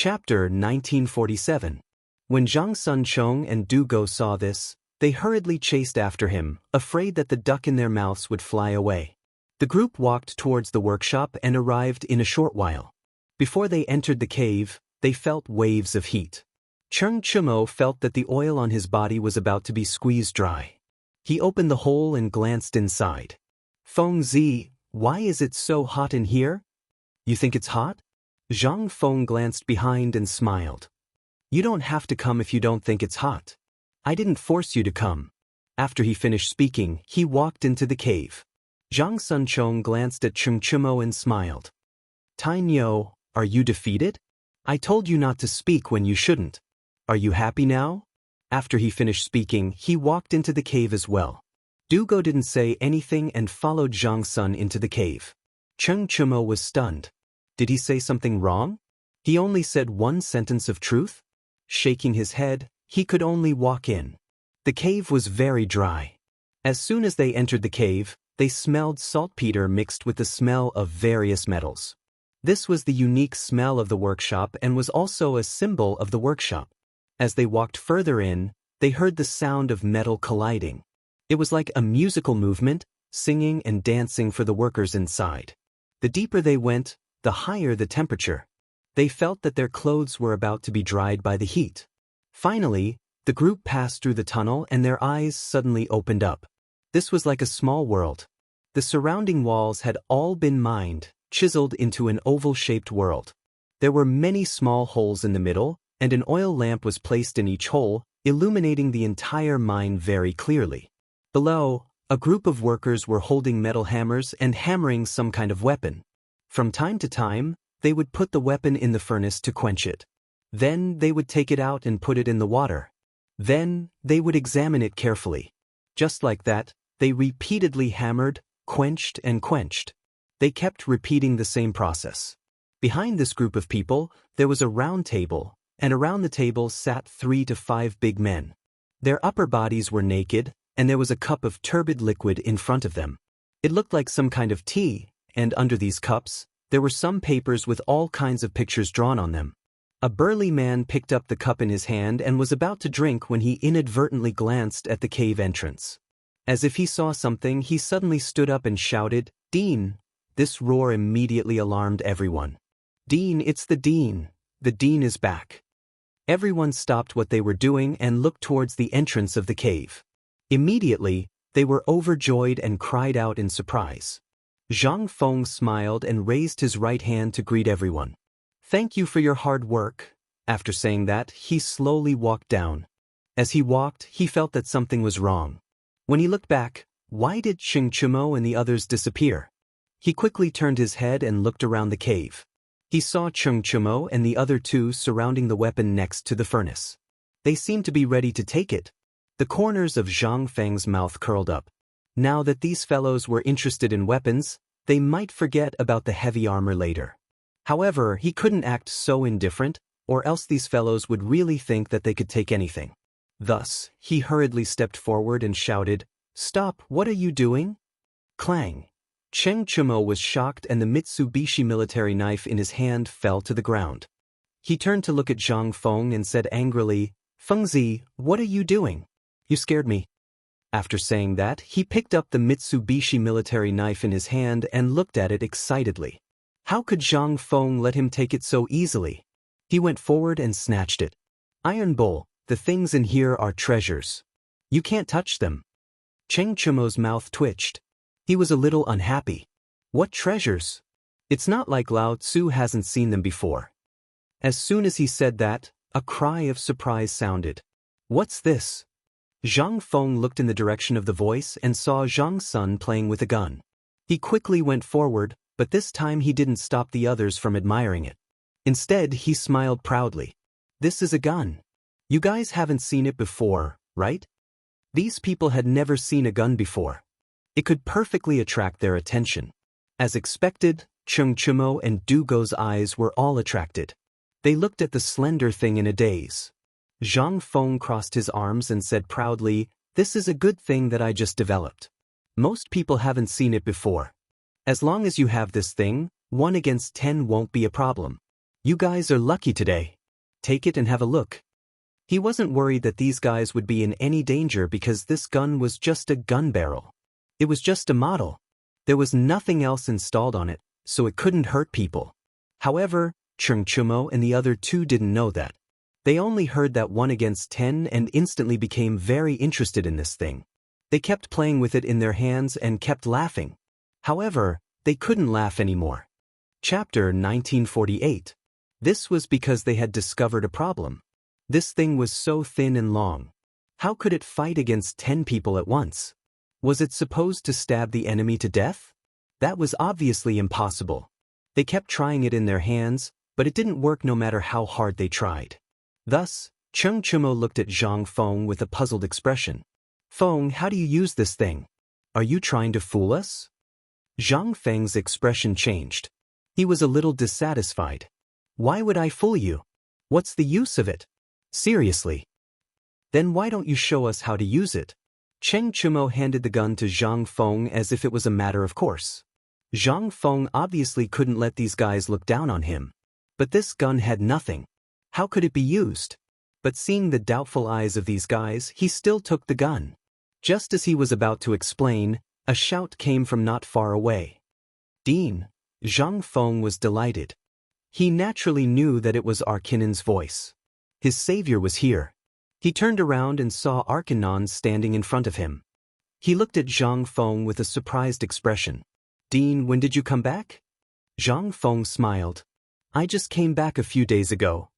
Chapter 1947. When Zhang Sunchong and Du Go saw this, they hurriedly chased after him, afraid that the duck in their mouths would fly away. The group walked towards the workshop and arrived in a short while. Before they entered the cave, they felt waves of heat. Cheng Chumo felt that the oil on his body was about to be squeezed dry. He opened the hole and glanced inside. Feng Zi, why is it so hot in here? You think it's hot? Zhang Feng glanced behind and smiled. You don't have to come if you don't think it's hot. I didn't force you to come. After he finished speaking, he walked into the cave. Zhang Sunchong glanced at Cheng Chumo and smiled. Tainyo, are you defeated? I told you not to speak when you shouldn't. Are you happy now? After he finished speaking, he walked into the cave as well. Du Go didn't say anything and followed Zhang Sun into the cave. Cheng Chumo was stunned. Did he say something wrong? He only said one sentence of truth? Shaking his head, he could only walk in. The cave was very dry. As soon as they entered the cave, they smelled saltpeter mixed with the smell of various metals. This was the unique smell of the workshop and was also a symbol of the workshop. As they walked further in, they heard the sound of metal colliding. It was like a musical movement, singing and dancing for the workers inside. The deeper they went, the higher the temperature. They felt that their clothes were about to be dried by the heat. Finally, the group passed through the tunnel and their eyes suddenly opened up. This was like a small world. The surrounding walls had all been mined, chiseled into an oval-shaped world. There were many small holes in the middle, and an oil lamp was placed in each hole, illuminating the entire mine very clearly. Below, a group of workers were holding metal hammers and hammering some kind of weapon. From time to time, they would put the weapon in the furnace to quench it. Then they would take it out and put it in the water. Then they would examine it carefully. Just like that, they repeatedly hammered, quenched and quenched. They kept repeating the same process. Behind this group of people, there was a round table, and around the table sat 3 to 5 big men. Their upper bodies were naked, and there was a cup of turbid liquid in front of them. It looked like some kind of tea, and under these cups, there were some papers with all kinds of pictures drawn on them. A burly man picked up the cup in his hand and was about to drink when he inadvertently glanced at the cave entrance. As if he saw something, he suddenly stood up and shouted, "Dean!" This roar immediately alarmed everyone. "Dean, it's the Dean! The Dean is back!" Everyone stopped what they were doing and looked towards the entrance of the cave. Immediately, they were overjoyed and cried out in surprise. Zhang Feng smiled and raised his right hand to greet everyone. "Thank you for your hard work." After saying that, he slowly walked down. As he walked, he felt that something was wrong. When he looked back, why did Cheng Chumo and the others disappear? He quickly turned his head and looked around the cave. He saw Cheng Chumo and the other two surrounding the weapon next to the furnace. They seemed to be ready to take it. The corners of Zhang Feng's mouth curled up. Now that these fellows were interested in weapons, they might forget about the heavy armor later. However, he couldn't act so indifferent, or else these fellows would really think that they could take anything. Thus, he hurriedly stepped forward and shouted, "Stop, what are you doing?" Clang! Cheng Chumo was shocked and the Mitsubishi military knife in his hand fell to the ground. He turned to look at Zhang Feng and said angrily, "Fengzi, what are you doing? You scared me." After saying that, he picked up the Mitsubishi military knife in his hand and looked at it excitedly. How could Zhang Feng let him take it so easily? He went forward and snatched it. "Iron Bull, the things in here are treasures. You can't touch them." Cheng Chumo's mouth twitched. He was a little unhappy. What treasures? It's not like Lao Tzu hasn't seen them before. As soon as he said that, a cry of surprise sounded. "What's this?" Zhang Feng looked in the direction of the voice and saw Zhang Sun playing with a gun. He quickly went forward, but this time he didn't stop the others from admiring it. Instead, he smiled proudly. "This is a gun. You guys haven't seen it before, right?" These people had never seen a gun before. It could perfectly attract their attention. As expected, Cheng Chumo and Du Go's eyes were all attracted. They looked at the slender thing in a daze. Zhang Feng crossed his arms and said proudly, "This is a good thing that I just developed. Most people haven't seen it before. As long as you have this thing, 1 against 10 won't be a problem. You guys are lucky today. Take it and have a look. He wasn't worried that these guys would be in any danger because this gun was just a gun barrel. It was just a model. There was nothing else installed on it, so it couldn't hurt people. However, Xianxia and the other two didn't know that. They only heard that 1 against 10 and instantly became very interested in this thing. They kept playing with it in their hands and kept laughing. However, they couldn't laugh anymore. Chapter 1948. This was because they had discovered a problem. This thing was so thin and long. How could it fight against 10 people at once? Was it supposed to stab the enemy to death? That was obviously impossible. They kept trying it in their hands, but it didn't work no matter how hard they tried. Thus, Xianxia looked at Zhang Feng with a puzzled expression. Feng, how do you use this thing? Are you trying to fool us? Zhang Feng's expression changed. He was a little dissatisfied. Why would I fool you? What's the use of it? Seriously. Then why don't you show us how to use it? Xianxia handed the gun to Zhang Feng as if it was a matter of course. Zhang Feng obviously couldn't let these guys look down on him. But this gun had nothing. How could it be used? But seeing the doubtful eyes of these guys, he still took the gun. Just as he was about to explain, a shout came from not far away. Dean! Zhang Feng was delighted. He naturally knew that it was Arkinon's voice. His savior was here. He turned around and saw Arkinon standing in front of him. He looked at Zhang Feng with a surprised expression. Dean, when did you come back? Zhang Feng smiled. I just came back a few days ago.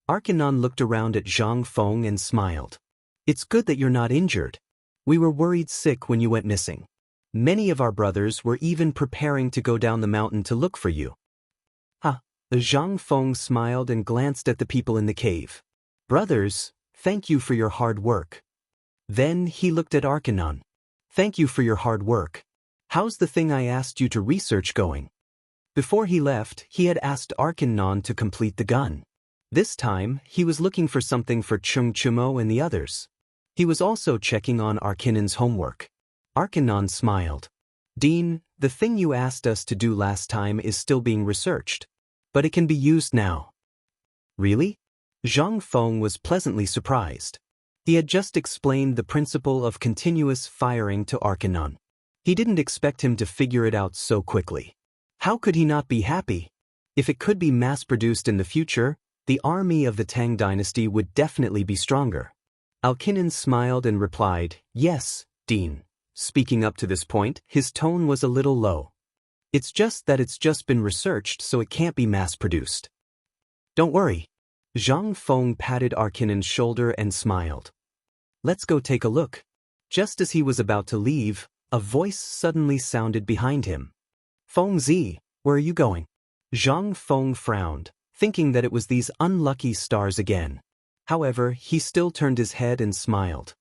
Arkinon looked around at Zhang Feng and smiled. It's good that you're not injured. We were worried sick when you went missing. Many of our brothers were even preparing to go down the mountain to look for you. Zhang Feng smiled and glanced at the people in the cave. Brothers, thank you for your hard work. Then he looked at Arkinon. Thank you for your hard work. How's the thing I asked you to research going? Before he left, he had asked Arkinon to complete the gun. This time, he was looking for something for Xianxia and the others. He was also checking on Arkinon's homework. Arkinon smiled. Dean, the thing you asked us to do last time is still being researched. But it can be used now. Really? Zhang Feng was pleasantly surprised. He had just explained the principle of continuous firing to Arkinon. He didn't expect him to figure it out so quickly. How could he not be happy? If it could be mass-produced in the future, the army of the Tang dynasty would definitely be stronger. Arkinon smiled and replied, Yes, Dean. Speaking up to this point, his tone was a little low. It's just that it's just been researched, so it can't be mass-produced. Don't worry. Zhang Feng patted Arkinon's shoulder and smiled. Let's go take a look. Just as he was about to leave, a voice suddenly sounded behind him. Feng Zi, where are you going? Zhang Feng frowned, thinking that it was these unlucky stars again. However, he still turned his head and smiled.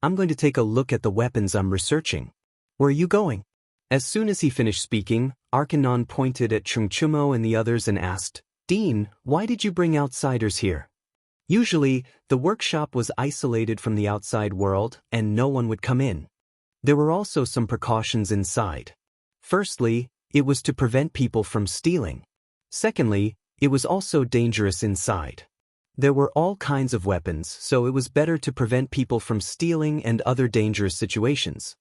I'm going to take a look at the weapons I'm researching. Where are you going? As soon as he finished speaking, Arkinon pointed at Xianxia and the others and asked, Dean, why did you bring outsiders here? Usually, the workshop was isolated from the outside world and no one would come in. There were also some precautions inside. Firstly, it was to prevent people from stealing. Secondly, it was also dangerous inside. There were all kinds of weapons, so it was better to prevent people from stealing and other dangerous situations.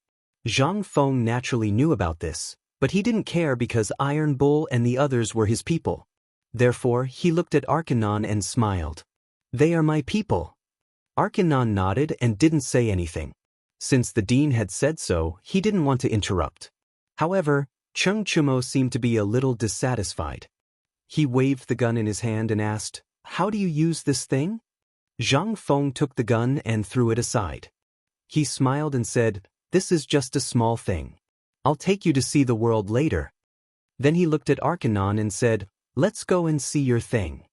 Zhang Feng naturally knew about this, but he didn't care because Iron Bull and the others were his people. Therefore, he looked at Arkinon and smiled. They are my people. Arkinon nodded and didn't say anything. Since the dean had said so, he didn't want to interrupt. However, Xianxia seemed to be a little dissatisfied. He waved the gun in his hand and asked, How do you use this thing? Zhang Feng took the gun and threw it aside. He smiled and said, This is just a small thing. I'll take you to see the world later. Then he looked at Arkinon and said, Let's go and see your thing.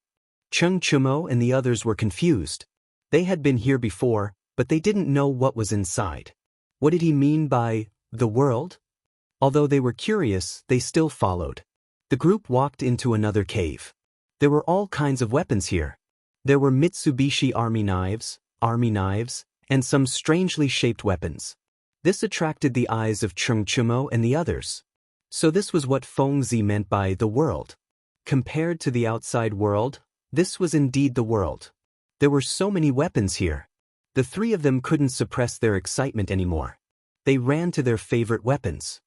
Xianxia and the others were confused. They had been here before, but they didn't know what was inside. What did he mean by, the world? Although they were curious, they still followed. The group walked into another cave. There were all kinds of weapons here. There were Mitsubishi army knives, and some strangely shaped weapons. This attracted the eyes of Xianxia and the others. So this was what Feng Zi meant by the world. Compared to the outside world, this was indeed the world. There were so many weapons here. The three of them couldn't suppress their excitement anymore. They ran to their favorite weapons.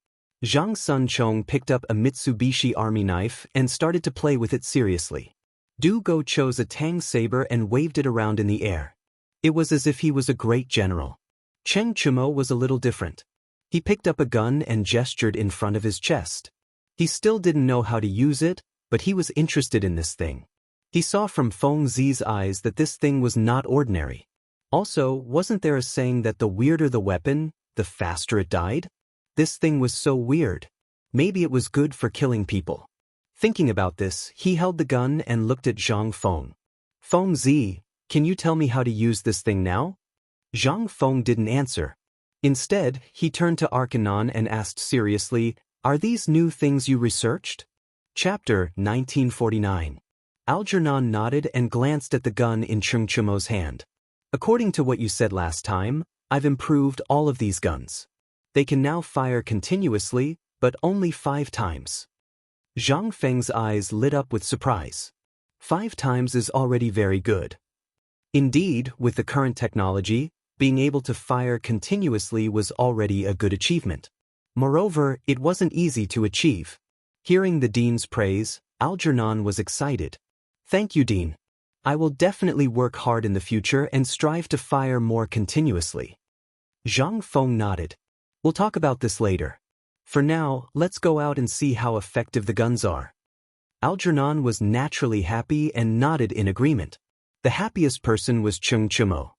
Zhang Sunchong picked up a Mitsubishi army knife and started to play with it seriously. Du Go chose a Tang saber and waved it around in the air. It was as if he was a great general. Cheng Chumo was a little different. He picked up a gun and gestured in front of his chest. He still didn't know how to use it, but he was interested in this thing. He saw from Feng Zi's eyes that this thing was not ordinary. Also, wasn't there a saying that the weirder the weapon, the faster it died? This thing was so weird. Maybe it was good for killing people. Thinking about this, he held the gun and looked at Zhang Feng. Feng Zi, can you tell me how to use this thing now? Zhang Feng didn't answer. Instead, he turned to Arcanon and asked seriously, are these new things you researched? Chapter 1949. Algernon nodded and glanced at the gun in Cheng Chumo's hand. According to what you said last time, I've improved all of these guns. They can now fire continuously, but only 5 times. Zhang Feng's eyes lit up with surprise. 5 times is already very good. Indeed, with the current technology, being able to fire continuously was already a good achievement. Moreover, it wasn't easy to achieve. Hearing the Dean's praise, Algernon was excited. Thank you, Dean. I will definitely work hard in the future and strive to fire more continuously. Zhang Feng nodded. We'll talk about this later. For now, let's go out and see how effective the guns are. Algernon was naturally happy and nodded in agreement. The happiest person was Cheng Chumo.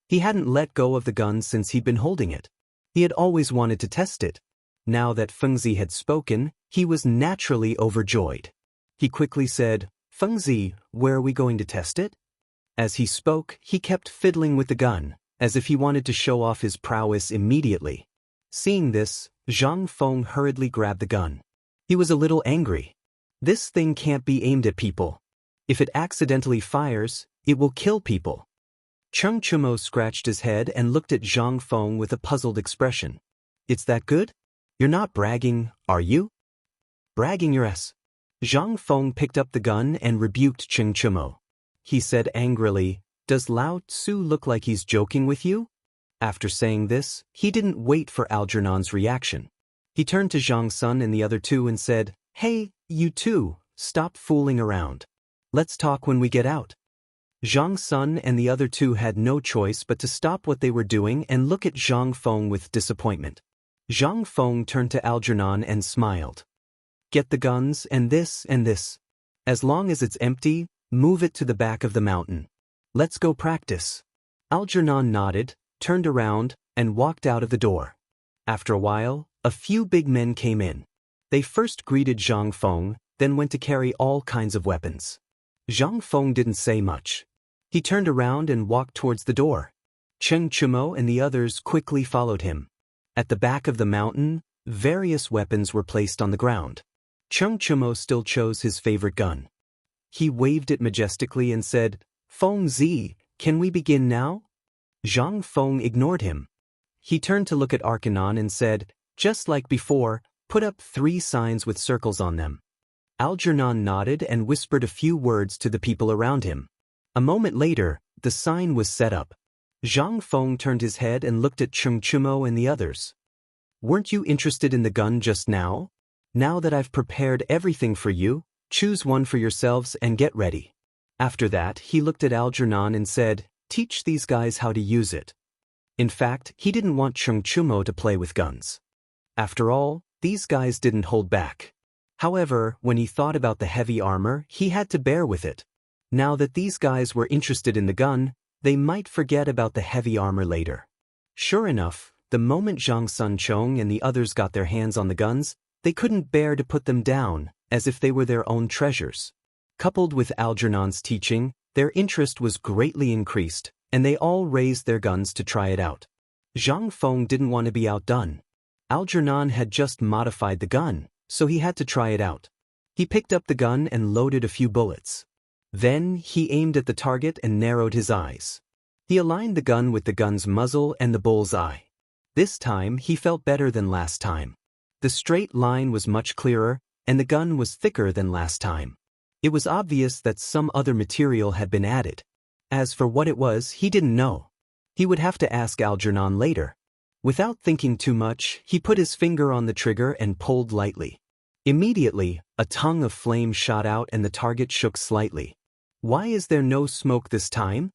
He hadn't let go of the gun since he'd been holding it. He had always wanted to test it. Now that Fengzi had spoken, he was naturally overjoyed. He quickly said, Fengzi, where are we going to test it? As he spoke, he kept fiddling with the gun, as if he wanted to show off his prowess immediately. Seeing this, Zhang Feng hurriedly grabbed the gun. He was a little angry. This thing can't be aimed at people. If it accidentally fires, it will kill people. Cheng Chumo scratched his head and looked at Zhang Feng with a puzzled expression. It's that good? You're not bragging, are you? Bragging your ass. Zhang Feng picked up the gun and rebuked Cheng Chumo. He said angrily, does Lao Tzu look like he's joking with you? After saying this, he didn't wait for Algernon's reaction. He turned to Zhang Sun and the other two and said, Hey, you two, stop fooling around. Let's talk when we get out. Zhang Sun and the other two had no choice but to stop what they were doing and look at Zhang Feng with disappointment. Zhang Feng turned to Algernon and smiled. Get the guns and this and this. As long as it's empty, move it to the back of the mountain. Let's go practice. Algernon nodded, turned around, and walked out of the door. After a while, a few big men came in. They first greeted Zhang Feng, then went to carry all kinds of weapons. Zhang Feng didn't say much. He turned around and walked towards the door. Cheng Chumo and the others quickly followed him. At the back of the mountain, various weapons were placed on the ground. Cheng Chumo still chose his favorite gun. He waved it majestically and said, Feng Zi, can we begin now? Zhang Feng ignored him. He turned to look at Arcanon and said, just like before, put up 3 signs with circles on them. Algernon nodded and whispered a few words to the people around him. A moment later, the sign was set up. Zhang Feng turned his head and looked at Cheng Chumo and the others. Weren't you interested in the gun just now? Now that I've prepared everything for you, choose one for yourselves and get ready. After that, he looked at Algernon and said, teach these guys how to use it. In fact, he didn't want Cheng Chumo to play with guns. After all, these guys didn't hold back. However, when he thought about the heavy armor, he had to bear with it. Now that these guys were interested in the gun, they might forget about the heavy armor later. Sure enough, the moment Zhang Sunchong and the others got their hands on the guns, they couldn't bear to put them down, as if they were their own treasures. Coupled with Algernon's teaching, their interest was greatly increased, and they all raised their guns to try it out. Zhang Feng didn't want to be outdone. Algernon had just modified the gun, so he had to try it out. He picked up the gun and loaded a few bullets. Then, he aimed at the target and narrowed his eyes. He aligned the gun with the gun's muzzle and the bull's eye. This time, he felt better than last time. The straight line was much clearer, and the gun was thicker than last time. It was obvious that some other material had been added. As for what it was, he didn't know. He would have to ask Algernon later. Without thinking too much, he put his finger on the trigger and pulled lightly. Immediately, a tongue of flame shot out and the target shook slightly. Why is there no smoke this time?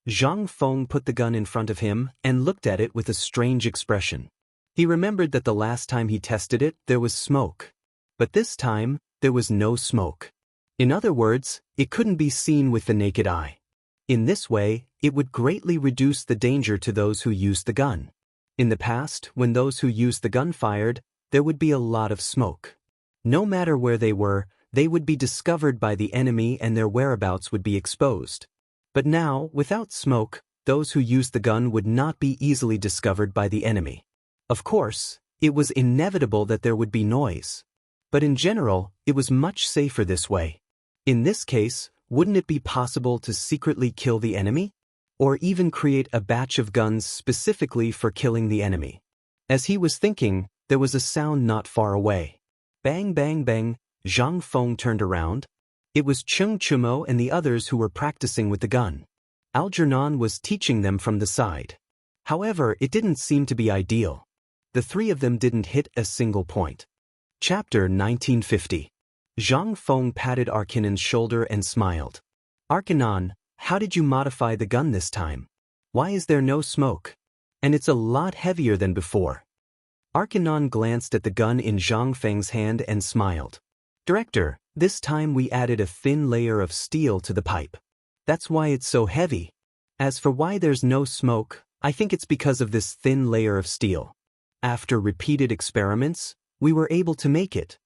Zhang Feng put the gun in front of him and looked at it with a strange expression. He remembered that the last time he tested it, there was smoke. But this time, there was no smoke. In other words, it couldn't be seen with the naked eye. In this way, it would greatly reduce the danger to those who used the gun. In the past, when those who used the gun fired, there would be a lot of smoke. No matter where they were, they would be discovered by the enemy and their whereabouts would be exposed. But now, without smoke, those who used the gun would not be easily discovered by the enemy. Of course, it was inevitable that there would be noise. But in general, it was much safer this way. In this case, wouldn't it be possible to secretly kill the enemy? Or even create a batch of guns specifically for killing the enemy? As he was thinking, there was a sound not far away. Bang bang bang, Zhang Feng turned around. It was Cheng Chumo and the others who were practicing with the gun. Algernon was teaching them from the side. However, it didn't seem to be ideal. The three of them didn't hit a single point. Chapter 1950. Zhang Feng patted Arkanon's shoulder and smiled. Arkanon, how did you modify the gun this time? Why is there no smoke? And it's a lot heavier than before. Arkanon glanced at the gun in Zhang Feng's hand and smiled. Director, this time we added a thin layer of steel to the pipe. That's why it's so heavy. As for why there's no smoke, I think it's because of this thin layer of steel. After repeated experiments, we were able to make it.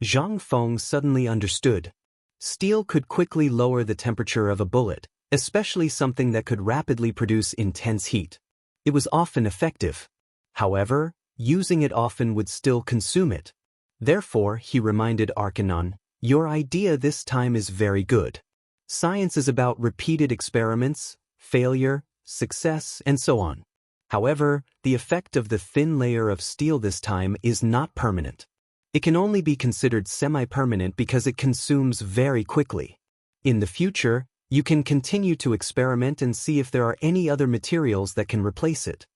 Zhang Feng suddenly understood. Steel could quickly lower the temperature of a bullet, especially something that could rapidly produce intense heat. It was often effective. However, using it often would still consume it. Therefore, he reminded Arkanon, your idea this time is very good. Science is about repeated experiments, failure, success, and so on. However, the effect of the thin layer of steel this time is not permanent. It can only be considered semi-permanent because it consumes very quickly. In the future, you can continue to experiment and see if there are any other materials that can replace it.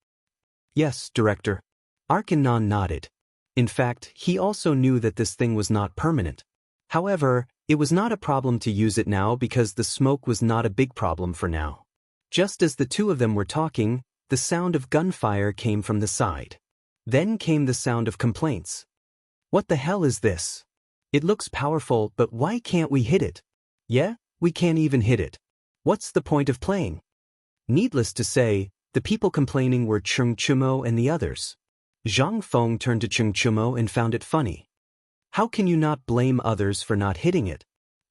Yes, Director. Arkanon nodded. In fact, he also knew that this thing was not permanent. However, it was not a problem to use it now because the smoke was not a big problem for now. Just as the two of them were talking, the sound of gunfire came from the side. Then came the sound of complaints. What the hell is this? It looks powerful, but why can't we hit it? Yeah, we can't even hit it. What's the point of playing? Needless to say, the people complaining were Cheng Chumo and the others. Zhang Feng turned to Cheng Chumo and found it funny. How can you not blame others for not hitting it?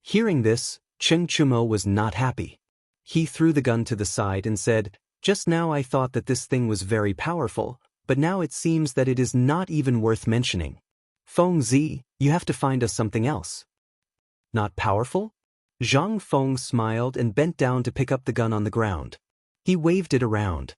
Hearing this, Cheng Chumo was not happy. He threw the gun to the side and said, just now I thought that this thing was very powerful, but now it seems that it is not even worth mentioning. Feng Zi, you have to find us something else. Not powerful? Zhang Feng smiled and bent down to pick up the gun on the ground. He waved it around.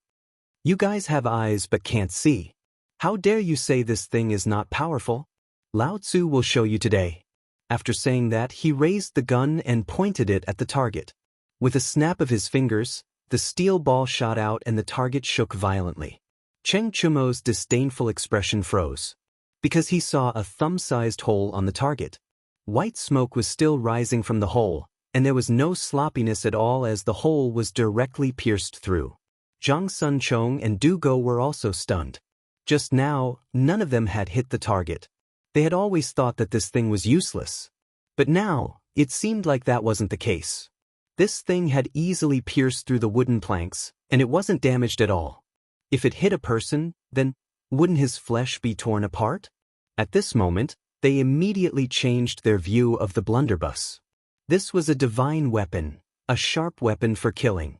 You guys have eyes but can't see. How dare you say this thing is not powerful? Lao Tzu will show you today. After saying that, he raised the gun and pointed it at the target. With a snap of his fingers, the steel ball shot out and the target shook violently. Cheng Chumo's disdainful expression froze. Because he saw a thumb-sized hole on the target. White smoke was still rising from the hole, and there was no sloppiness at all as the hole was directly pierced through. Zhang Sunchong and Du Go were also stunned. Just now, none of them had hit the target. They had always thought that this thing was useless. But now, it seemed like that wasn't the case. This thing had easily pierced through the wooden planks, and it wasn't damaged at all. If it hit a person, then wouldn't his flesh be torn apart? At this moment, they immediately changed their view of the blunderbuss. This was a divine weapon, a sharp weapon for killing.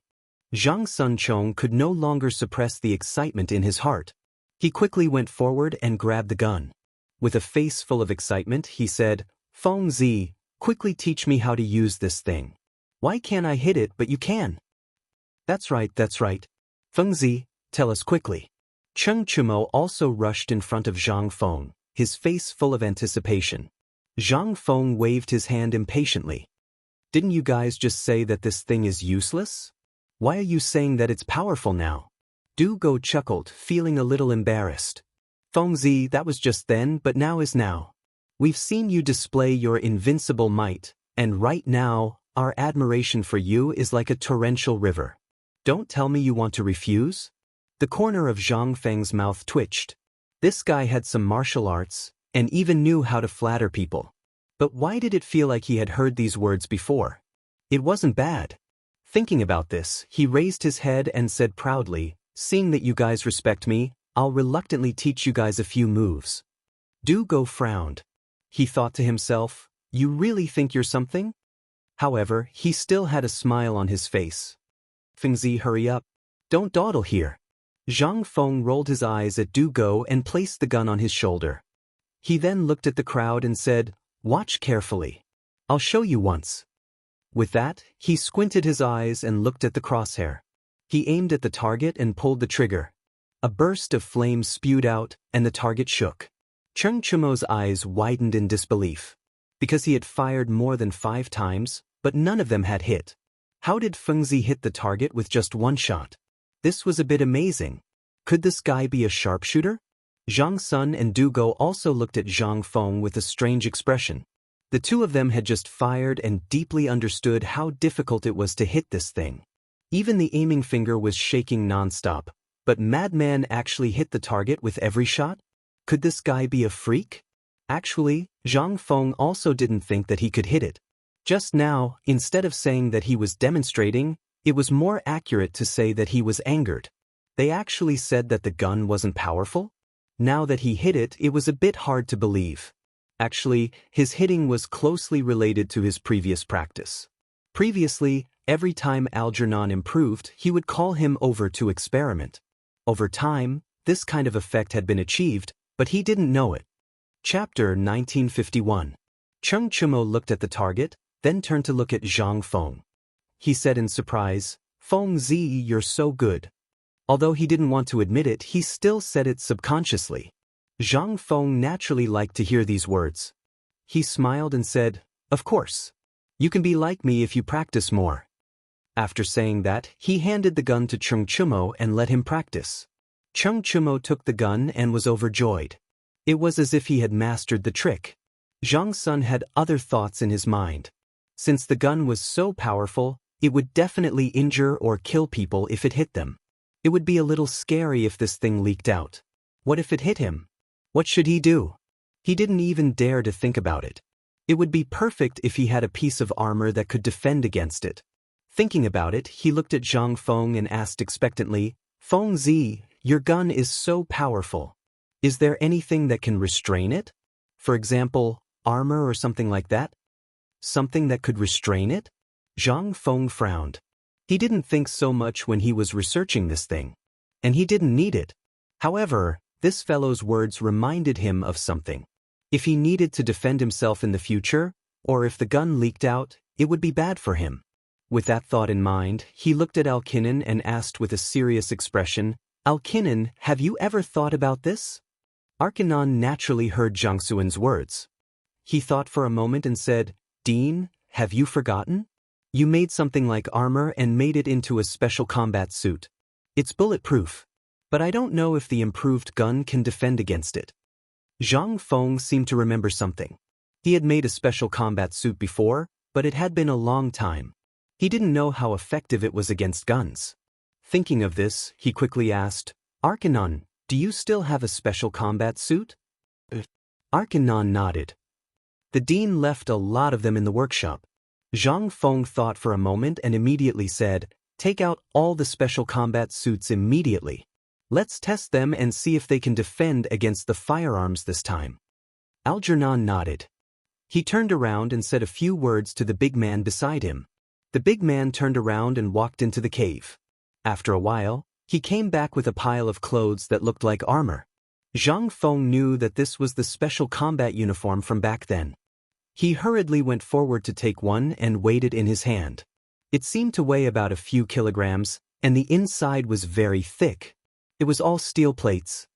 Zhang Sunchong could no longer suppress the excitement in his heart. He quickly went forward and grabbed the gun. With a face full of excitement, he said, Feng Zi, quickly teach me how to use this thing. Why can't I hit it but you can? That's right. Feng Zi, tell us quickly. Cheng Chumo also rushed in front of Zhang Feng, his face full of anticipation. Zhang Feng waved his hand impatiently. Didn't you guys just say that this thing is useless? Why are you saying that it's powerful now? Du Go chuckled, feeling a little embarrassed. Fengzi, that was just then, but now is now. We've seen you display your invincible might, and right now, our admiration for you is like a torrential river. Don't tell me you want to refuse? The corner of Zhang Feng's mouth twitched. This guy had some martial arts, and even knew how to flatter people. But why did it feel like he had heard these words before? It wasn't bad. Thinking about this, he raised his head and said proudly, seeing that you guys respect me, I'll reluctantly teach you guys a few moves. Du Go frowned. He thought to himself, you really think you're something? However, he still had a smile on his face. Fengzi, hurry up. Don't dawdle here. Zhang Feng rolled his eyes at Du Go and placed the gun on his shoulder. He then looked at the crowd and said, watch carefully. I'll show you once. With that, he squinted his eyes and looked at the crosshair. He aimed at the target and pulled the trigger. A burst of flame spewed out, and the target shook. Cheng Chumo's eyes widened in disbelief. Because he had fired more than 5 times, but none of them had hit. How did Fengzi hit the target with just one shot? This was a bit amazing. Could this guy be a sharpshooter? Zhang Sun and Du Go also looked at Zhang Feng with a strange expression. The two of them had just fired and deeply understood how difficult it was to hit this thing. Even the aiming finger was shaking non-stop, but Madman actually hit the target with every shot? Could this guy be a freak? Actually, Zhang Feng also didn't think that he could hit it. Just now, instead of saying that he was demonstrating, it was more accurate to say that he was angered. They actually said that the gun wasn't powerful? Now that he hit it, it was a bit hard to believe. Actually, his hitting was closely related to his previous practice. Previously, every time Algernon improved, he would call him over to experiment. Over time, this kind of effect had been achieved, but he didn't know it. Chapter 1951. Cheng Chumo looked at the target, then turned to look at Zhang Feng. He said in surprise, Fengzi, you're so good. Although he didn't want to admit it, he still said it subconsciously. Zhang Feng naturally liked to hear these words. He smiled and said, of course. You can be like me if you practice more. After saying that, he handed the gun to Cheng Chumo and let him practice. Cheng Chumo took the gun and was overjoyed. It was as if he had mastered the trick. Zhang Sun had other thoughts in his mind. Since the gun was so powerful, it would definitely injure or kill people if it hit them. It would be a little scary if this thing leaked out. What if it hit him? What should he do? He didn't even dare to think about it. It would be perfect if he had a piece of armor that could defend against it. Thinking about it, he looked at Zhang Feng and asked expectantly, Fengzi, your gun is so powerful. Is there anything that can restrain it? For example, armor or something like that? Something that could restrain it? Zhang Feng frowned. He didn't think so much when he was researching this thing. And he didn't need it. However, this fellow's words reminded him of something. If he needed to defend himself in the future, or if the gun leaked out, it would be bad for him. With that thought in mind, he looked at Alkinnon and asked with a serious expression, Alkinnon, have you ever thought about this? Arkanon naturally heard Jiang Xuan's words. He thought for a moment and said, Dean, have you forgotten? You made something like armor and made it into a special combat suit. It's bulletproof. But I don't know if the improved gun can defend against it. Zhang Feng seemed to remember something. He had made a special combat suit before, but it had been a long time. He didn't know how effective it was against guns. Thinking of this, he quickly asked, Arkanon, do you still have a special combat suit? Arkanon nodded. The dean left a lot of them in the workshop. Zhang Feng thought for a moment and immediately said, take out all the special combat suits immediately. Let's test them and see if they can defend against the firearms this time. Algernon nodded. He turned around and said a few words to the big man beside him. The big man turned around and walked into the cave. After a while, he came back with a pile of clothes that looked like armor. Zhang Feng knew that this was the special combat uniform from back then. He hurriedly went forward to take one and weighed it in his hand. It seemed to weigh about a few kilograms, and the inside was very thick. It was all steel plates.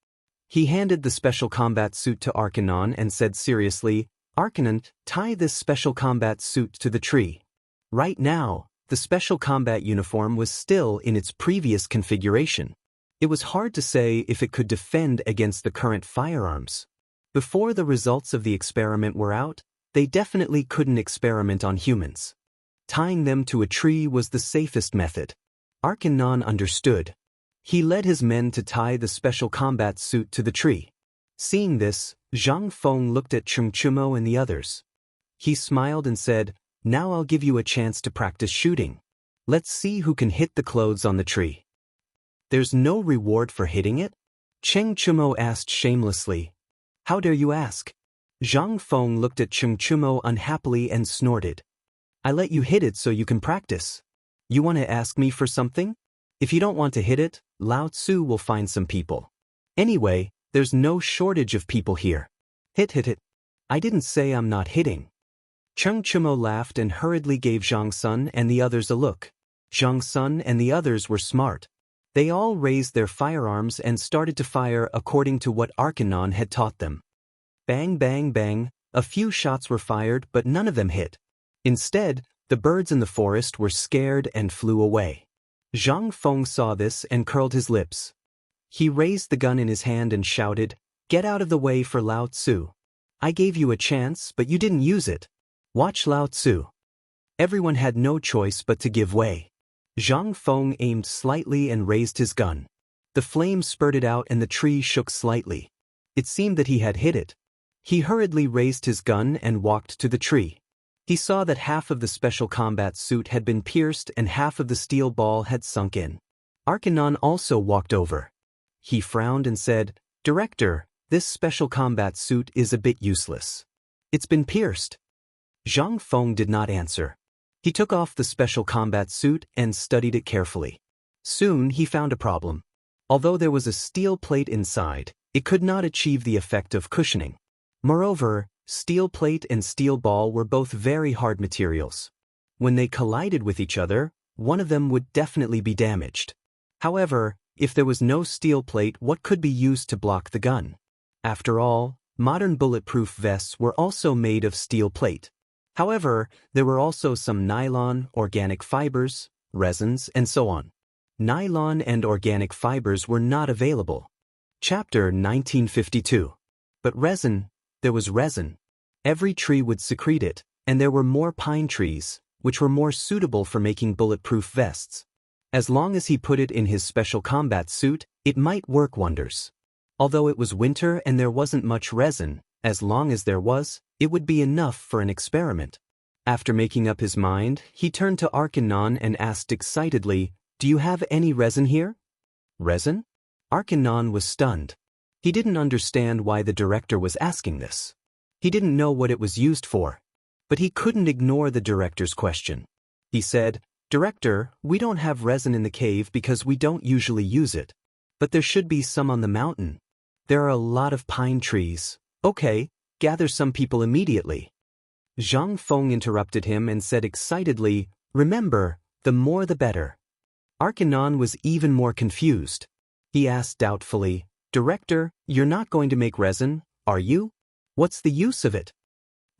He handed the special combat suit to Arkanon and said seriously, Arkanon, tie this special combat suit to the tree. Right now, the special combat uniform was still in its previous configuration. It was hard to say if it could defend against the current firearms. Before the results of the experiment were out, they definitely couldn't experiment on humans. Tying them to a tree was the safest method. Arkanon understood. He led his men to tie the special combat suit to the tree. Seeing this, Zhang Feng looked at Chungchumo and the others. He smiled and said, "Now I'll give you a chance to practice shooting. Let's see who can hit the clothes on the tree." "There's no reward for hitting it?" Chungchumo asked shamelessly. "How dare you ask?" Zhang Feng looked at Chungchumo unhappily and snorted. "I let you hit it so you can practice. You want to ask me for something? If you don't want to hit it, Lao Tzu will find some people. Anyway, there's no shortage of people here. Hit it. I didn't say I'm not hitting." Chungchumo laughed and hurriedly gave Zhang Sun and the others a look. Zhang Sun and the others were smart. They all raised their firearms and started to fire according to what Arkanon had taught them. Bang, bang, bang, a few shots were fired but none of them hit. Instead, the birds in the forest were scared and flew away. Zhang Feng saw this and curled his lips. He raised the gun in his hand and shouted, "Get out of the way for Lao Tzu. I gave you a chance but you didn't use it. Watch Lao Tzu." Everyone had no choice but to give way. Zhang Feng aimed slightly and raised his gun. The flames spurted out and the tree shook slightly. It seemed that he had hit it. He hurriedly raised his gun and walked to the tree. He saw that half of the special combat suit had been pierced and half of the steel ball had sunk in. Arkanon also walked over. He frowned and said, "Director, this special combat suit is a bit useless. It's been pierced." Zhang Feng did not answer. He took off the special combat suit and studied it carefully. Soon he found a problem. Although there was a steel plate inside, it could not achieve the effect of cushioning. Moreover, steel plate and steel ball were both very hard materials. When they collided with each other, one of them would definitely be damaged. However, if there was no steel plate, what could be used to block the gun? After all, modern bulletproof vests were also made of steel plate. However, there were also some nylon, organic fibers, resins, and so on. Nylon and organic fibers were not available. Chapter 1952. But resin, there was resin. Every tree would secrete it, and there were more pine trees, which were more suitable for making bulletproof vests. As long as he put it in his special combat suit, it might work wonders. Although it was winter and there wasn't much resin, as long as there was, it would be enough for an experiment. After making up his mind, he turned to Arkanon and asked excitedly, "Do you have any resin here?" Resin? Arkanon was stunned. He didn't understand why the director was asking this. He didn't know what it was used for. But he couldn't ignore the director's question. He said, "Director, we don't have resin in the cave because we don't usually use it. But there should be some on the mountain. There are a lot of pine trees. Okay, gather some people immediately." Zhang Feng interrupted him and said excitedly, "Remember, the more the better." Arkanon was even more confused. He asked doubtfully, "Director, you're not going to make resin, are you? What's the use of it?"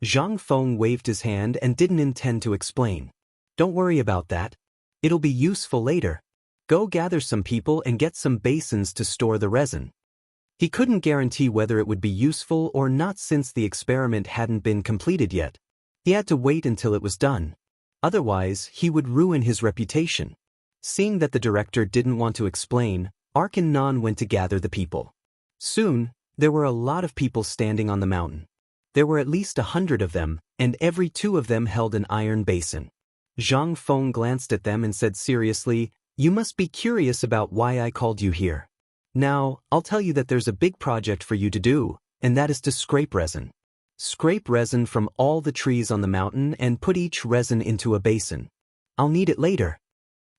Zhang Feng waved his hand and didn't intend to explain. "Don't worry about that. It'll be useful later. Go gather some people and get some basins to store the resin." He couldn't guarantee whether it would be useful or not since the experiment hadn't been completed yet. He had to wait until it was done. Otherwise, he would ruin his reputation. Seeing that the director didn't want to explain, Arkanon went to gather the people. Soon, there were a lot of people standing on the mountain. There were at least 100 of them, and every 2 of them held an iron basin. Zhang Feng glanced at them and said seriously, "You must be curious about why I called you here. Now, I'll tell you that there's a big project for you to do, and that is to scrape resin. Scrape resin from all the trees on the mountain and put each resin into a basin. I'll need it later."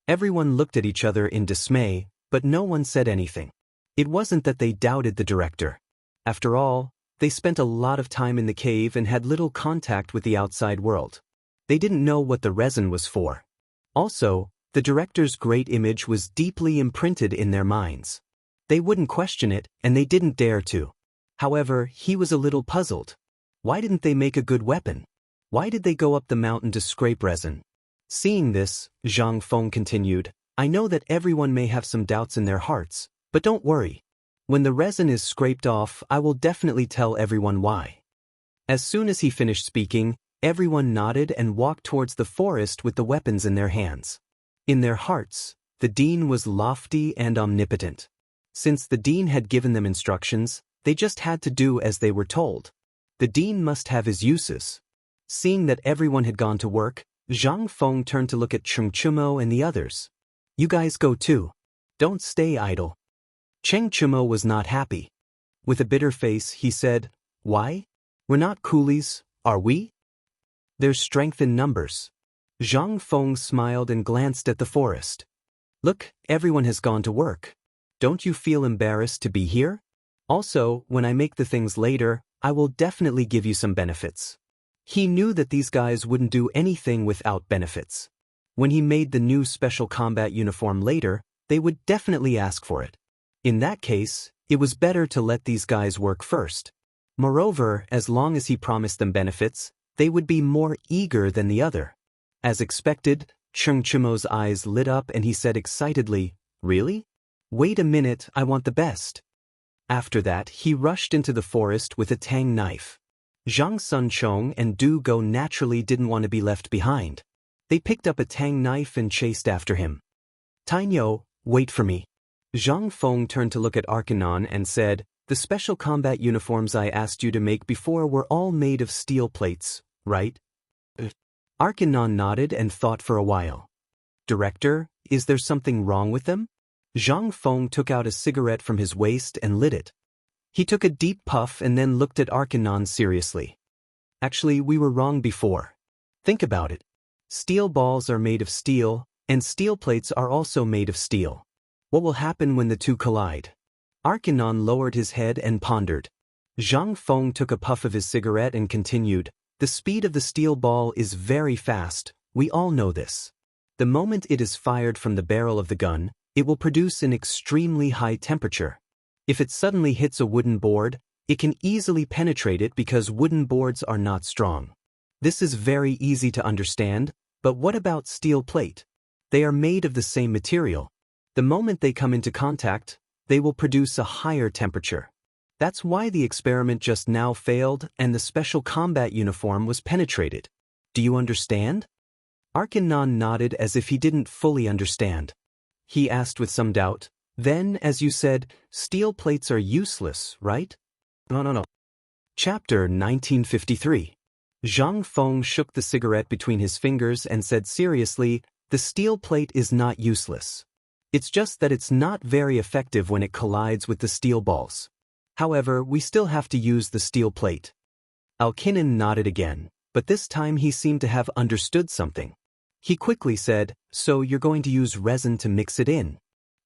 Everyone looked at each other in dismay, but no one said anything. It wasn't that they doubted the director. After all, they spent a lot of time in the cave and had little contact with the outside world. They didn't know what the resin was for. Also, the director's great image was deeply imprinted in their minds. They wouldn't question it, and they didn't dare to. However, he was a little puzzled. Why didn't they make a good weapon? Why did they go up the mountain to scrape resin? Seeing this, Zhang Feng continued, I know that everyone may have some doubts in their hearts, but don't worry. When the resin is scraped off, I will definitely tell everyone why. As soon as he finished speaking, everyone nodded and walked towards the forest with the weapons in their hands. In their hearts, the dean was lofty and omnipotent. Since the dean had given them instructions, they just had to do as they were told. The dean must have his uses. Seeing that everyone had gone to work, Zhang Feng turned to look at Cheng Chumo and the others. You guys go too. Don't stay idle. Cheng Chumo was not happy. With a bitter face, he said, Why? We're not coolies, are we? There's strength in numbers. Zhang Feng smiled and glanced at the forest. Look, everyone has gone to work. Don't you feel embarrassed to be here? Also, when I make the things later, I will definitely give you some benefits. He knew that these guys wouldn't do anything without benefits. When he made the new special combat uniform later, they would definitely ask for it. In that case, it was better to let these guys work first. Moreover, as long as he promised them benefits, they would be more eager than the other. As expected, Cheng Chumo's eyes lit up and he said excitedly, Really? Wait a minute, I want the best. After that, he rushed into the forest with a Tang knife. Zhang Sunchong and Du Go naturally didn't want to be left behind. They picked up a Tang knife and chased after him. Tainyo, wait for me. Zhang Feng turned to look at Arcanon and said, The special combat uniforms I asked you to make before were all made of steel plates, right? Arcanon nodded and thought for a while. Director, is there something wrong with them? Zhang Feng took out a cigarette from his waist and lit it. He took a deep puff and then looked at Arcanon seriously. Actually, we were wrong before. Think about it. Steel balls are made of steel, and steel plates are also made of steel. What will happen when the two collide? Arcanon lowered his head and pondered. Zhang Feng took a puff of his cigarette and continued, The speed of the steel ball is very fast, we all know this. The moment it is fired from the barrel of the gun, it will produce an extremely high temperature. If it suddenly hits a wooden board, it can easily penetrate it because wooden boards are not strong. This is very easy to understand, but what about steel plate? They are made of the same material. The moment they come into contact, they will produce a higher temperature. That's why the experiment just now failed and the special combat uniform was penetrated. Do you understand? Arcanon nodded as if he didn't fully understand. He asked with some doubt, Then, as you said, steel plates are useless, right? No. Chapter 1953. Zhang Feng shook the cigarette between his fingers and said seriously, The steel plate is not useless. It's just that it's not very effective when it collides with the steel balls. However, we still have to use the steel plate. Alkinen nodded again, but this time he seemed to have understood something. He quickly said, So you're going to use resin to mix it in?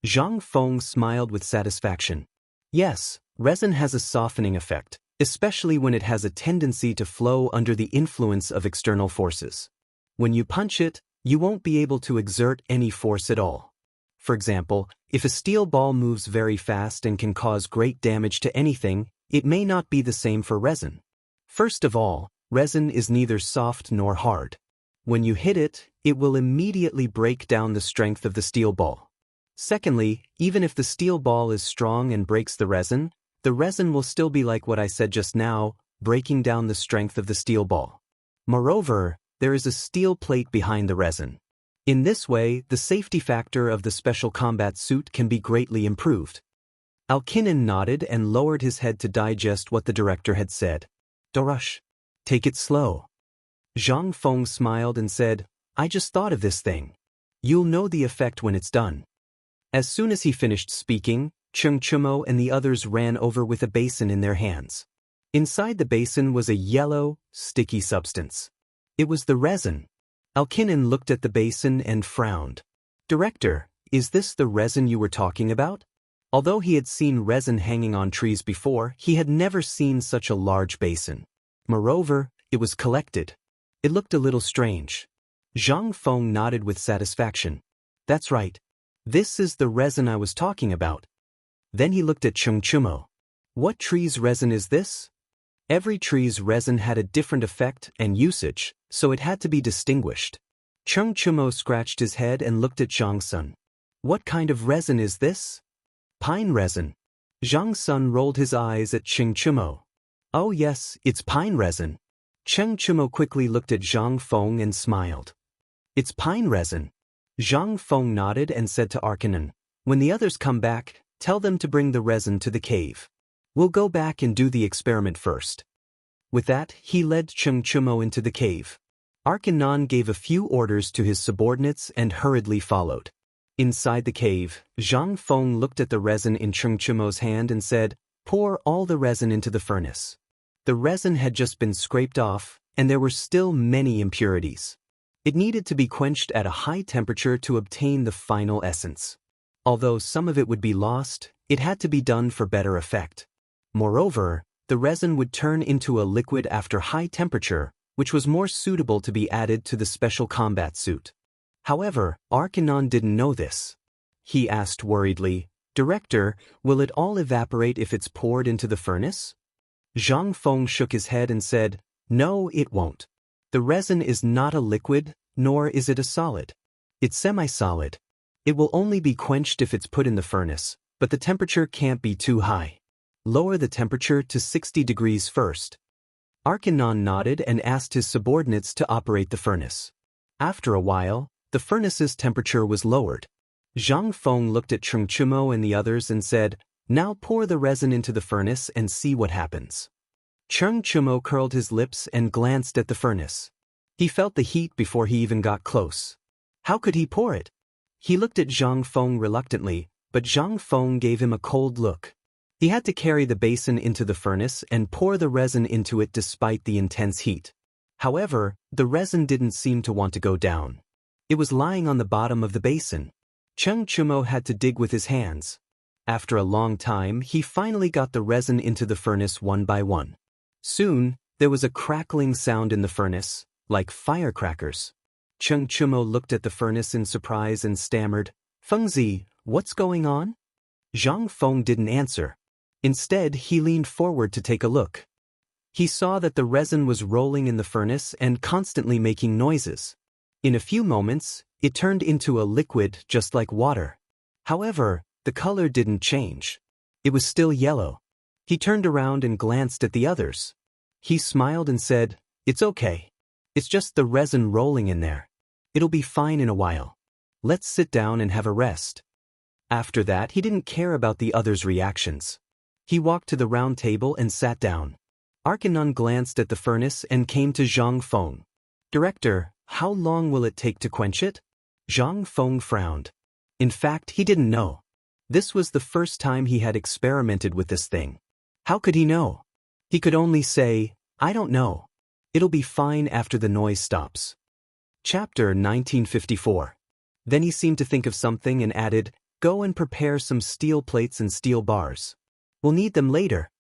Zhang Feng smiled with satisfaction. Yes, resin has a softening effect, especially when it has a tendency to flow under the influence of external forces. When you punch it, you won't be able to exert any force at all. For example, if a steel ball moves very fast and can cause great damage to anything, it may not be the same for resin. First of all, resin is neither soft nor hard. When you hit it, it will immediately break down the strength of the steel ball. Secondly, even if the steel ball is strong and breaks the resin will still be like what I said just now, breaking down the strength of the steel ball. Moreover, there is a steel plate behind the resin. In this way, the safety factor of the special combat suit can be greatly improved. Alkinen nodded and lowered his head to digest what the director had said. Dorush, take it slow. Zhang Feng smiled and said, I just thought of this thing. You'll know the effect when it's done. As soon as he finished speaking, Cheng Chumo and the others ran over with a basin in their hands. Inside the basin was a yellow, sticky substance. It was the resin. Alkinen looked at the basin and frowned. Director, is this the resin you were talking about? Although he had seen resin hanging on trees before, he had never seen such a large basin. Moreover, it was collected. It looked a little strange. Zhang Feng nodded with satisfaction. That's right. This is the resin I was talking about. Then he looked at Cheng Chumo. What tree's resin is this? Every tree's resin had a different effect and usage, so it had to be distinguished. Cheng Chumo scratched his head and looked at Zhang Sun. What kind of resin is this? Pine resin. Zhang Sun rolled his eyes at Cheng Chumo. Oh yes, it's pine resin. Cheng Chumo quickly looked at Zhang Feng and smiled. It's pine resin. Zhang Feng nodded and said to Arkanan, when the others come back, tell them to bring the resin to the cave. We'll go back and do the experiment first. With that, he led Cheng Chumo into the cave. Arkanan gave a few orders to his subordinates and hurriedly followed. Inside the cave, Zhang Feng looked at the resin in Cheng Chumo's hand and said, pour all the resin into the furnace. The resin had just been scraped off, and there were still many impurities. It needed to be quenched at a high temperature to obtain the final essence. Although some of it would be lost, it had to be done for better effect. Moreover, the resin would turn into a liquid after high temperature, which was more suitable to be added to the special combat suit. However, Arkanan didn't know this. He asked worriedly, Director, will it all evaporate if it's poured into the furnace? Zhang Feng shook his head and said, no, it won't. The resin is not a liquid, nor is it a solid. It's semi-solid. It will only be quenched if it's put in the furnace, but the temperature can't be too high. Lower the temperature to 60 degrees first. Arkanan nodded and asked his subordinates to operate the furnace. After a while, the furnace's temperature was lowered. Zhang Feng looked at Cheng Chumo and the others and said, now pour the resin into the furnace and see what happens. Cheng Chumo curled his lips and glanced at the furnace. He felt the heat before he even got close. How could he pour it? He looked at Zhang Feng reluctantly, but Zhang Feng gave him a cold look. He had to carry the basin into the furnace and pour the resin into it despite the intense heat. However, the resin didn't seem to want to go down. It was lying on the bottom of the basin. Cheng Chumo had to dig with his hands. After a long time, he finally got the resin into the furnace one by one. Soon, there was a crackling sound in the furnace, like firecrackers. Cheng Chumo looked at the furnace in surprise and stammered, Fengzi, what's going on? Zhang Feng didn't answer. Instead, he leaned forward to take a look. He saw that the resin was rolling in the furnace and constantly making noises. In a few moments, it turned into a liquid just like water. However, the color didn't change. It was still yellow. He turned around and glanced at the others. He smiled and said, it's okay. It's just the resin rolling in there. It'll be fine in a while. Let's sit down and have a rest. After that, he didn't care about the others' reactions. He walked to the round table and sat down. Arkanan glanced at the furnace and came to Zhang Feng. Director, how long will it take to quench it? Zhang Feng frowned. In fact, he didn't know. This was the first time he had experimented with this thing. How could he know? He could only say, I don't know. It'll be fine after the noise stops. Chapter 1954. Then he seemed to think of something and added, go and prepare some steel plates and steel bars. We'll need them later.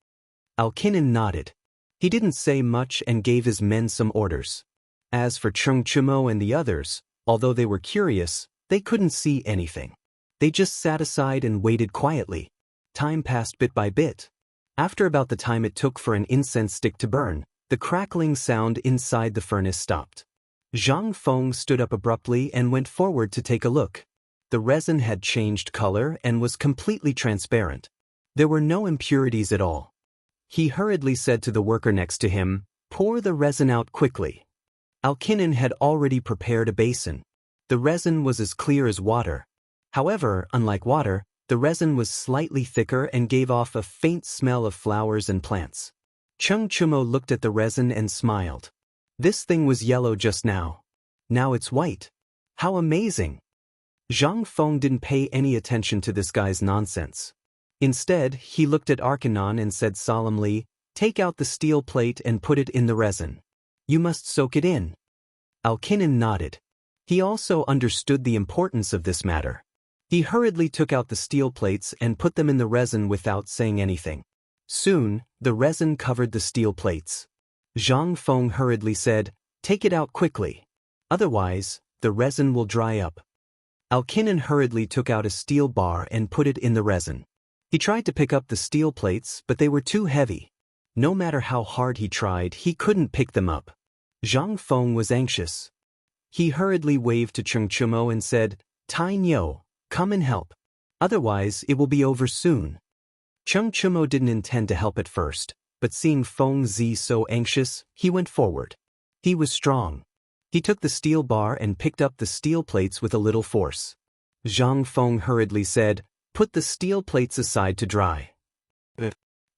Alkinen nodded. He didn't say much and gave his men some orders. As for Cheng Chumo and the others, although they were curious, they couldn't see anything. They just sat aside and waited quietly. Time passed bit by bit. After about the time it took for an incense stick to burn, the crackling sound inside the furnace stopped. Zhang Feng stood up abruptly and went forward to take a look. The resin had changed color and was completely transparent. There were no impurities at all. He hurriedly said to the worker next to him, pour the resin out quickly. Alkinen had already prepared a basin. The resin was as clear as water. However, unlike water, the resin was slightly thicker and gave off a faint smell of flowers and plants. Cheng Chumo looked at the resin and smiled. This thing was yellow just now. Now it's white. How amazing! Zhang Feng didn't pay any attention to this guy's nonsense. Instead, he looked at Arkanan and said solemnly, take out the steel plate and put it in the resin. You must soak it in. Alkinen nodded. He also understood the importance of this matter. He hurriedly took out the steel plates and put them in the resin without saying anything. Soon, the resin covered the steel plates. Zhang Feng hurriedly said, take it out quickly. Otherwise, the resin will dry up. Alkinen hurriedly took out a steel bar and put it in the resin. He tried to pick up the steel plates, but they were too heavy. No matter how hard he tried, he couldn't pick them up. Zhang Feng was anxious. He hurriedly waved to Chengchumo and said, Tai Nyo, come and help. Otherwise, it will be over soon. Chengchumo didn't intend to help at first, but seeing Feng Zi so anxious, he went forward. He was strong. He took the steel bar and picked up the steel plates with a little force. Zhang Feng hurriedly said, put the steel plates aside to dry.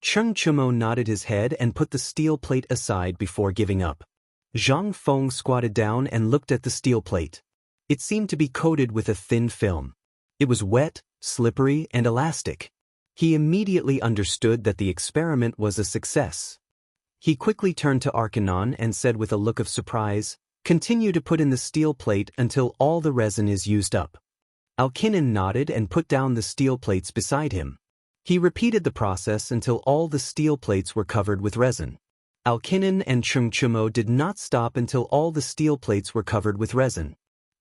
Chengchumo nodded his head and put the steel plate aside before giving up. Zhang Feng squatted down and looked at the steel plate. It seemed to be coated with a thin film. It was wet, slippery, and elastic. He immediately understood that the experiment was a success. He quickly turned to Arcanon and said with a look of surprise, continue to put in the steel plate until all the resin is used up. Alkinen nodded and put down the steel plates beside him. He repeated the process until all the steel plates were covered with resin. Alkinen and Chengchumo did not stop until all the steel plates were covered with resin.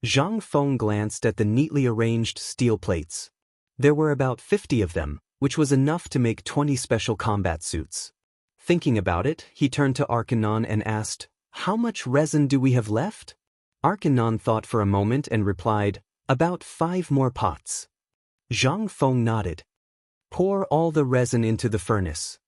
Zhang Feng glanced at the neatly arranged steel plates. There were about 50 of them, which was enough to make 20 special combat suits. Thinking about it, he turned to Arcanon and asked, how much resin do we have left? Arcanon thought for a moment and replied, about 5 more pots. Zhang Feng nodded. Pour all the resin into the furnace.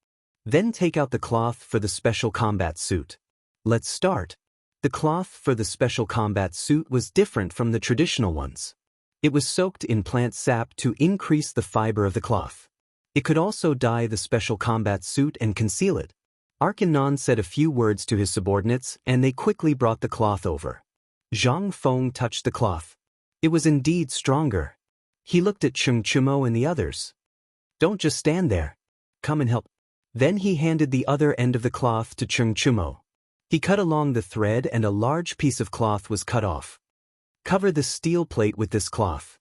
Then take out the cloth for the special combat suit. Let's start. The cloth for the special combat suit was different from the traditional ones. It was soaked in plant sap to increase the fiber of the cloth. It could also dye the special combat suit and conceal it. Arcanon said a few words to his subordinates and they quickly brought the cloth over. Zhang Feng touched the cloth. It was indeed stronger. He looked at Chengchumo and the others. Don't just stand there. Come and help. Then he handed the other end of the cloth to Chengchumo. He cut along the thread and a large piece of cloth was cut off. Cover the steel plate with this cloth.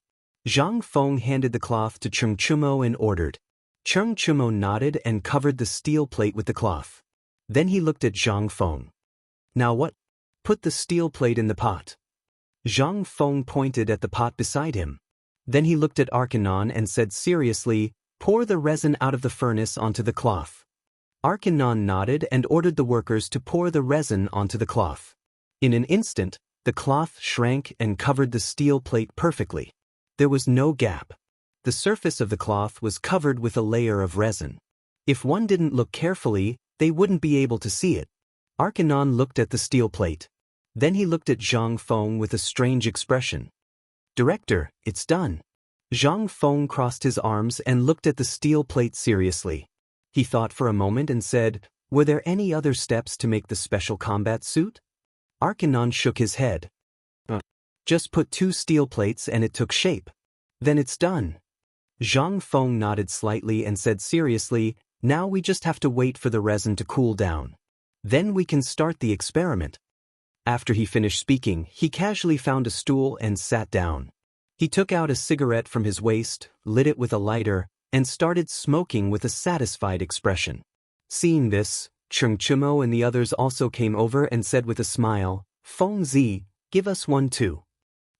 Zhang Feng handed the cloth to Chengchumo and ordered. Chengchumo nodded and covered the steel plate with the cloth. Then he looked at Zhang Feng. Now what? Put the steel plate in the pot. Zhang Feng pointed at the pot beside him. Then he looked at Arcanon and said seriously, pour the resin out of the furnace onto the cloth. Arcanon nodded and ordered the workers to pour the resin onto the cloth. In an instant, the cloth shrank and covered the steel plate perfectly. There was no gap. The surface of the cloth was covered with a layer of resin. If one didn't look carefully, they wouldn't be able to see it. Arcanon looked at the steel plate. Then he looked at Zhang Feng with a strange expression. Director, it's done. Zhang Feng crossed his arms and looked at the steel plate seriously. He thought for a moment and said, were there any other steps to make the special combat suit? Arcanon shook his head. Just put 2 steel plates and it took shape. Then it's done. Zhang Feng nodded slightly and said seriously, now we just have to wait for the resin to cool down. Then we can start the experiment. After he finished speaking, he casually found a stool and sat down. He took out a cigarette from his waist, lit it with a lighter, and started smoking with a satisfied expression. Seeing this, Chengchumo and the others also came over and said with a smile, Feng Zi, give us one too.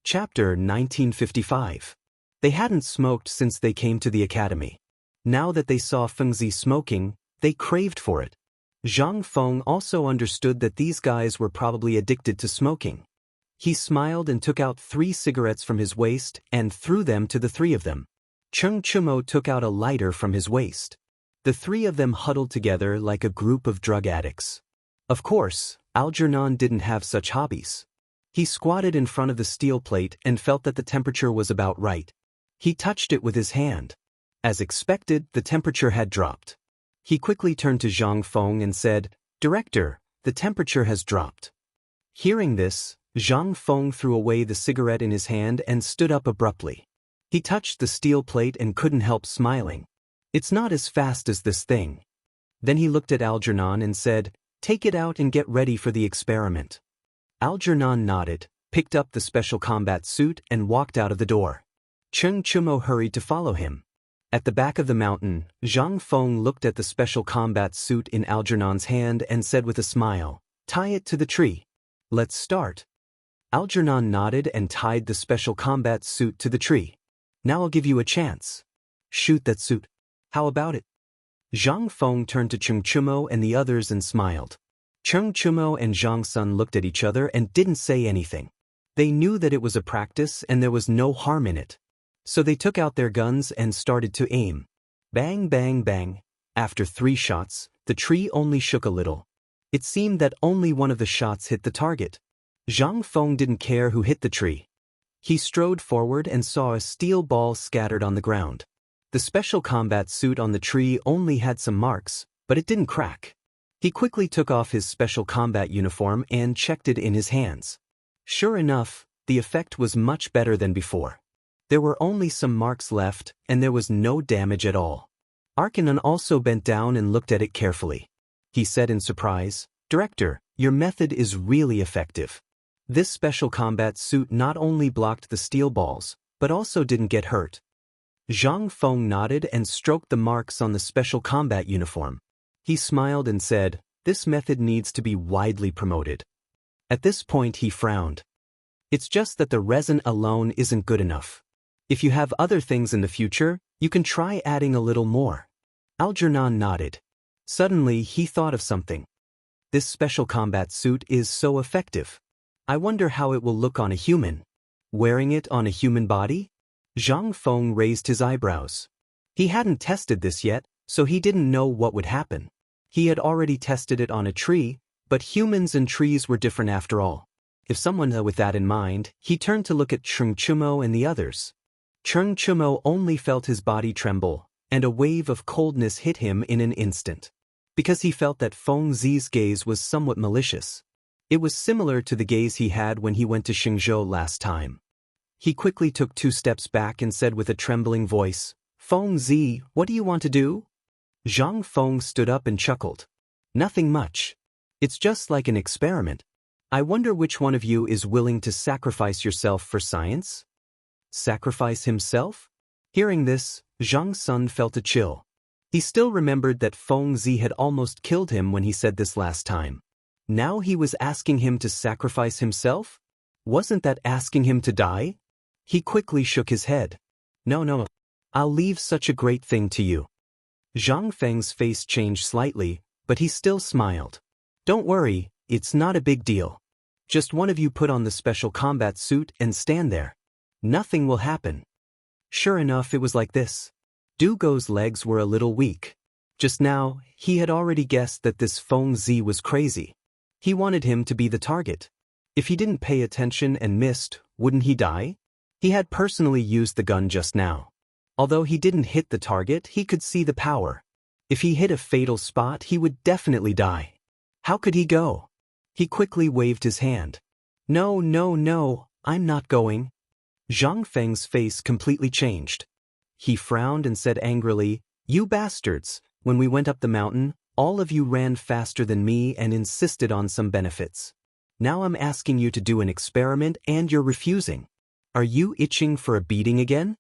Chapter 1955. They hadn't smoked since they came to the academy. Now that they saw Feng Zi smoking, they craved for it. Zhang Feng also understood that these guys were probably addicted to smoking. He smiled and took out 3 cigarettes from his waist and threw them to the 3 of them. Chengchumo took out a lighter from his waist. The 3 of them huddled together like a group of drug addicts. Of course, Algernon didn't have such hobbies. He squatted in front of the steel plate and felt that the temperature was about right. He touched it with his hand. As expected, the temperature had dropped. He quickly turned to Zhang Feng and said, Director, the temperature has dropped. Hearing this, Zhang Feng threw away the cigarette in his hand and stood up abruptly. He touched the steel plate and couldn't help smiling. It's not as fast as this thing. Then he looked at Algernon and said, Take it out and get ready for the experiment. Algernon nodded, picked up the special combat suit and walked out of the door. Chengchumo hurried to follow him. At the back of the mountain, Zhang Feng looked at the special combat suit in Algernon's hand and said with a smile, Tie it to the tree. Let's start. Algernon nodded and tied the special combat suit to the tree. Now I'll give you a chance. Shoot that suit. How about it? Zhang Feng turned to Chengchumo and the others and smiled. Chengchumo and Zhang Sun looked at each other and didn't say anything. They knew that it was a practice and there was no harm in it. So they took out their guns and started to aim. Bang, bang, bang. After 3 shots, the tree only shook a little. It seemed that only one of the shots hit the target. Zhang Feng didn't care who hit the tree. He strode forward and saw a steel ball scattered on the ground. The special combat suit on the tree only had some marks, but it didn't crack. He quickly took off his special combat uniform and checked it in his hands. Sure enough, the effect was much better than before. There were only some marks left, and there was no damage at all. Arkanon also bent down and looked at it carefully. He said in surprise, "Director, your method is really effective. This special combat suit not only blocked the steel balls, but also didn't get hurt." Zhang Feng nodded and stroked the marks on the special combat uniform. He smiled and said, "This method needs to be widely promoted." At this point he frowned. "It's just that the resin alone isn't good enough. If you have other things in the future, you can try adding a little more." Algernon nodded. Suddenly he thought of something. "This special combat suit is so effective. I wonder how it will look on a human. Wearing it on a human body?" Zhang Feng raised his eyebrows. He hadn't tested this yet, so he didn't know what would happen. He had already tested it on a tree, but humans and trees were different after all. If someone with that in mind, he turned to look at Cheng Chumo and the others. Cheng Chumo only felt his body tremble, and a wave of coldness hit him in an instant. Because he felt that Feng Zi's gaze was somewhat malicious. It was similar to the gaze he had when he went to Xingzhou last time. He quickly took 2 steps back and said with a trembling voice, "Feng Zi, what do you want to do?" Zhang Feng stood up and chuckled. "Nothing much. It's just like an experiment. I wonder which one of you is willing to sacrifice yourself for science?" Sacrifice himself? Hearing this, Zhang Sun felt a chill. He still remembered that Feng Zi had almost killed him when he said this last time. Now he was asking him to sacrifice himself? Wasn't that asking him to die? He quickly shook his head. No, I'll leave such a great thing to you." Zhang Feng's face changed slightly, but he still smiled. "Don't worry, it's not a big deal. Just one of you put on the special combat suit and stand there. Nothing will happen." Sure enough, it was like this. Dugo's legs were a little weak. Just now, he had already guessed that this Feng Zi was crazy. He wanted him to be the target. If he didn't pay attention and missed, wouldn't he die? He had personally used the gun just now. Although he didn't hit the target, he could see the power. If he hit a fatal spot, he would definitely die. How could he go? He quickly waved his hand. No, I'm not going." Zhang Feng's face completely changed. He frowned and said angrily, "You bastards, when we went up the mountain, all of you ran faster than me and insisted on some benefits. Now I'm asking you to do an experiment and you're refusing. Are you itching for a beating again?"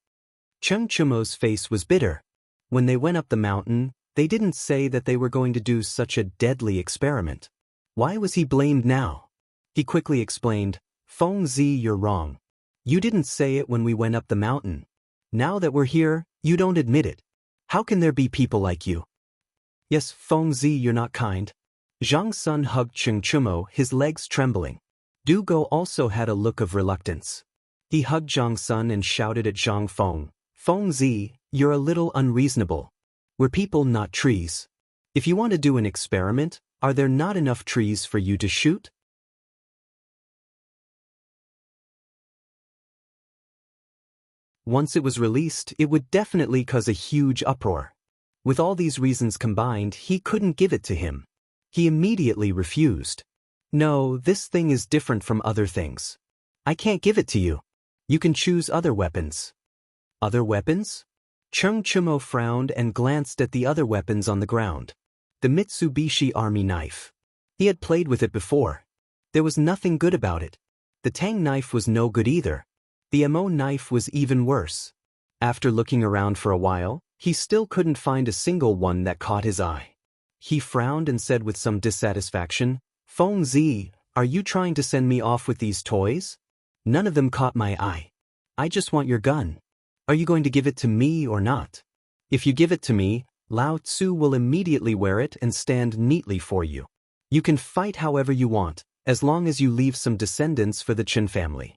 Cheng Chumo's face was bitter. When they went up the mountain, they didn't say that they were going to do such a deadly experiment. Why was he blamed now? He quickly explained, "Feng Zi, you're wrong. You didn't say it when we went up the mountain. Now that we're here, you don't admit it. How can there be people like you?" "Yes, Feng Zi, you're not kind." Zhang Sun hugged Cheng Chumo, his legs trembling. Dugo also had a look of reluctance. He hugged Zhang Sun and shouted at Zhang Feng, "Feng Zi, you're a little unreasonable. We're people, not trees. If you want to do an experiment, are there not enough trees for you to shoot?" Once it was released, it would definitely cause a huge uproar. With all these reasons combined, he couldn't give it to him. He immediately refused. "No, this thing is different from other things. I can't give it to you. You can choose other weapons." "Other weapons?" Cheng Chumo frowned and glanced at the other weapons on the ground. The Mitsubishi Army knife. He had played with it before. There was nothing good about it. The Tang knife was no good either. The Mo knife was even worse. After looking around for a while, he still couldn't find a single one that caught his eye. He frowned and said with some dissatisfaction, "Feng Zi, are you trying to send me off with these toys? None of them caught my eye. I just want your gun. Are you going to give it to me or not? If you give it to me, Lao Tzu will immediately wear it and stand neatly for you. You can fight however you want, as long as you leave some descendants for the Qin family."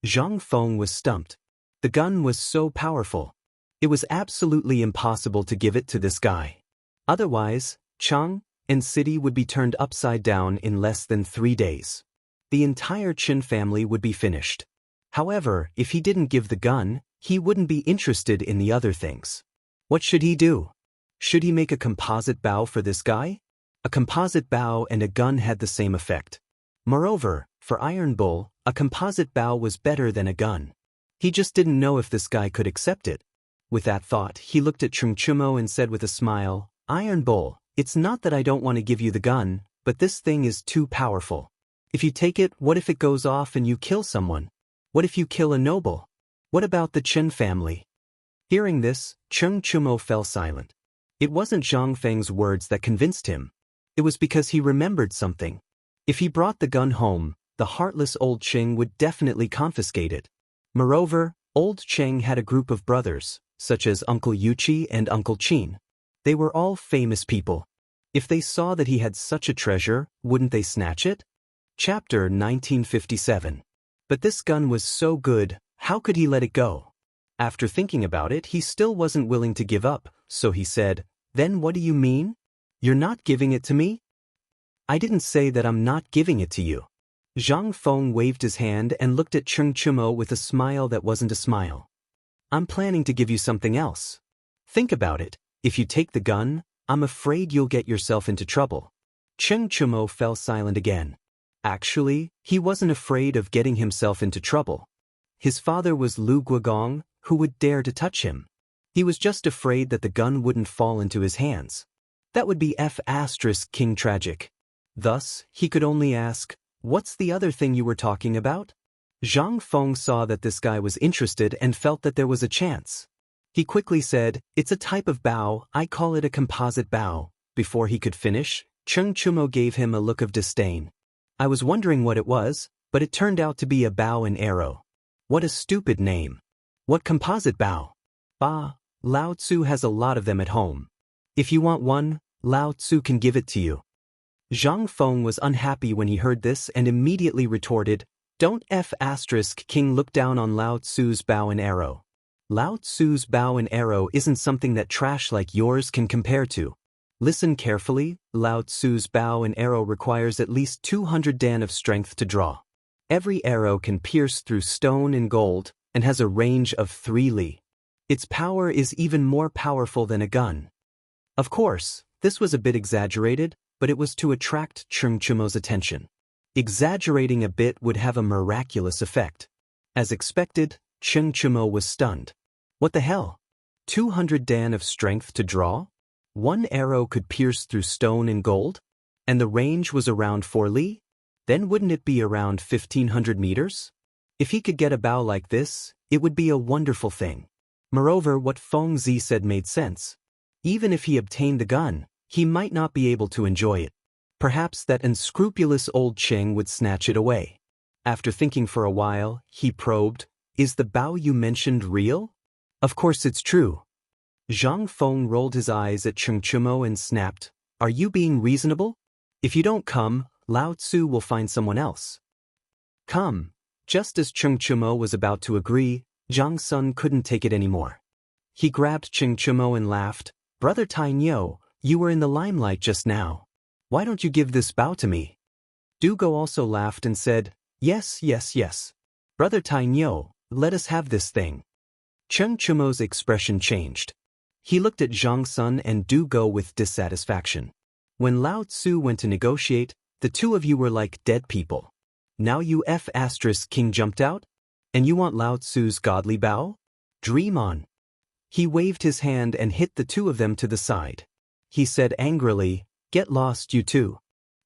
Zhang Feng was stumped. The gun was so powerful. It was absolutely impossible to give it to this guy. Otherwise, Chang and city would be turned upside down in less than 3 days. The entire Qin family would be finished. However, if he didn't give the gun, he wouldn't be interested in the other things. What should he do? Should he make a composite bow for this guy? A composite bow and a gun had the same effect. Moreover, for Iron Bull, a composite bow was better than a gun. He just didn't know if this guy could accept it. With that thought, he looked at Chungchumo and said with a smile, "Iron Bull, it's not that I don't want to give you the gun, but this thing is too powerful. If you take it, what if it goes off and you kill someone? What if you kill a noble? What about the Qin family?" Hearing this, Chungchumo fell silent. It wasn't Zhang Feng's words that convinced him. It was because he remembered something. If he brought the gun home, the heartless old Qing would definitely confiscate it. Moreover, old Qing had a group of brothers, such as Uncle Yuqi and Uncle Qin. They were all famous people. If they saw that he had such a treasure, wouldn't they snatch it? Chapter 1957. But this gun was so good, how could he let it go? After thinking about it, he still wasn't willing to give up, so he said, "Then what do you mean? You're not giving it to me?" "I didn't say that I'm not giving it to you." Zhang Feng waved his hand and looked at Chungchumo with a smile that wasn't a smile. "I'm planning to give you something else. Think about it. If you take the gun, I'm afraid you'll get yourself into trouble." Chungchumo fell silent again. Actually, he wasn't afraid of getting himself into trouble. His father was Lu Guogong, who would dare to touch him. He was just afraid that the gun wouldn't fall into his hands. That would be King tragic. Thus, he could only ask, "What's the other thing you were talking about?" Zhang Feng saw that this guy was interested and felt that there was a chance. He quickly said, "It's a type of bow, I call it a composite bow." Before he could finish, Chungchumo gave him a look of disdain. "I was wondering what it was, but it turned out to be a bow and arrow. What a stupid name. What composite bow? Bah, Lao Tzu has a lot of them at home. If you want one, Lao Tzu can give it to you." Zhang Feng was unhappy when he heard this and immediately retorted, "Don't King look down on Lao Tzu's bow and arrow. Lao Tzu's bow and arrow isn't something that trash like yours can compare to. Listen carefully, Lao Tzu's bow and arrow requires at least 200 dan of strength to draw. Every arrow can pierce through stone and gold, and has a range of 3 li. Its power is even more powerful than a gun." Of course, this was a bit exaggerated, but it was to attract Chungchumo's attention. Exaggerating a bit would have a miraculous effect. As expected, Chungchumo was stunned. What the hell? 200 dan of strength to draw? One arrow could pierce through stone and gold? And the range was around 4 li? Then wouldn't it be around 1,500 meters? If he could get a bow like this, it would be a wonderful thing. Moreover, what Feng Zi said made sense. Even if he obtained the gun, he might not be able to enjoy it. Perhaps that unscrupulous old Cheng would snatch it away. After thinking for a while, he probed, "Is the bow you mentioned real?" "Of course it's true." Zhang Feng rolled his eyes at Chungchumo and snapped, "Are you being reasonable? If you don't come, Lao Tzu will find someone else." "Come." Just as Chungchumo was about to agree, Zhang Sun couldn't take it anymore. He grabbed Chungchumo and laughed, "Brother Tainyo, you were in the limelight just now. Why don't you give this bow to me?" Dugo also laughed and said, "Yes, yes, yes. Brother Tainyo, let us have this thing." Chungchumo's expression changed. He looked at Zhang Sun and Dugo with dissatisfaction. "When Lao Tzu went to negotiate, the two of you were like dead people. Now you King jumped out? And you want Lao Tzu's godly bow? Dream on." He waved his hand and hit the two of them to the side. He said angrily, "Get lost, you two.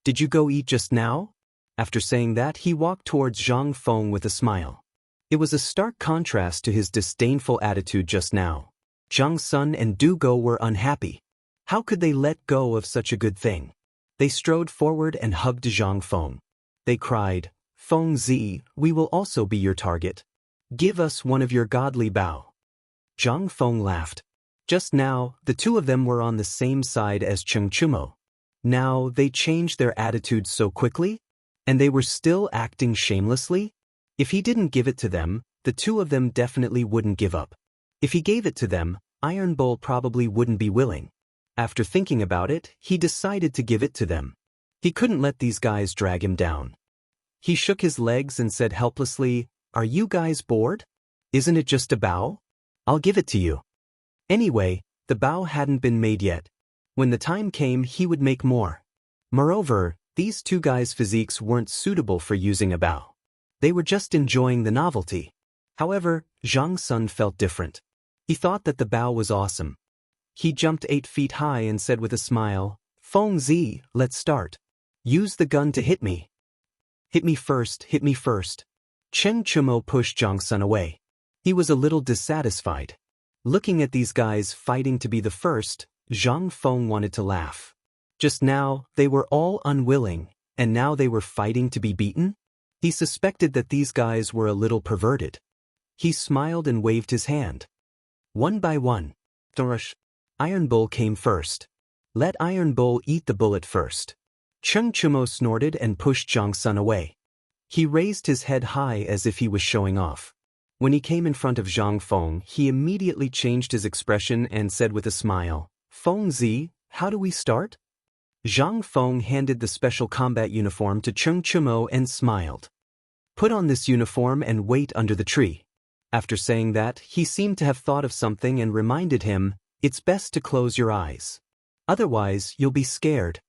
Did you go eat just now?" After saying that, he walked towards Zhang Feng with a smile. It was a stark contrast to his disdainful attitude just now. Zhang Sun and Dugo were unhappy. How could they let go of such a good thing? They strode forward and hugged Zhang Feng. They cried, "Feng Zi, we will also be your target. Give us one of your godly bow." Zhang Feng laughed. Just now, the two of them were on the same side as Chungchumo. Now they changed their attitudes so quickly? And they were still acting shamelessly? If he didn't give it to them, the two of them definitely wouldn't give up. If he gave it to them, Iron Bull probably wouldn't be willing. After thinking about it, he decided to give it to them. He couldn't let these guys drag him down. He shook his legs and said helplessly, "Are you guys bored? Isn't it just a bow? I'll give it to you." Anyway, the bow hadn't been made yet. When the time came, he would make more. Moreover, these two guys' physiques weren't suitable for using a bow. They were just enjoying the novelty. However, Zhang Sun felt different. He thought that the bow was awesome. He jumped 8 feet high and said with a smile, "Feng Zi, let's start. Use the gun to hit me. Hit me first, hit me first." Chen Chumo pushed Zhang Sun away. He was a little dissatisfied. Looking at these guys fighting to be the first, Zhang Feng wanted to laugh. Just now, they were all unwilling, and now they were fighting to be beaten? He suspected that these guys were a little perverted. He smiled and waved his hand. One by one. Thrush. Iron Bull came first. Let Iron Bull eat the bullet first. Chen Chumo snorted and pushed Zhang Sun away. He raised his head high as if he was showing off. When he came in front of Zhang Feng, he immediately changed his expression and said with a smile, "Feng Zi, how do we start?" Zhang Feng handed the special combat uniform to Chen Chumo and smiled. "Put on this uniform and wait under the tree." After saying that, he seemed to have thought of something and reminded him, "It's best to close your eyes. Otherwise, you'll be scared."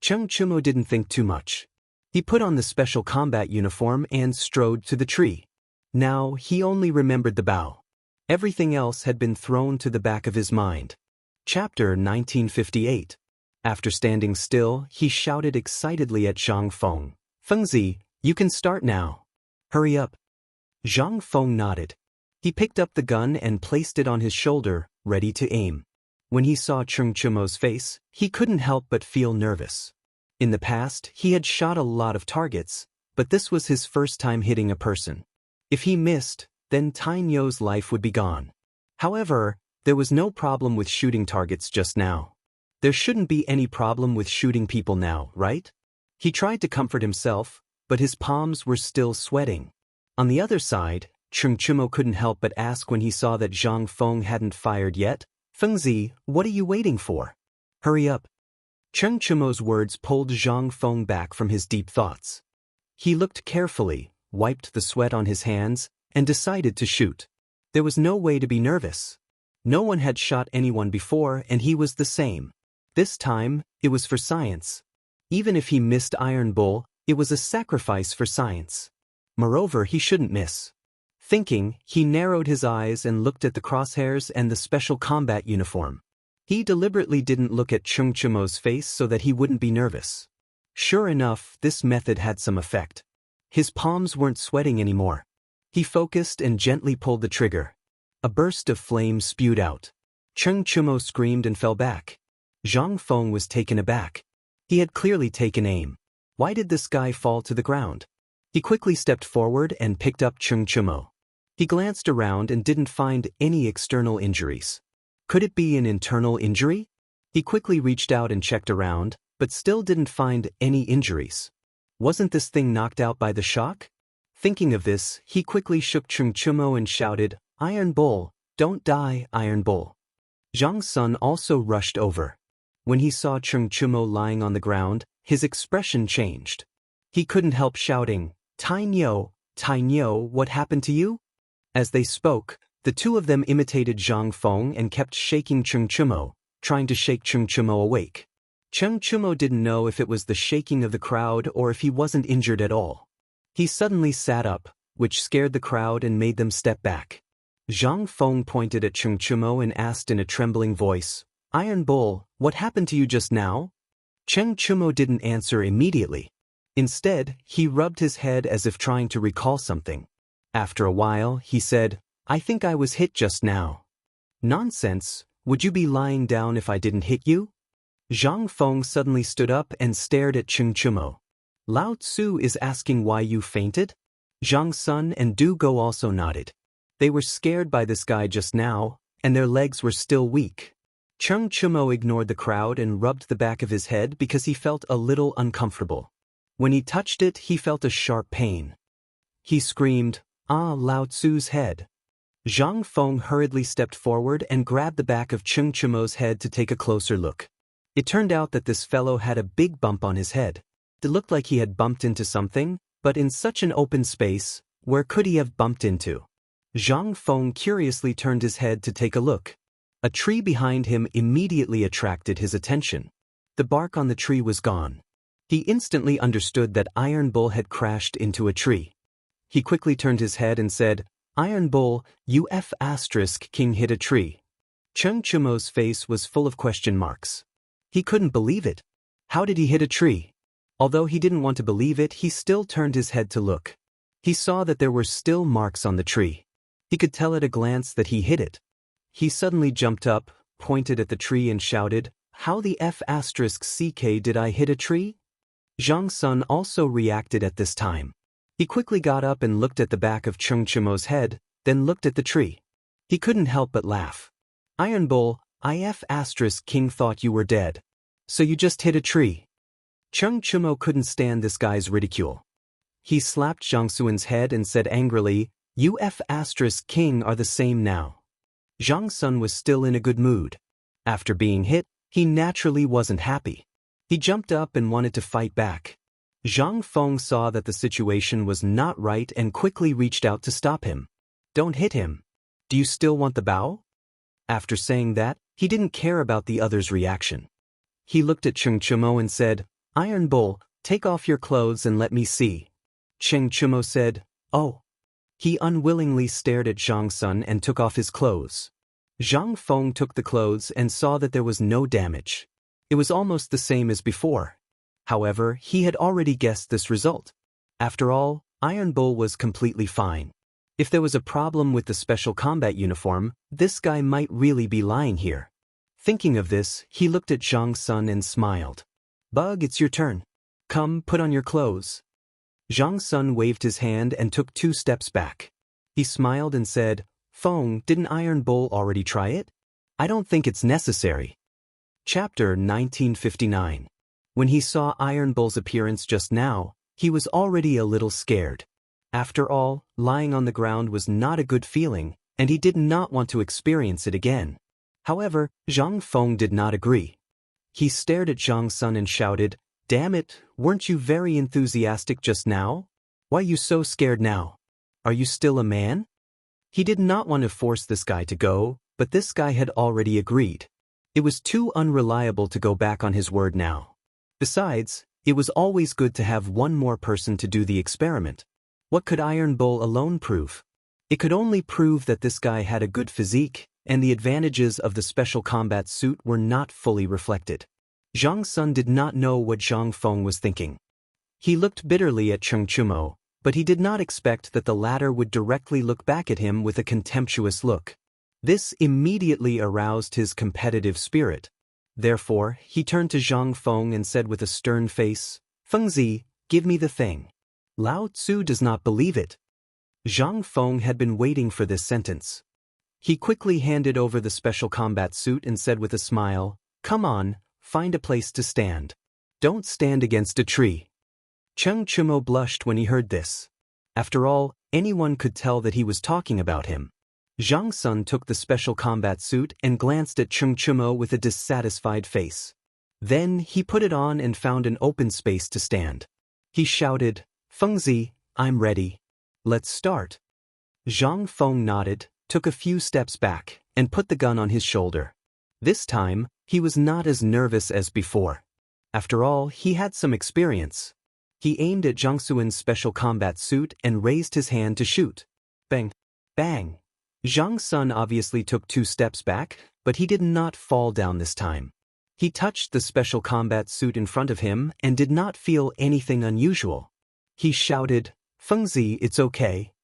Chen Chumo didn't think too much. He put on the special combat uniform and strode to the tree. Now, he only remembered the bow. Everything else had been thrown to the back of his mind. Chapter 1958. After standing still, he shouted excitedly at Zhang Feng, "Feng Zi, you can start now. Hurry up." Zhang Feng nodded. He picked up the gun and placed it on his shoulder, ready to aim. When he saw Chen Chumo's face, he couldn't help but feel nervous. In the past, he had shot a lot of targets, but this was his first time hitting a person. If he missed, then Tang You's life would be gone. However, there was no problem with shooting targets just now. There shouldn't be any problem with shooting people now, right? He tried to comfort himself, but his palms were still sweating. On the other side, Chen Chumo couldn't help but ask when he saw that Zhang Feng hadn't fired yet, "Feng Zi, what are you waiting for? Hurry up." Chen Chumo's words pulled Zhang Feng back from his deep thoughts. He looked carefully, wiped the sweat on his hands, and decided to shoot. There was no way to be nervous. No one had shot anyone before, and he was the same. This time, it was for science. Even if he missed Iron Bull, it was a sacrifice for science. Moreover, he shouldn't miss. Thinking, he narrowed his eyes and looked at the crosshairs and the special combat uniform. He deliberately didn't look at Chen Chumo's face so that he wouldn't be nervous. Sure enough, this method had some effect. His palms weren't sweating anymore. He focused and gently pulled the trigger. A burst of flame spewed out. Chen Chumo screamed and fell back. Zhang Feng was taken aback. He had clearly taken aim. Why did this guy fall to the ground? He quickly stepped forward and picked up Chen Chumo. He glanced around and didn't find any external injuries. Could it be an internal injury? He quickly reached out and checked around, but still didn't find any injuries. Wasn't this thing knocked out by the shock? Thinking of this, he quickly shook Chen Chumo and shouted, "Iron Bull, don't die, Iron Bull." Zhang Sun also rushed over. When he saw Chen Chumo lying on the ground, his expression changed. He couldn't help shouting, "Tang You, what happened to you?" As they spoke, the two of them imitated Zhang Feng and kept shaking Chen Chumo, trying to shake Chen Chumo awake. Chen Chumo didn't know if it was the shaking of the crowd or if he wasn't injured at all. He suddenly sat up, which scared the crowd and made them step back. Zhang Feng pointed at Chen Chumo and asked in a trembling voice, "Iron Bull, what happened to you just now?" Chen Chumo didn't answer immediately. Instead, he rubbed his head as if trying to recall something. After a while, he said, "I think I was hit just now." "Nonsense, would you be lying down if I didn't hit you?" Zhang Feng suddenly stood up and stared at Chen Chumo. "Lao Tzu is asking why you fainted?" Zhang Sun and Du Go also nodded. They were scared by this guy just now, and their legs were still weak. Chen Chumo ignored the crowd and rubbed the back of his head because he felt a little uncomfortable. When he touched it, he felt a sharp pain. He screamed, "Ah, Lao Tzu's head." Zhang Feng hurriedly stepped forward and grabbed the back of Cheng Chimo's head to take a closer look. It turned out that this fellow had a big bump on his head. It looked like he had bumped into something, but in such an open space, where could he have bumped into? Zhang Feng curiously turned his head to take a look. A tree behind him immediately attracted his attention. The bark on the tree was gone. He instantly understood that Iron Bull had crashed into a tree. He quickly turned his head and said, "Iron Bull, King hit a tree." Cheng Chimo's face was full of question marks. He couldn't believe it. How did he hit a tree? Although he didn't want to believe it, he still turned his head to look. He saw that there were still marks on the tree. He could tell at a glance that he hit it. He suddenly jumped up, pointed at the tree and shouted, "How the F***ck did I hit a tree?" Zhang Sun also reacted at this time. He quickly got up and looked at the back of Cheng Chimo's head, then looked at the tree. He couldn't help but laugh. "Iron Bull, King thought you were dead. So you just hit a tree." Cheng Chimo couldn't stand this guy's ridicule. He slapped Zhang Sun's head and said angrily, "You King are the same now." Zhang Sun was still in a good mood. After being hit, he naturally wasn't happy. He jumped up and wanted to fight back. Zhang Feng saw that the situation was not right and quickly reached out to stop him. "Don't hit him. Do you still want the bow?" After saying that, he didn't care about the other's reaction. He looked at Cheng Chimo and said, "Iron Bull, take off your clothes and let me see." Cheng Chimo said, "Oh." He unwillingly stared at Zhang Sun and took off his clothes. Zhang Feng took the clothes and saw that there was no damage. It was almost the same as before. However, he had already guessed this result. After all, Iron Bull was completely fine. If there was a problem with the special combat uniform, this guy might really be lying here. Thinking of this, he looked at Zhang Sun and smiled. "Bug, it's your turn. Come, put on your clothes." Zhang Sun waved his hand and took 2 steps back. He smiled and said, "Feng, didn't Iron Bull already try it? I don't think it's necessary." Chapter 1959. When he saw Iron Bull's appearance just now, he was already a little scared. After all, lying on the ground was not a good feeling, and he did not want to experience it again. However, Zhang Feng did not agree. He stared at Zhang Sun and shouted, "Damn it, weren't you very enthusiastic just now? Why are you so scared now? Are you still a man?" He did not want to force this guy to go, but this guy had already agreed. It was too unreliable to go back on his word now. Besides, it was always good to have one more person to do the experiment. What could Iron Bull alone prove? It could only prove that this guy had a good physique, and the advantages of the special combat suit were not fully reflected. Zhang Sun did not know what Zhang Feng was thinking. He looked bitterly at Cheng Chimo, but he did not expect that the latter would directly look back at him with a contemptuous look. This immediately aroused his competitive spirit. Therefore, he turned to Zhang Feng and said with a stern face, "Fengzi, give me the thing." Lao Tzu does not believe it. Zhang Feng had been waiting for this sentence. He quickly handed over the special combat suit and said with a smile, "Come on, find a place to stand. Don't stand against a tree." Cheng Chimo blushed when he heard this. After all, anyone could tell that he was talking about him. Zhang Sun took the special combat suit and glanced at Cheng Chimo with a dissatisfied face. Then he put it on and found an open space to stand. He shouted, "Fengzi, I'm ready. Let's start." Zhang Feng nodded, took a few steps back, and put the gun on his shoulder. This time, he was not as nervous as before. After all, he had some experience. He aimed at Zhang Sun's special combat suit and raised his hand to shoot. Bang! Bang! Zhang Sun obviously took 2 steps back, but he did not fall down this time. He touched the special combat suit in front of him and did not feel anything unusual. He shouted, "Fengzi, it's okay."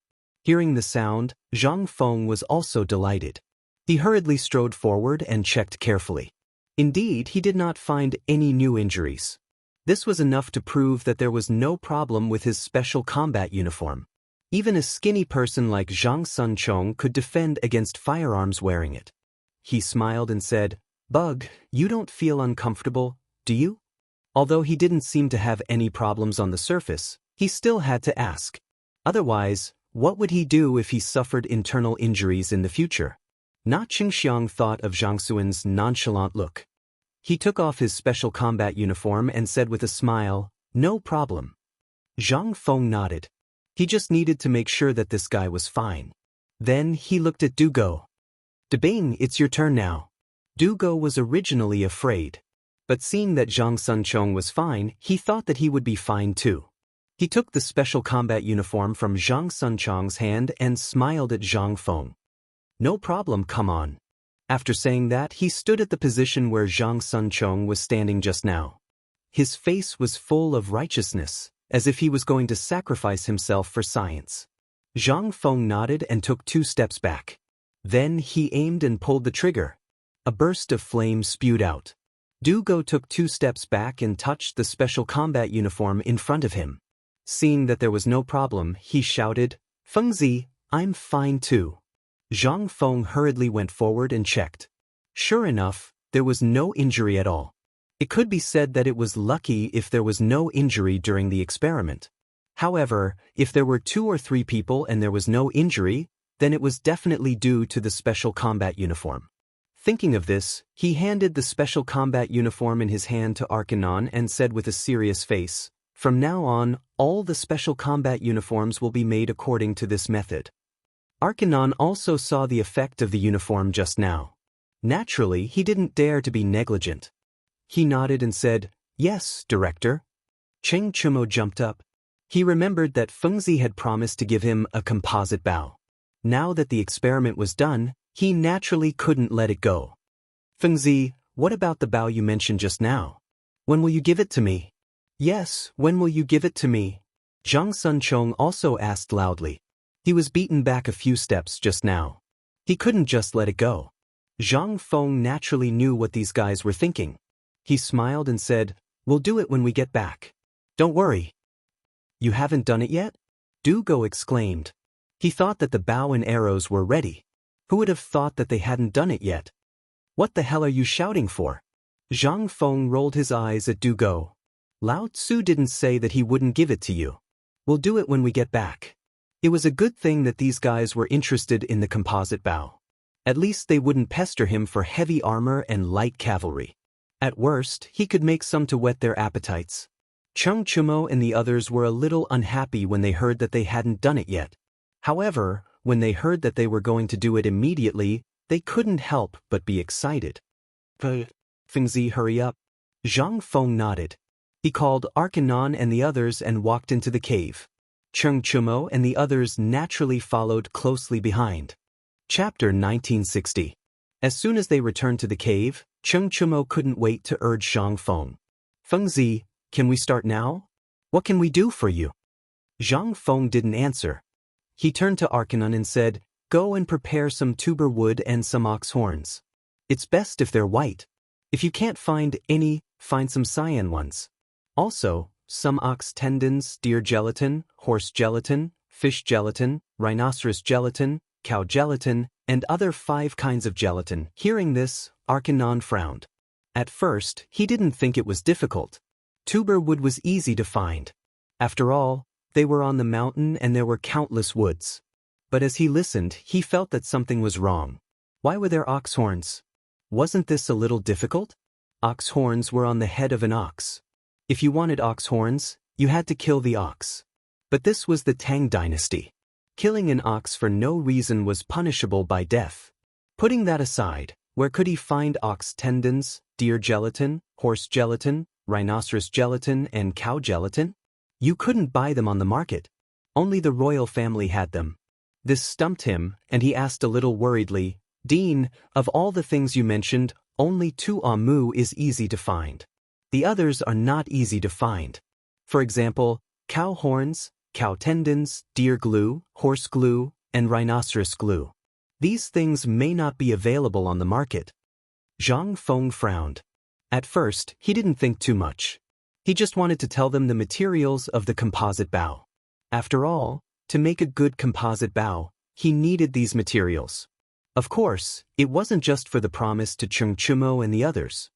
Hearing the sound, Zhang Feng was also delighted. He hurriedly strode forward and checked carefully. Indeed, he did not find any new injuries. This was enough to prove that there was no problem with his special combat uniform. Even a skinny person like Zhang Sunchong could defend against firearms wearing it. He smiled and said, "Bug, you don't feel uncomfortable, do you?" Although he didn't seem to have any problems on the surface, he still had to ask. Otherwise, what would he do if he suffered internal injuries in the future? Not Xianxia thought of Zhang Xuan's nonchalant look. He took off his special combat uniform and said with a smile, "No problem." Zhang Feng nodded. He just needed to make sure that this guy was fine. Then he looked at Dugo. "Debing, it's your turn now." Dugo was originally afraid. But seeing that Zhang Sunchong was fine, he thought that he would be fine too. He took the special combat uniform from Zhang Sunchong's hand and smiled at Zhang Feng. "No problem, come on." After saying that, he stood at the position where Zhang Sunchong was standing just now. His face was full of righteousness, as if he was going to sacrifice himself for science. Zhang Feng nodded and took 2 steps back. Then he aimed and pulled the trigger. A burst of flame spewed out. Dugo took 2 steps back and touched the special combat uniform in front of him. Seeing that there was no problem, he shouted, "Fengzi, I'm fine too." Zhang Feng hurriedly went forward and checked. Sure enough, there was no injury at all. It could be said that it was lucky if there was no injury during the experiment. However, if there were 2 or 3 people and there was no injury, then it was definitely due to the special combat uniform. Thinking of this, he handed the special combat uniform in his hand to Arcanon and said with a serious face, "From now on, all the special combat uniforms will be made according to this method." Arcanon also saw the effect of the uniform just now. Naturally, he didn't dare to be negligent. He nodded and said, "Yes, Director." Cheng Chumo jumped up. He remembered that Fengzi had promised to give him a composite bow. Now that the experiment was done, he naturally couldn't let it go. "Fengzi, what about the bow you mentioned just now? When will you give it to me?" "Yes, when will you give it to me?" Zhang Sunchong also asked loudly. He was beaten back a few steps just now. He couldn't just let it go. Zhang Feng naturally knew what these guys were thinking. He smiled and said, "We'll do it when we get back. Don't worry." "You haven't done it yet?" Dugo exclaimed. He thought that the bow and arrows were ready. Who would have thought that they hadn't done it yet? "What the hell are you shouting for?" Zhang Feng rolled his eyes at Dugo. "Lao Tzu didn't say that he wouldn't give it to you. We'll do it when we get back." It was a good thing that these guys were interested in the composite bow. At least they wouldn't pester him for heavy armor and light cavalry. At worst, he could make some to whet their appetites. Cheng Chumo and the others were a little unhappy when they heard that they hadn't done it yet. However, when they heard that they were going to do it immediately, they couldn't help but be excited. "Fengzi, hurry up." Zhang Feng nodded. He called Arcanon and the others and walked into the cave. Cheng Chumo and the others naturally followed closely behind. Chapter 1960. As soon as they returned to the cave, Cheng Chumo couldn't wait to urge Zhang Feng. "Fengzi, can we start now? What can we do for you?" Zhang Feng didn't answer. He turned to Arcanon and said, "Go and prepare some tuber wood and some ox horns. It's best if they're white. If you can't find any, find some cyan ones. Also, some ox tendons, deer gelatin, horse gelatin, fish gelatin, rhinoceros gelatin, cow gelatin, and other 5 kinds of gelatin." Hearing this, Arcanon frowned. At first, he didn't think it was difficult. Tuber wood was easy to find. After all, they were on the mountain and there were countless woods. But as he listened, he felt that something was wrong. Why were there ox horns? Wasn't this a little difficult? Ox horns were on the head of an ox. If you wanted ox horns, you had to kill the ox. But this was the Tang dynasty. Killing an ox for no reason was punishable by death. Putting that aside, where could he find ox tendons, deer gelatin, horse gelatin, rhinoceros gelatin, and cow gelatin? You couldn't buy them on the market. Only the royal family had them. This stumped him, and he asked a little worriedly, "Dean, of all the things you mentioned, only tuamu is easy to find. The others are not easy to find. For example, cow horns, cow tendons, deer glue, horse glue, and rhinoceros glue. These things may not be available on the market." Zhang Feng frowned. At first, he didn't think too much. He just wanted to tell them the materials of the composite bow. After all, to make a good composite bow, he needed these materials. Of course, it wasn't just for the promise to Cheng Chumo and the others.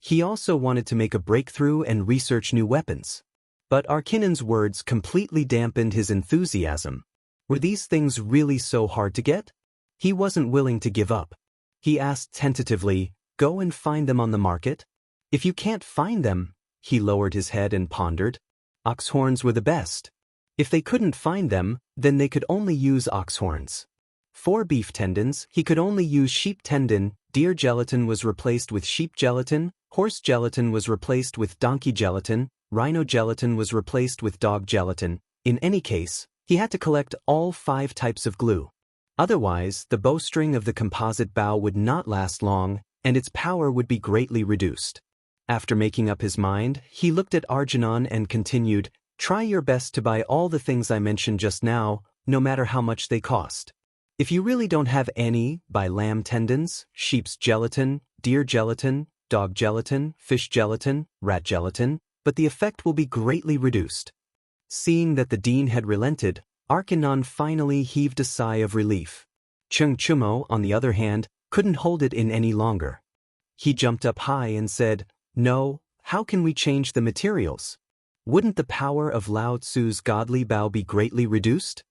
He also wanted to make a breakthrough and research new weapons. But Arkinon's words completely dampened his enthusiasm. Were these things really so hard to get? He wasn't willing to give up. He asked tentatively, "Go and find them on the market?" "If you can't find them," he lowered his head and pondered. "Ox horns were the best. If they couldn't find them, then they could only use ox horns. For beef tendons, he could only use sheep tendon, deer gelatin was replaced with sheep gelatin, horse gelatin was replaced with donkey gelatin, rhino gelatin was replaced with dog gelatin. In any case, he had to collect all 5 types of glue. Otherwise, the bowstring of the composite bow would not last long, and its power would be greatly reduced. After making up his mind, he looked at Arginon and continued, "Try your best to buy all the things I mentioned just now, no matter how much they cost. If you really don't have any, buy lamb tendons, sheep's gelatin, deer gelatin, dog gelatin, fish gelatin, rat gelatin, but the effect will be greatly reduced." Seeing that the dean had relented, Archinon finally heaved a sigh of relief. Cheng Chumo, on the other hand, couldn't hold it in any longer. He jumped up high and said, "No, how can we change the materials? Wouldn't the power of Lao Tzu's godly bow be greatly reduced?"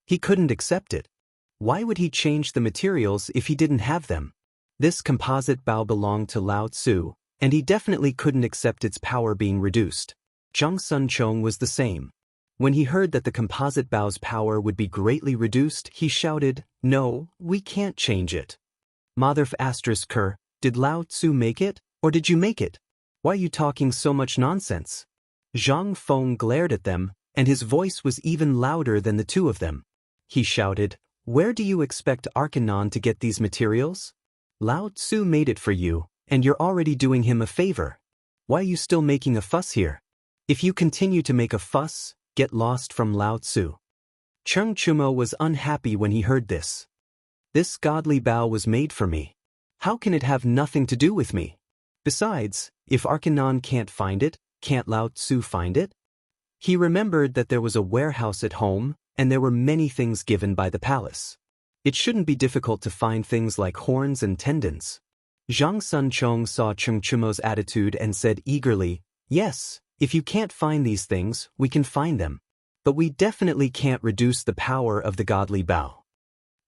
He couldn't accept it. Why would he change the materials if he didn't have them? This composite bow belonged to Lao Tzu, and he definitely couldn't accept its power being reduced. Zhang Sunchong was the same. When he heard that the composite bow's power would be greatly reduced, he shouted, "No, we can't change it." Motherf *Ker, did Lao Tzu make it, or did you make it? Why are you talking so much nonsense? Zhang Feng glared at them, and his voice was even louder than the two of them. He shouted, "Where do you expect Archinon to get these materials? Lao Tzu made it for you, and you're already doing him a favor. Why are you still making a fuss here? If you continue to make a fuss, get lost from Lao Tzu." Cheng Chumo was unhappy when he heard this. "This godly bow was made for me. How can it have nothing to do with me? Besides, if Archinon can't find it, can't Lao Tzu find it?" He remembered that there was a warehouse at home, and there were many things given by the palace. It shouldn't be difficult to find things like horns and tendons. Zhang Sunchong saw Cheng Chumo's attitude and said eagerly, "Yes, if you can't find these things, we can find them. But we definitely can't reduce the power of the godly bow."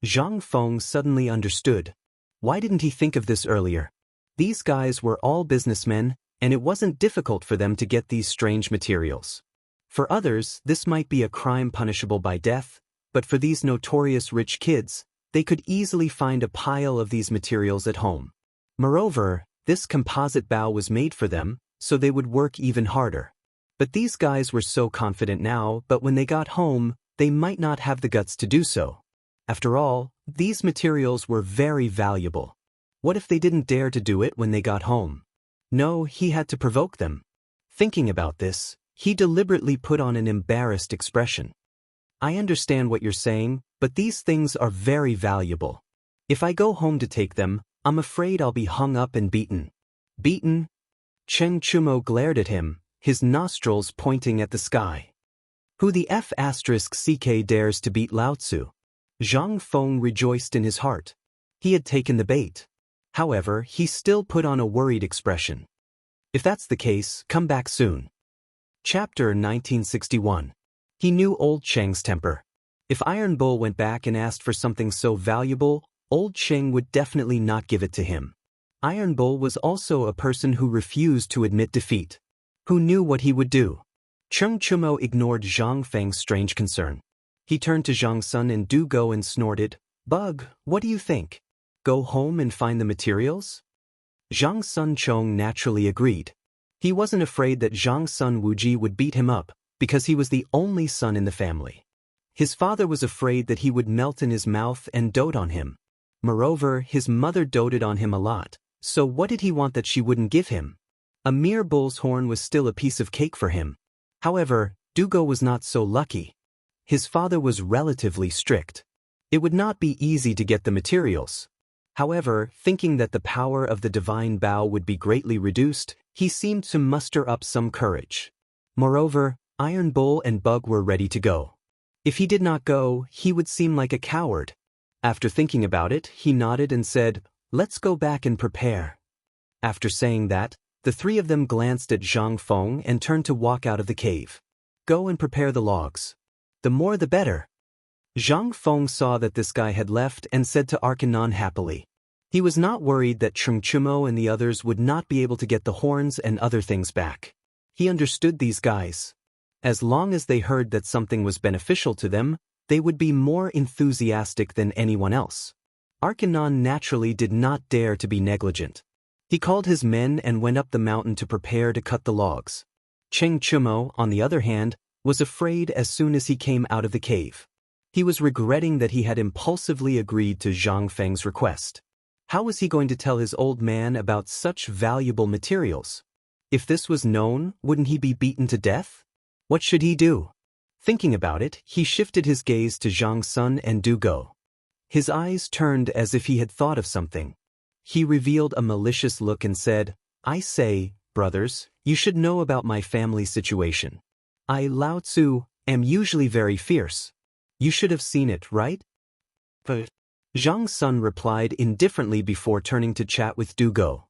Zhang Feng suddenly understood. Why didn't he think of this earlier? These guys were all businessmen, and it wasn't difficult for them to get these strange materials. For others, this might be a crime punishable by death, but for these notorious rich kids, they could easily find a pile of these materials at home. Moreover, this composite bow was made for them, so they would work even harder. But these guys were so confident now, but when they got home, they might not have the guts to do so. After all, these materials were very valuable. What if they didn't dare to do it when they got home? No, he had to provoke them. Thinking about this, he deliberately put on an embarrassed expression. "I understand what you're saying, but these things are very valuable. If I go home to take them, I'm afraid I'll be hung up and beaten." "Beaten?" Cheng Chumo glared at him, his nostrils pointing at the sky. "Who the **CK dares to beat Lao Tzu?" Zhang Feng rejoiced in his heart. He had taken the bait. However, he still put on a worried expression. "If that's the case, come back soon." Chapter 1961. He knew old Cheng's temper. If Iron Bull went back and asked for something so valuable, old Cheng would definitely not give it to him. Iron Bull was also a person who refused to admit defeat, who knew what he would do. Cheng Chumo ignored Zhang Feng's strange concern. He turned to Zhang Sun and Du Go and snorted, "Bug, what do you think? Go home and find the materials?" Zhang Sun Chong naturally agreed. He wasn't afraid that Zhang Sun Wuji would beat him up, because he was the only son in the family. His father was afraid that he would melt in his mouth and dote on him. Moreover, his mother doted on him a lot, so what did he want that she wouldn't give him? A mere bull's horn was still a piece of cake for him. However, Dugo was not so lucky. His father was relatively strict. It would not be easy to get the materials. However, thinking that the power of the divine bow would be greatly reduced, he seemed to muster up some courage. Moreover, Iron Bull and Bug were ready to go. If he did not go, he would seem like a coward. After thinking about it, he nodded and said, "Let's go back and prepare." After saying that, The three of them glanced at Zhang Feng and turned to walk out of the cave. Go and prepare the logs. The more the better. Zhang Feng saw that this guy had left and said to Arcanon happily. He was not worried that Chengchumo and the others would not be able to get the horns and other things back. He understood these guys. As long as they heard that something was beneficial to them, they would be more enthusiastic than anyone else. Arcanon naturally did not dare to be negligent. He called his men and went up the mountain to prepare to cut the logs. Chengchumo, on the other hand, was afraid as soon as he came out of the cave. He was regretting that he had impulsively agreed to Zhang Feng's request. How was he going to tell his old man about such valuable materials? If this was known, wouldn't he be beaten to death? What should he do? Thinking about it, he shifted his gaze to Zhang Sun and Du Go. His eyes turned as if he had thought of something. He revealed a malicious look and said, I say, brothers, you should know about my family situation. I, Lao Tzu, am usually very fierce. You should have seen it, right? But Zhang Sun replied indifferently before turning to chat with Du Go.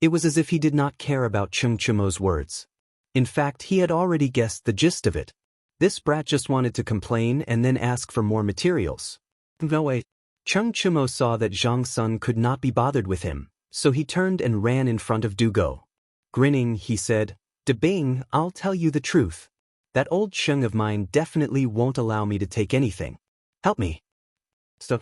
It was as if he did not care about Chengchumo's words. In fact, he had already guessed the gist of it. This brat just wanted to complain and then ask for more materials. No way. Chengchumo saw that Zhang Sun could not be bothered with him, so he turned and ran in front of Du Go. Grinning, he said, "De Bing, I'll tell you the truth. That old Cheng of mine definitely won't allow me to take anything. Help me." So,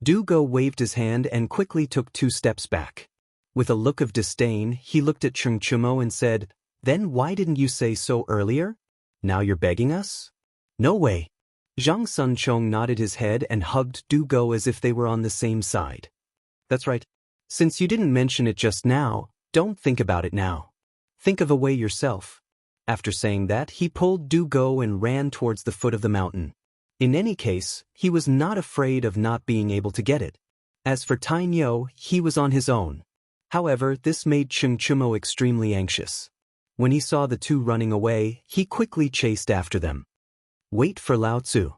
Du Go waved his hand and quickly took 2 steps back. With a look of disdain, he looked at Chengchumo and said, "Then why didn't you say so earlier? Now you're begging us?" "No way." Zhang Sunchong nodded his head and hugged Du Go as if they were on the same side. "That's right. Since you didn't mention it just now, don't think about it now. Think of a way yourself." After saying that, he pulled Du Go and ran towards the foot of the mountain. In any case, he was not afraid of not being able to get it. As for Tai Nyo, he was on his own. However, this made Chengchumo extremely anxious. When he saw the two running away, he quickly chased after them. Wait for Lao Tzu.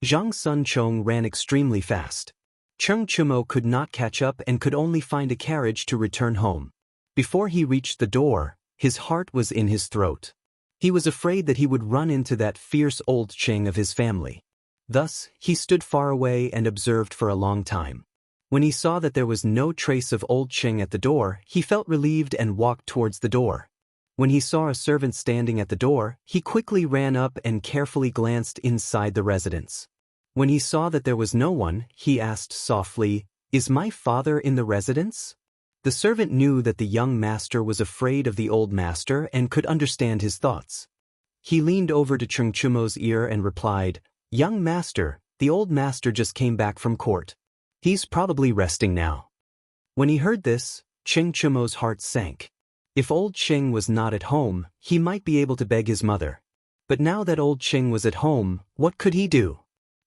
Zhang Sunchong ran extremely fast. Chengchumo could not catch up and could only find a carriage to return home. Before he reached the door, his heart was in his throat. He was afraid that he would run into that fierce old Cheng of his family. Thus, he stood far away and observed for a long time. When he saw that there was no trace of old Cheng at the door, he felt relieved and walked towards the door. When he saw a servant standing at the door, he quickly ran up and carefully glanced inside the residence. When he saw that there was no one, he asked softly, "Is my father in the residence?" The servant knew that the young master was afraid of the old master and could understand his thoughts. He leaned over to Chengchumo's ear and replied, "Young master, the old master just came back from court. He's probably resting now." When he heard this, Chengchumo's heart sank. If old Cheng was not at home, he might be able to beg his mother. But now that old Cheng was at home, what could he do?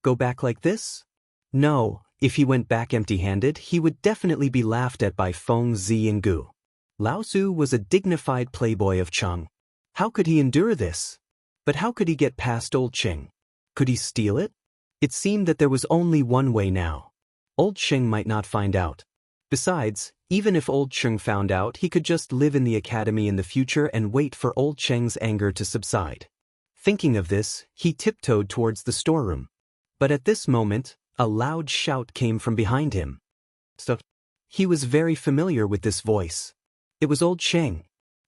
Go back like this? No, if he went back empty-handed, he would definitely be laughed at by Feng Zi and Gu. Lao Tzu was a dignified playboy of Cheng. How could he endure this? But how could he get past old Cheng? Could he steal it? It seemed that there was only one way now. Old Cheng might not find out. Besides, even if old Cheng found out, he could just live in the academy in the future and wait for old Cheng's anger to subside. Thinking of this, he tiptoed towards the storeroom. But at this moment, a loud shout came from behind him. So, he was very familiar with this voice. It was old Cheng.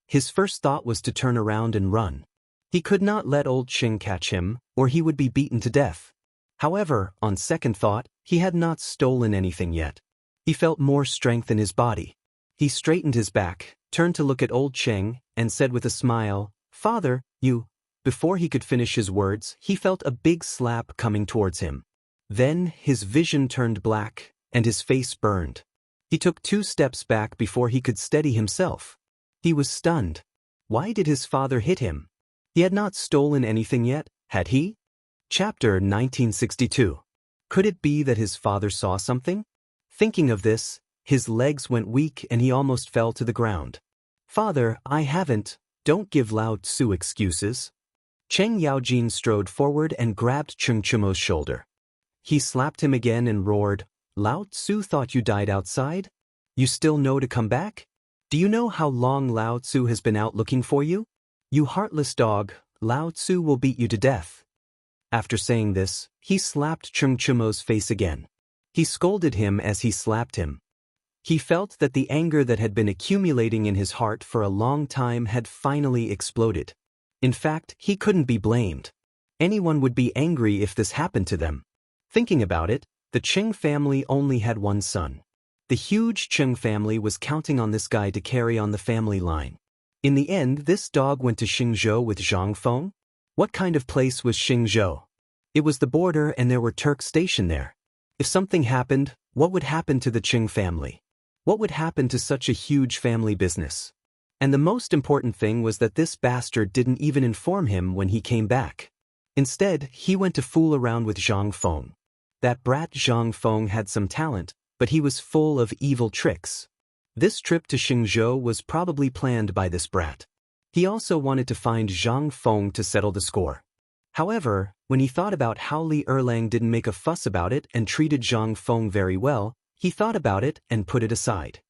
His first thought was to turn around and run. He could not let old Cheng catch him, or he would be beaten to death. However, on second thought, he had not stolen anything yet. He felt more strength in his body. He straightened his back, turned to look at old Cheng, and said with a smile, "Father, you..." Before he could finish his words, he felt a big slap coming towards him. Then, his vision turned black, and his face burned. He took 2 steps back before he could steady himself. He was stunned. Why did his father hit him? He had not stolen anything yet, had he? Chapter 1962. Could it be that his father saw something? Thinking of this, his legs went weak and he almost fell to the ground. "Father, I haven't. Don't give Lao Tzu excuses." Cheng Yaojin strode forward and grabbed Chengchumo's shoulder. He slapped him again and roared, "Lao Tzu thought you died outside? You still know to come back? Do you know how long Lao Tzu has been out looking for you? You heartless dog, Lao Tzu will beat you to death. After saying this, he slapped Cheng Chumo's face again. He scolded him as he slapped him. He felt that the anger that had been accumulating in his heart for a long time had finally exploded. In fact, he couldn't be blamed. Anyone would be angry if this happened to them. Thinking about it, the Cheng family only had one son. The huge Cheng family was counting on this guy to carry on the family line. In the end, this dog went to Xingzhou with Zhang Feng. What kind of place was Xingzhou? It was the border and there were Turks stationed there. If something happened, what would happen to the Cheng family? What would happen to such a huge family business? And the most important thing was that this bastard didn't even inform him when he came back. Instead, he went to fool around with Zhang Feng. That brat Zhang Feng had some talent, but he was full of evil tricks. This trip to Xingzhou was probably planned by this brat. He also wanted to find Zhang Feng to settle the score. However, when he thought about how Li Erlang didn't make a fuss about it and treated Zhang Feng very well, he thought about it and put it aside.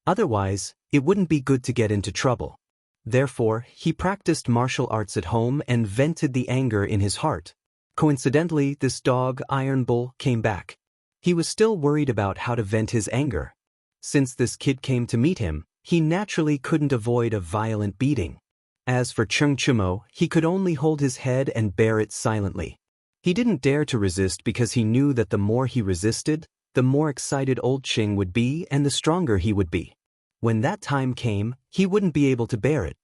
Otherwise, it wouldn't be good to get into trouble. Therefore, he practiced martial arts at home and vented the anger in his heart. Coincidentally, this dog, Iron Bull, came back. He was still worried about how to vent his anger. Since this kid came to meet him, he naturally couldn't avoid a violent beating. As for Cheng Chumo, he could only hold his head and bear it silently. He didn't dare to resist because he knew that the more he resisted, the more excited old Cheng would be and the stronger he would be. When that time came, he wouldn't be able to bear it.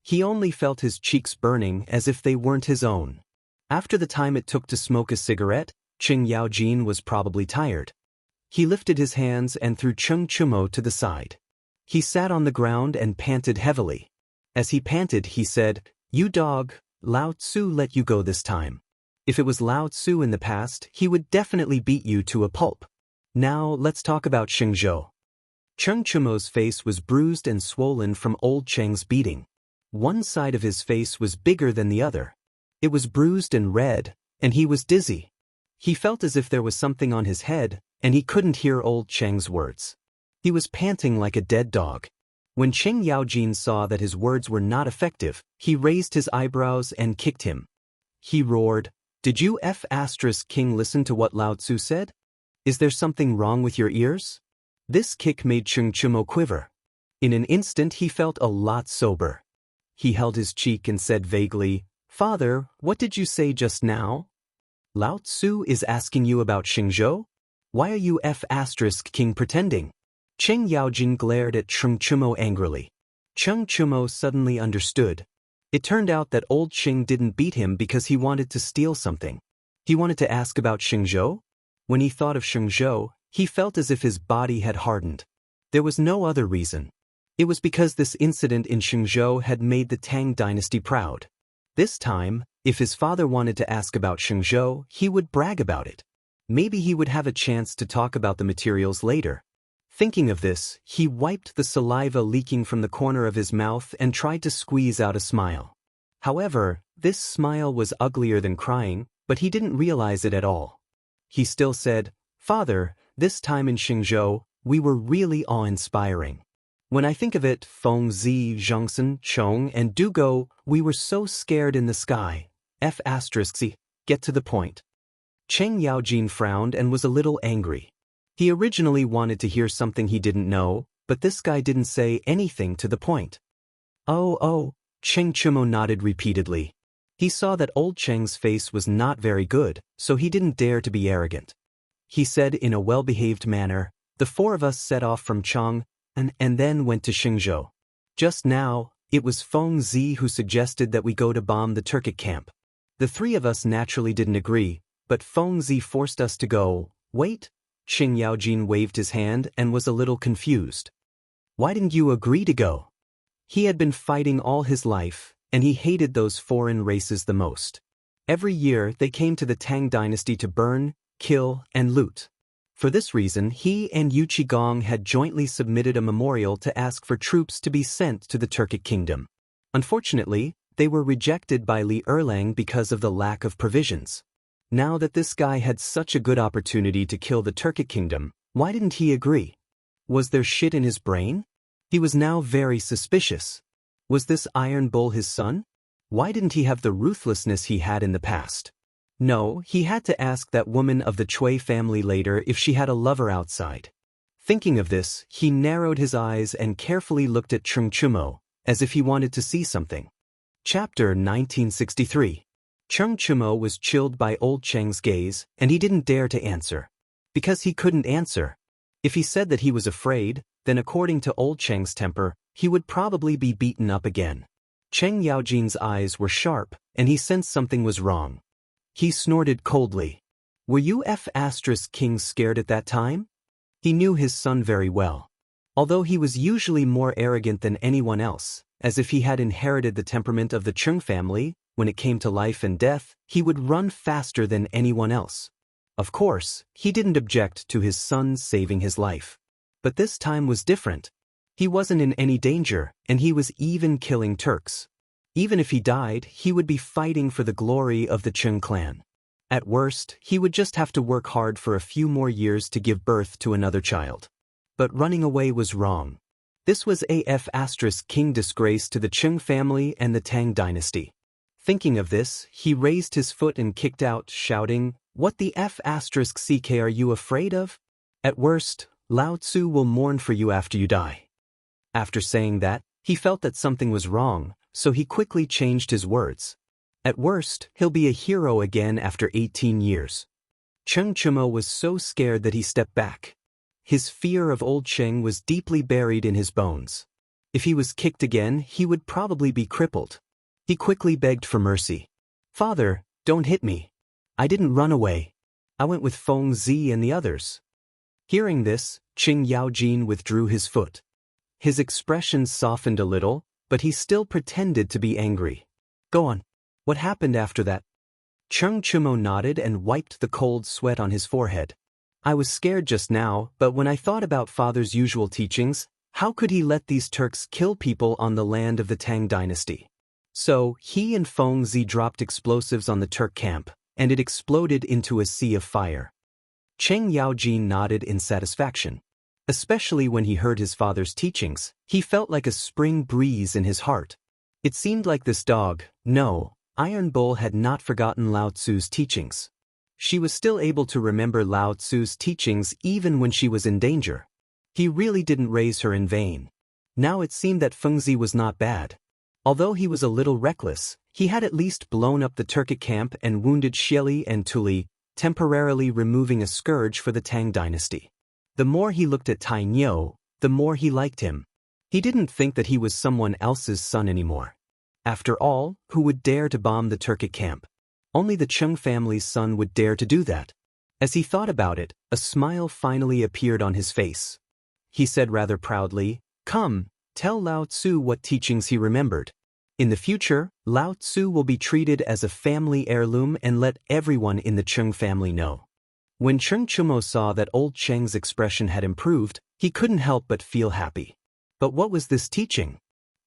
He only felt his cheeks burning as if they weren't his own. After the time it took to smoke a cigarette, Cheng Yaojin was probably tired. He lifted his hands and threw Cheng Chumo to the side. He sat on the ground and panted heavily. As he panted, he said, "You dog, Lao Tzu let you go this time. If it was Lao Tzu in the past, he would definitely beat you to a pulp. Now let's talk about Xingzhou." Cheng Chumo's face was bruised and swollen from old Cheng's beating. One side of his face was bigger than the other. It was bruised and red, and he was dizzy. He felt as if there was something on his head, and he couldn't hear old Cheng's words. He was panting like a dead dog. When Cheng Yaojin saw that his words were not effective, he raised his eyebrows and kicked him. He roared, "Did you King listen to what Lao Tzu said? Is there something wrong with your ears?" This kick made Cheng Chumo quiver. In an instant he felt a lot sober. He held his cheek and said vaguely, "Father, what did you say just now? Lao Tzu is asking you about Xingzhou? Why are you King pretending?" Cheng Yaojin glared at Cheng Chumo angrily. Cheng Chumo suddenly understood. It turned out that old Cheng didn't beat him because he wanted to steal something. He wanted to ask about Xingzhou. When he thought of Xingzhou, he felt as if his body had hardened. There was no other reason. It was because this incident in Xingzhou had made the Tang dynasty proud. This time, if his father wanted to ask about Xingzhou, he would brag about it. Maybe he would have a chance to talk about the materials later. Thinking of this, he wiped the saliva leaking from the corner of his mouth and tried to squeeze out a smile. However, this smile was uglier than crying, but he didn't realize it at all. He still said, "Father, this time in Xingzhou, we were really awe-inspiring. When I think of it, Feng Zi, Zhangsen, Chong, and Dugo, we were so scared in the sky. Get to the point." Cheng Yaojin frowned and was a little angry. He originally wanted to hear something he didn't know, but this guy didn't say anything to the point. Oh, Cheng Chumo nodded repeatedly. He saw that old Cheng's face was not very good, so he didn't dare to be arrogant. He said in a well-behaved manner, "The four of us set off from Chong and then went to Xingzhou. Just now, it was Feng Zi who suggested that we go to bomb the Turkic camp. The three of us naturally didn't agree, but Feng Zi forced us to go." "Wait?" Cheng Yaojin waved his hand and was a little confused. "Why didn't you agree to go?" He had been fighting all his life, and he hated those foreign races the most. Every year they came to the Tang dynasty to burn, kill, and loot. For this reason, he and Yu Qigong had jointly submitted a memorial to ask for troops to be sent to the Turkic kingdom. Unfortunately, they were rejected by Li Erlang because of the lack of provisions. Now that this guy had such a good opportunity to kill the Turkic kingdom, why didn't he agree? Was there shit in his brain? He was now very suspicious. Was this Iron Bull his son? Why didn't he have the ruthlessness he had in the past? No, he had to ask that woman of the Chui family later if she had a lover outside. Thinking of this, he narrowed his eyes and carefully looked at Cheng Chumo, as if he wanted to see something. Chapter 1963. Cheng Chumo was chilled by old Cheng's gaze, and he didn't dare to answer. Because he couldn't answer. If he said that he was afraid, then according to old Cheng's temper, he would probably be beaten up again. Cheng Yaojin's eyes were sharp, and he sensed something was wrong. He snorted coldly. Were you King scared at that time? He knew his son very well. Although he was usually more arrogant than anyone else, as if he had inherited the temperament of the Chung family, when it came to life and death, he would run faster than anyone else. Of course, he didn't object to his son saving his life. But this time was different. He wasn't in any danger, and he was even killing Turks. Even if he died, he would be fighting for the glory of the Chung clan. At worst, he would just have to work hard for a few more years to give birth to another child. But running away was wrong. This was a King disgrace to the Chung family and the Tang dynasty. Thinking of this, he raised his foot and kicked out, shouting, "What the CK are you afraid of? At worst, Lao Tzu will mourn for you after you die." After saying that, he felt that something was wrong, so he quickly changed his words. At worst, he'll be a hero again after 18 years. Cheng Chumo was so scared that he stepped back. His fear of old Cheng was deeply buried in his bones. If he was kicked again, he would probably be crippled. He quickly begged for mercy. "Father, don't hit me. I didn't run away. I went with Feng Zi and the others." Hearing this, Cheng Yaojin withdrew his foot. His expression softened a little, but he still pretended to be angry. "Go on. What happened after that?" Cheng Chumo nodded and wiped the cold sweat on his forehead. "I was scared just now, but when I thought about father's usual teachings, how could he let these Turks kill people on the land of the Tang dynasty? So, he and Feng Zi dropped explosives on the Turk camp, and it exploded into a sea of fire." Cheng Yaojin nodded in satisfaction. Especially when he heard his father's teachings, he felt like a spring breeze in his heart. It seemed like this dog, no, Iron Bull, had not forgotten Lao Tzu's teachings. She was still able to remember Lao Tzu's teachings even when she was in danger. He really didn't raise her in vain. Now it seemed that Feng Zi was not bad. Although he was a little reckless, he had at least blown up the Turkic camp and wounded Xieli and Tuli, temporarily removing a scourge for the Tang dynasty. The more he looked at Tai Niu, the more he liked him. He didn't think that he was someone else's son anymore. After all, who would dare to bomb the Turkic camp? Only the Chung family's son would dare to do that. As he thought about it, a smile finally appeared on his face. He said rather proudly, "Come, tell Lao Tzu what teachings he remembered. In the future, Lao Tzu will be treated as a family heirloom and let everyone in the Chung family know." When Cheng Chumo saw that old Cheng's expression had improved, he couldn't help but feel happy. But what was this teaching?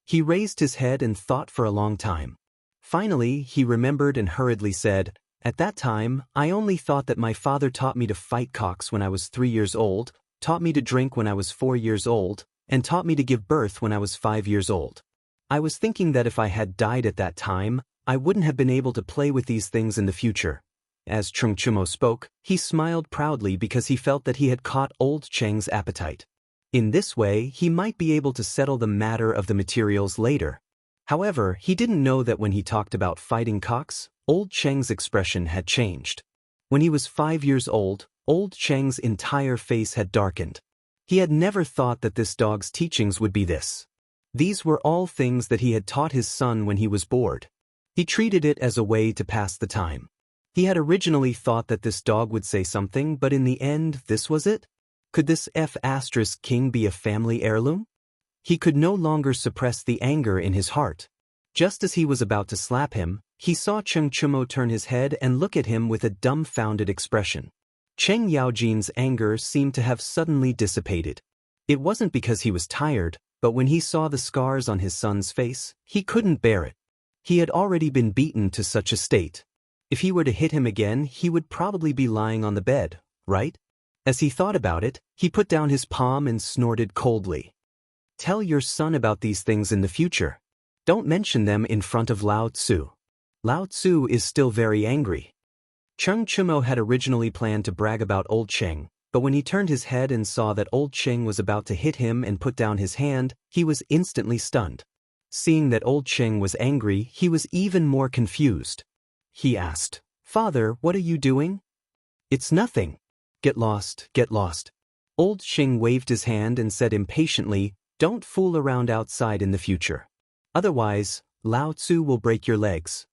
He raised his head and thought for a long time. Finally, he remembered and hurriedly said, "At that time, I only thought that my father taught me to fight cocks when I was 3 years old, taught me to drink when I was 4 years old, and taught me to give birth when I was 5 years old. I was thinking that if I had died at that time, I wouldn't have been able to play with these things in the future." As Cheng Chumo spoke, he smiled proudly because he felt that he had caught old Cheng's appetite. In this way, he might be able to settle the matter of the materials later. However, he didn't know that when he talked about fighting cocks, old Cheng's expression had changed. When he was 5 years old, old Cheng's entire face had darkened. He had never thought that this dog's teachings would be this. These were all things that he had taught his son when he was bored. He treated it as a way to pass the time. He had originally thought that this dog would say something, but in the end, this was it? Could this King be a family heirloom? He could no longer suppress the anger in his heart. Just as he was about to slap him, he saw Cheng Chumo turn his head and look at him with a dumbfounded expression. Cheng Yaojin's anger seemed to have suddenly dissipated. It wasn't because he was tired, but when he saw the scars on his son's face, he couldn't bear it. He had already been beaten to such a state. If he were to hit him again, he would probably be lying on the bed, right? As he thought about it, he put down his palm and snorted coldly. Tell your son about these things in the future. Don't mention them in front of Lao Tzu. Lao Tzu is still very angry. Cheng Chumo had originally planned to brag about old Cheng, but when he turned his head and saw that old Cheng was about to hit him and put down his hand, he was instantly stunned. Seeing that old Cheng was angry, he was even more confused. He asked, "Father, what are you doing?" "It's nothing. Get lost, get lost." Old Cheng waved his hand and said impatiently, "Don't fool around outside in the future. Otherwise, Lao Tzu will break your legs."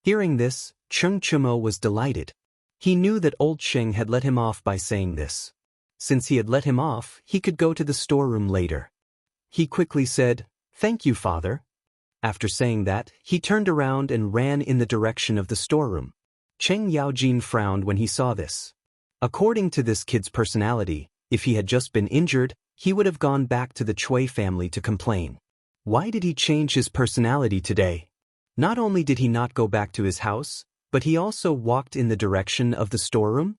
Hearing this, Cheng Chumo was delighted. He knew that old Cheng had let him off by saying this. Since he had let him off, he could go to the storeroom later. He quickly said, "Thank you, father." After saying that, he turned around and ran in the direction of the storeroom. Cheng Yaojin frowned when he saw this. According to this kid's personality, if he had just been injured, he would have gone back to the Chui family to complain. Why did he change his personality today? Not only did he not go back to his house, but he also walked in the direction of the storeroom?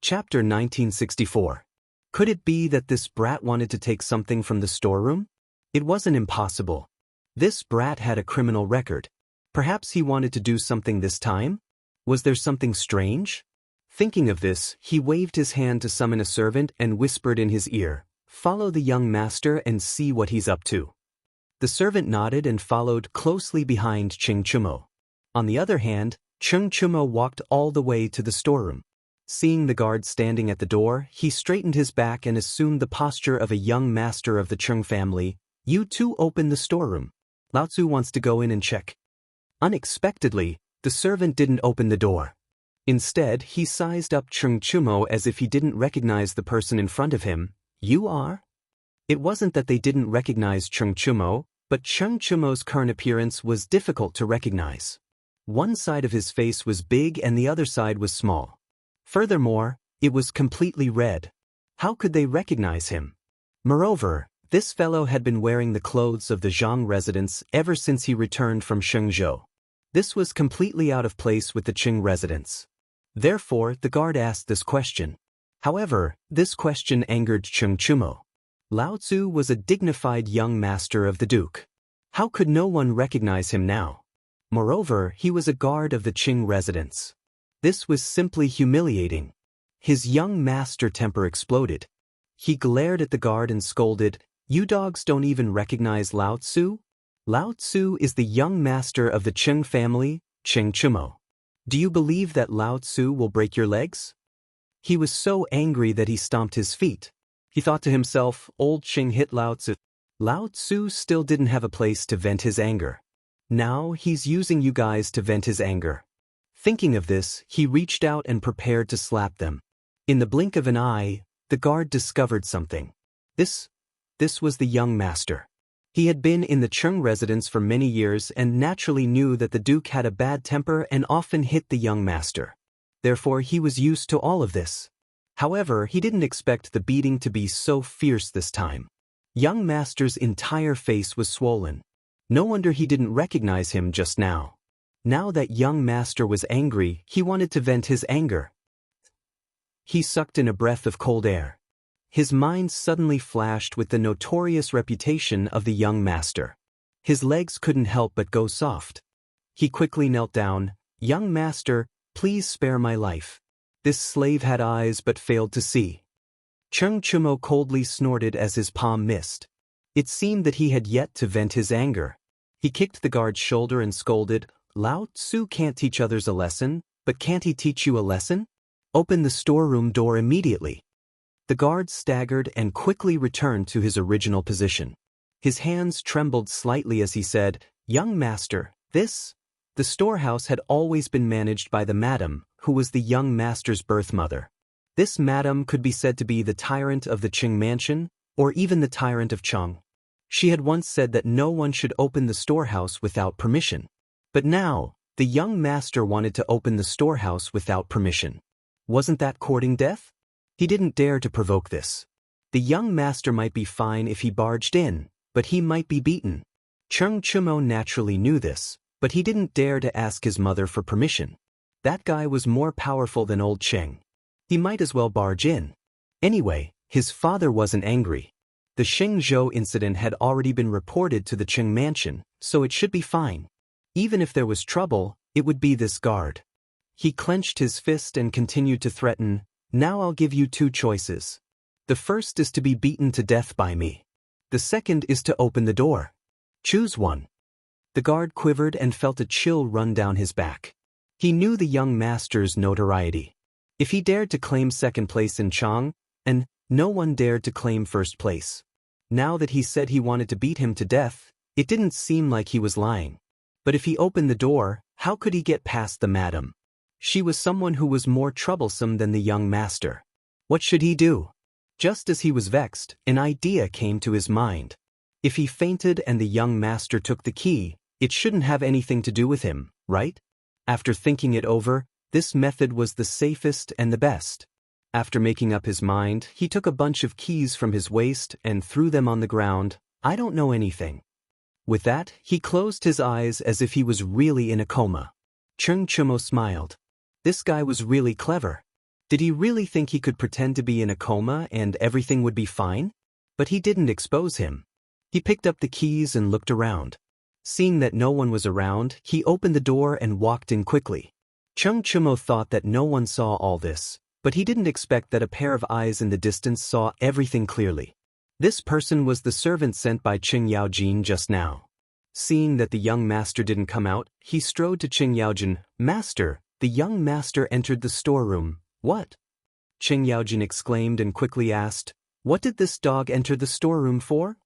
Chapter 1964. Could it be that this brat wanted to take something from the storeroom? It wasn't impossible. This brat had a criminal record. Perhaps he wanted to do something this time? Was there something strange? Thinking of this, he waved his hand to summon a servant and whispered in his ear, "Follow the young master and see what he's up to." The servant nodded and followed closely behind Cheng Chumo. On the other hand, Cheng Chumo walked all the way to the storeroom. Seeing the guard standing at the door, he straightened his back and assumed the posture of a young master of the Cheng family. "You two open the storeroom. Lao Tzu wants to go in and check." Unexpectedly, the servant didn't open the door. Instead, he sized up Cheng Chumo as if he didn't recognize the person in front of him. "You are?" It wasn't that they didn't recognize Cheng Chumo, but Cheng Chumo's current appearance was difficult to recognize. One side of his face was big and the other side was small. Furthermore, it was completely red. How could they recognize him? Moreover, this fellow had been wearing the clothes of the Zhang residents ever since he returned from Shenzhou. This was completely out of place with the Qing residents. Therefore, the guard asked this question. However, this question angered Cheng Chumo. Lao Tzu was a dignified young master of the Duke. How could no one recognize him now? Moreover, he was a guard of the Qing residents. This was simply humiliating. His young master temper exploded. He glared at the guard and scolded, "You dogs don't even recognize Lao Tzu? Lao Tzu is the young master of the Qing family, Cheng Chumo. Do you believe that Lao Tzu will break your legs?" He was so angry that he stomped his feet. He thought to himself, "Old Qing hit Lao Tzu." Lao Tzu still didn't have a place to vent his anger. Now he's using you guys to vent his anger. Thinking of this, he reached out and prepared to slap them. In the blink of an eye, the guard discovered something. This was the young master. He had been in the Qing residence for many years and naturally knew that the Duke had a bad temper and often hit the young master. Therefore, he was used to all of this. However, he didn't expect the beating to be so fierce this time. Young master's entire face was swollen. No wonder he didn't recognize him just now. Now that young master was angry, he wanted to vent his anger. He sucked in a breath of cold air. His mind suddenly flashed with the notorious reputation of the young master. His legs couldn't help but go soft. He quickly knelt down. "Young master, please spare my life." This slave had eyes but failed to see. Cheng Chumo coldly snorted as his palm missed. It seemed that he had yet to vent his anger. He kicked the guard's shoulder and scolded, "Lao Tzu can't teach others a lesson, but can't he teach you a lesson? Open the storeroom door immediately." The guard staggered and quickly returned to his original position. His hands trembled slightly as he said, "Young master, the storehouse had always been managed by the madam, who was the young master's birth mother. This madam could be said to be the tyrant of the Qing mansion, or even the tyrant of Cheng. She had once said that no one should open the storehouse without permission. But now, the young master wanted to open the storehouse without permission. Wasn't that courting death? He didn't dare to provoke this. The young master might be fine if he barged in, but he might be beaten. Cheng Chumo naturally knew this, but he didn't dare to ask his mother for permission. That guy was more powerful than old Cheng. He might as well barge in. Anyway, his father wasn't angry. The Xingzhou incident had already been reported to the Qing mansion, so it should be fine. Even if there was trouble, it would be this guard. He clenched his fist and continued to threaten, "Now I'll give you two choices. The first is to be beaten to death by me. The second is to open the door. Choose one." The guard quivered and felt a chill run down his back. He knew the young master's notoriety. If he dared to claim second place in Chang, and no one dared to claim first place. Now that he said he wanted to beat him to death, it didn't seem like he was lying. But if he opened the door, how could he get past the madam? She was someone who was more troublesome than the young master. What should he do? Just as he was vexed, an idea came to his mind. If he fainted and the young master took the key, it shouldn't have anything to do with him, right? After thinking it over, this method was the safest and the best. After making up his mind, he took a bunch of keys from his waist and threw them on the ground. "I don't know anything." With that, he closed his eyes as if he was really in a coma. Cheng Chumo smiled. This guy was really clever. Did he really think he could pretend to be in a coma and everything would be fine? But he didn't expose him. He picked up the keys and looked around. Seeing that no one was around, he opened the door and walked in quickly. Cheng Chumo thought that no one saw all this, but he didn't expect that a pair of eyes in the distance saw everything clearly. This person was the servant sent by Qing Yaojin just now. Seeing that the young master didn't come out, he strode to Qing Yaojin. "Master!" The young master entered the storeroom. "What?" Qing Yaojin exclaimed and quickly asked, "What did this dog enter the storeroom for?"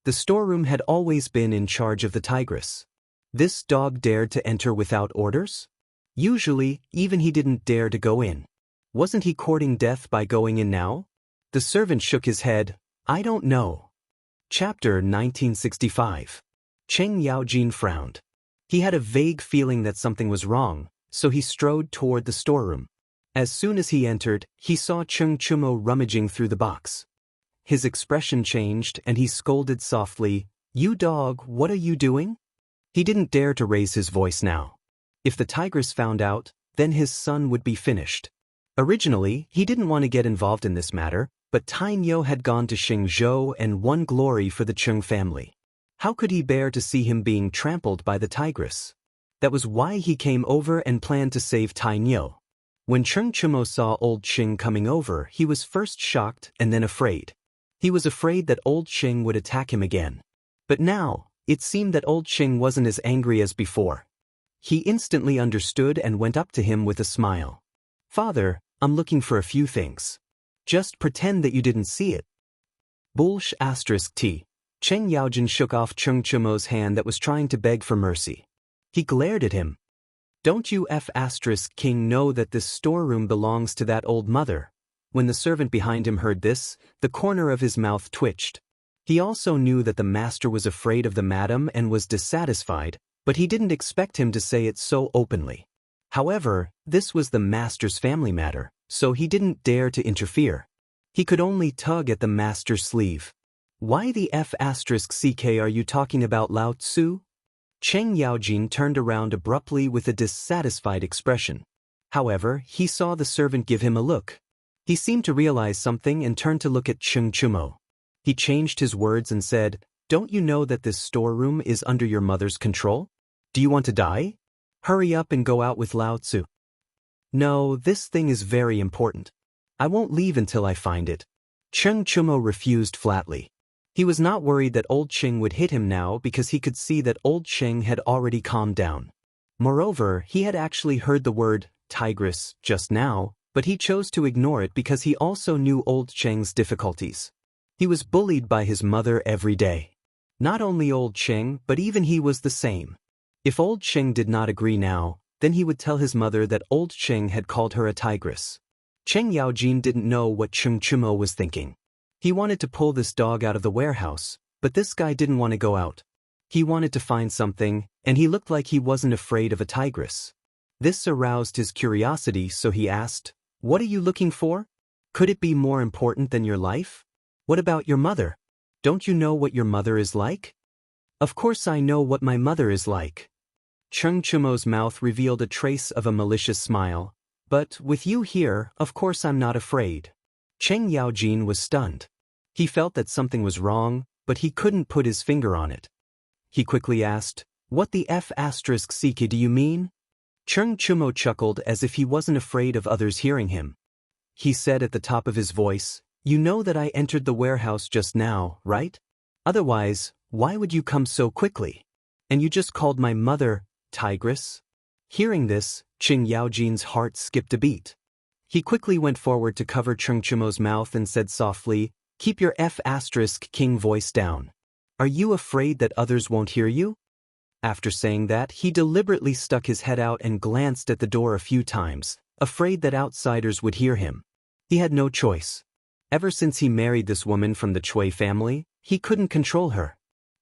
The storeroom had always been in charge of the tigress. This dog dared to enter without orders? Usually, even he didn't dare to go in. Wasn't he courting death by going in now? The servant shook his head. "I don't know." Chapter 1965. Qing Yaojin frowned. He had a vague feeling that something was wrong, so he strode toward the storeroom. As soon as he entered, he saw Cheng Chumo rummaging through the box. His expression changed and he scolded softly, "You dog, what are you doing?" He didn't dare to raise his voice now. If the tigress found out, then his son would be finished. Originally, he didn't want to get involved in this matter, but Tainyo had gone to Xingzhou and won glory for the Qing family. How could he bear to see him being trampled by the tigress? That was why he came over and planned to save Tainyo. When Cheng Chumo saw old Qing coming over, he was first shocked and then afraid. He was afraid that old Qing would attack him again. But now, it seemed that old Qing wasn't as angry as before. He instantly understood and went up to him with a smile. "Father, I'm looking for a few things. Just pretend that you didn't see it." Bullsh *T. Cheng Yaojin shook off Cheng Chumo's hand that was trying to beg for mercy. He glared at him. "Don't you King know that this storeroom belongs to that old mother?" When the servant behind him heard this, the corner of his mouth twitched. He also knew that the master was afraid of the madam and was dissatisfied, but he didn't expect him to say it so openly. However, this was the master's family matter, so he didn't dare to interfere. He could only tug at the master's sleeve. "Why the *CK are you talking about, Lao Tzu?" Cheng Yaojin turned around abruptly with a dissatisfied expression. However, he saw the servant give him a look. He seemed to realize something and turned to look at Cheng Chumo. He changed his words and said, "Don't you know that this storeroom is under your mother's control? Do you want to die? Hurry up and go out with Lao Tzu." "No, this thing is very important. I won't leave until I find it." Cheng Chumo refused flatly. He was not worried that old Qing would hit him now because he could see that old Qing had already calmed down. Moreover, he had actually heard the word tigress just now, but he chose to ignore it because he also knew old Qing's difficulties. He was bullied by his mother every day. Not only old Qing, but even he was the same. If old Qing did not agree now, then he would tell his mother that old Qing had called her a tigress. Cheng Yaojin didn't know what Cheng Chumo was thinking. He wanted to pull this dog out of the warehouse, but this guy didn't want to go out. He wanted to find something, and he looked like he wasn't afraid of a tigress. This aroused his curiosity, so he asked, "What are you looking for? Could it be more important than your life? What about your mother? Don't you know what your mother is like?" "Of course I know what my mother is like." Cheng Chumo's mouth revealed a trace of a malicious smile. "But with you here, of course I'm not afraid." Cheng Yaojin was stunned. He felt that something was wrong, but he couldn't put his finger on it. He quickly asked, "What the F***ck do you mean?" Cheng Chumo chuckled as if he wasn't afraid of others hearing him. He said at the top of his voice, "You know that I entered the warehouse just now, right? Otherwise, why would you come so quickly? And you just called my mother, tigress?" Hearing this, Qing Yaojin's heart skipped a beat. He quickly went forward to cover Cheng Chumo's mouth and said softly, "Keep your F***king voice down. Are you afraid that others won't hear you?" After saying that, he deliberately stuck his head out and glanced at the door a few times, afraid that outsiders would hear him. He had no choice. Ever since he married this woman from the Chui family, he couldn't control her.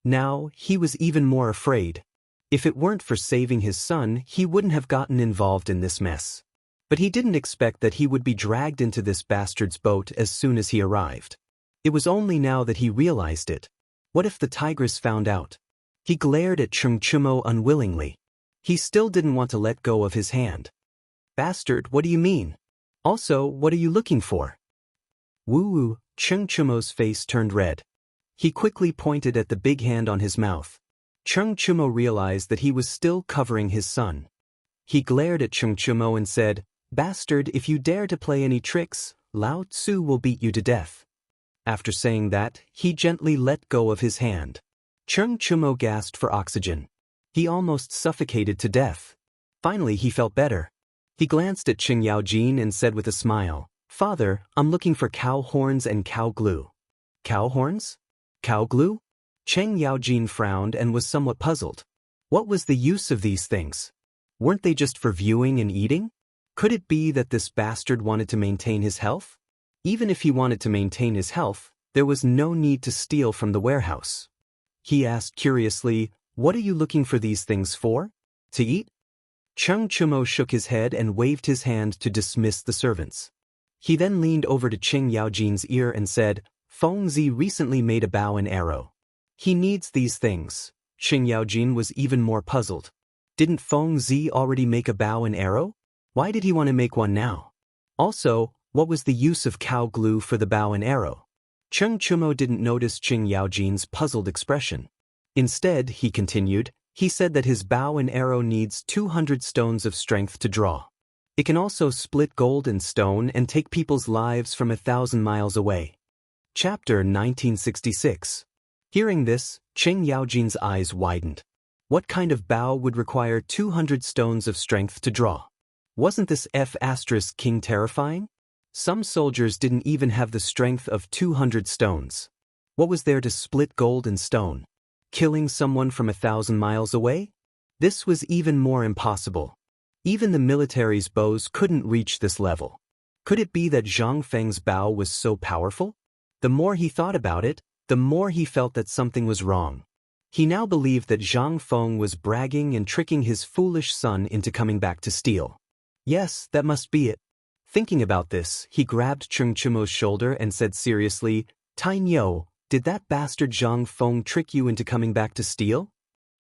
Now, he was even more afraid. If it weren't for saving his son, he wouldn't have gotten involved in this mess. But he didn't expect that he would be dragged into this bastard's boat as soon as he arrived. It was only now that he realized it. What if the tigress found out? He glared at Cheng Chumo unwillingly. He still didn't want to let go of his hand. "Bastard, what do you mean? Also, what are you looking for?" Woo-woo, Cheng Chumo's face turned red. He quickly pointed at the big hand on his mouth. Cheng Chumo realized that he was still covering his son. He glared at Cheng Chumo and said, "Bastard, if you dare to play any tricks, Lao Tzu will beat you to death." After saying that, he gently let go of his hand. Cheng Chumo gasped for oxygen. He almost suffocated to death. Finally, he felt better. He glanced at Qing Yaojin and said with a smile, "Father, I'm looking for cow horns and cow glue." "Cow horns? Cow glue?" Cheng Yaojin frowned and was somewhat puzzled. What was the use of these things? Weren't they just for viewing and eating? Could it be that this bastard wanted to maintain his health? Even if he wanted to maintain his health, there was no need to steal from the warehouse. He asked curiously, "What are you looking for these things for? To eat?" Cheng Chumo shook his head and waved his hand to dismiss the servants. He then leaned over to Qing Yaojin's ear and said, "Feng Zi recently made a bow and arrow. He needs these things." Qing Yaojin was even more puzzled. Didn't Feng Zi already make a bow and arrow? Why did he want to make one now? Also, what was the use of cow glue for the bow and arrow? Cheng Chumo didn't notice Qing Yaojin's puzzled expression. Instead, he continued, he said that his bow and arrow needs 200 stones of strength to draw. It can also split gold and stone and take people's lives from 1,000 miles away. Chapter 1966. Hearing this, Qing Yaojin's eyes widened. What kind of bow would require 200 stones of strength to draw? Wasn't this F***king terrifying? Some soldiers didn't even have the strength of 200 stones. What was there to split gold and stone? Killing someone from 1,000 miles away? This was even more impossible. Even the military's bows couldn't reach this level. Could it be that Zhang Feng's bow was so powerful? The more he thought about it, the more he felt that something was wrong. He now believed that Zhang Feng was bragging and tricking his foolish son into coming back to steal. Yes, that must be it. Thinking about this, he grabbed Cheng Chumo's shoulder and said seriously, "Tainyo, did that bastard Zhang Feng trick you into coming back to steal?"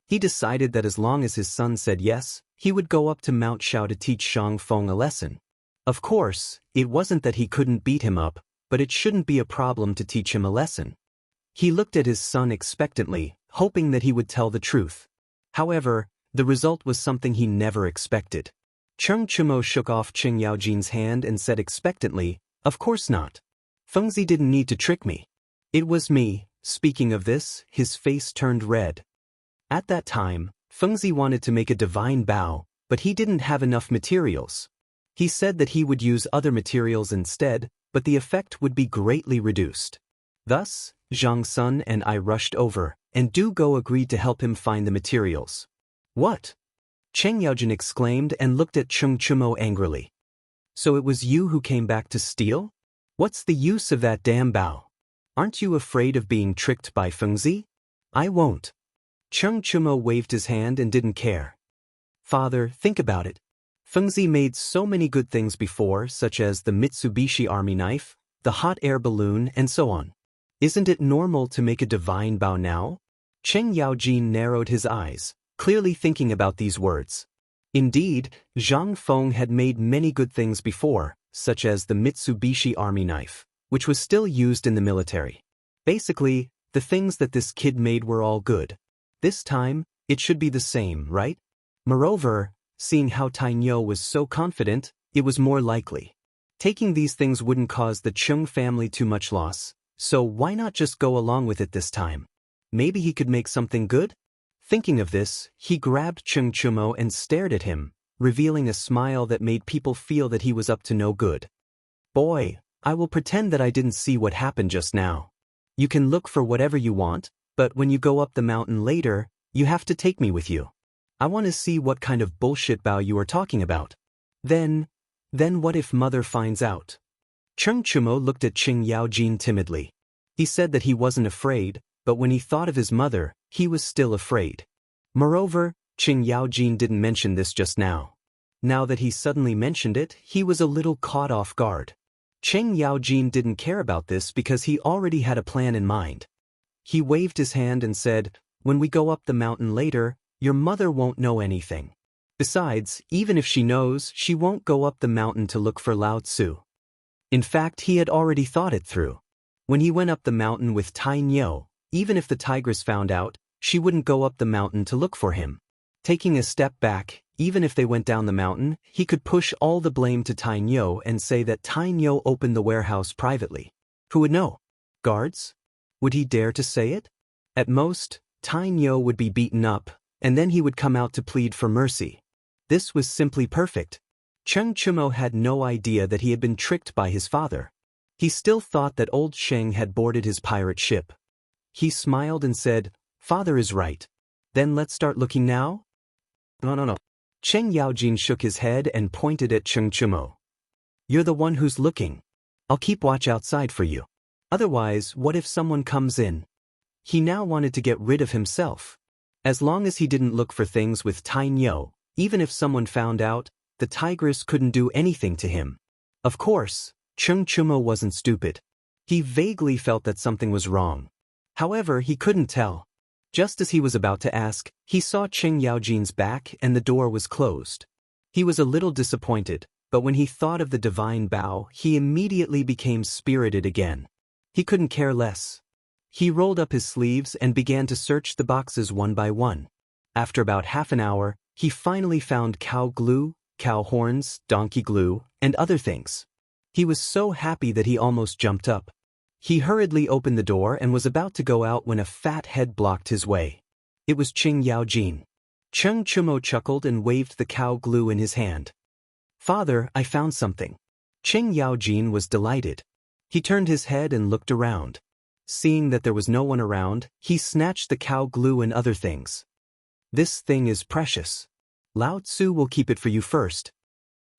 He decided that as long as his son said yes, he would go up to Mount Shao to teach Zhang Feng a lesson. Of course, it wasn't that he couldn't beat him up, but it shouldn't be a problem to teach him a lesson. He looked at his son expectantly, hoping that he would tell the truth. However, the result was something he never expected. Cheng Chumo shook off Qing Yaojin's hand and said expectantly, "Of course not. Feng Zi didn't need to trick me. It was me." Speaking of this, his face turned red. At that time, Feng Zi wanted to make a divine bow, but he didn't have enough materials. He said that he would use other materials instead, but the effect would be greatly reduced. Thus, Zhang Sun and I rushed over, and Du Go agreed to help him find the materials. "What?" Cheng Yaojin exclaimed and looked at Cheng Chumo angrily. "So it was you who came back to steal? What's the use of that damn bow? Aren't you afraid of being tricked by Feng Zi?" "I won't." Cheng Chumo waved his hand and didn't care. "Father, think about it. Feng Zi made so many good things before, such as the Mitsubishi Army knife, the hot air balloon, and so on. Isn't it normal to make a divine bow now?" Cheng Yaojin narrowed his eyes, clearly thinking about these words. Indeed, Zhang Feng had made many good things before, such as the Mitsubishi Army knife, which was still used in the military. Basically, the things that this kid made were all good. This time, it should be the same, right? Moreover, seeing how Tainyo was so confident, it was more likely. Taking these things wouldn't cause the Chung family too much loss, so why not just go along with it this time? Maybe he could make something good? Thinking of this, he grabbed Chung Chumo and stared at him, revealing a smile that made people feel that he was up to no good. Boy, I will pretend that I didn't see what happened just now. You can look for whatever you want, but when you go up the mountain later, you have to take me with you. I want to see what kind of bullshit bow you are talking about. Then what if mother finds out? Chung Chumo looked at Qing Yaojin timidly. He said that he wasn't afraid, but when he thought of his mother, he was still afraid. Moreover, Qing Yaojin didn't mention this just now. Now that he suddenly mentioned it, he was a little caught off guard. Qing Yaojin didn't care about this because he already had a plan in mind. He waved his hand and said, "When we go up the mountain later, your mother won't know anything. Besides, even if she knows, she won't go up the mountain to look for Lao Tzu." In fact, he had already thought it through. When he went up the mountain with Tainyo, even if the tigress found out, she wouldn't go up the mountain to look for him. Taking a step back, even if they went down the mountain, he could push all the blame to Tainyo and say that Tainyo opened the warehouse privately. Who would know? Guards? Would he dare to say it? At most, Tainyo would be beaten up, and then he would come out to plead for mercy. This was simply perfect. Chung Chumo had no idea that he had been tricked by his father. He still thought that old Sheng had boarded his pirate ship. He smiled and said, "Father is right. Then let's start looking now?" No. Cheng Yaojin shook his head and pointed at Chung Chumo. "You're the one who's looking. I'll keep watch outside for you. Otherwise, what if someone comes in?" He now wanted to get rid of himself. As long as he didn't look for things with Tainyo, even if someone found out, the tigress couldn't do anything to him. Of course, Chung Chumo wasn't stupid. He vaguely felt that something was wrong. However, he couldn't tell. Just as he was about to ask, he saw Qing Yaojin's back and the door was closed. He was a little disappointed, but when he thought of the divine bow, he immediately became spirited again. He couldn't care less. He rolled up his sleeves and began to search the boxes one by one. After about half an hour, he finally found cow glue, cow horns, donkey glue, and other things. He was so happy that he almost jumped up. He hurriedly opened the door and was about to go out when a fat head blocked his way. It was Qing Yaojin. Chung Chumo chuckled and waved the cow glue in his hand. "Father, I found something." Qing Yaojin was delighted. He turned his head and looked around. Seeing that there was no one around, he snatched the cow glue and other things. "This thing is precious. Lao Tzu will keep it for you first."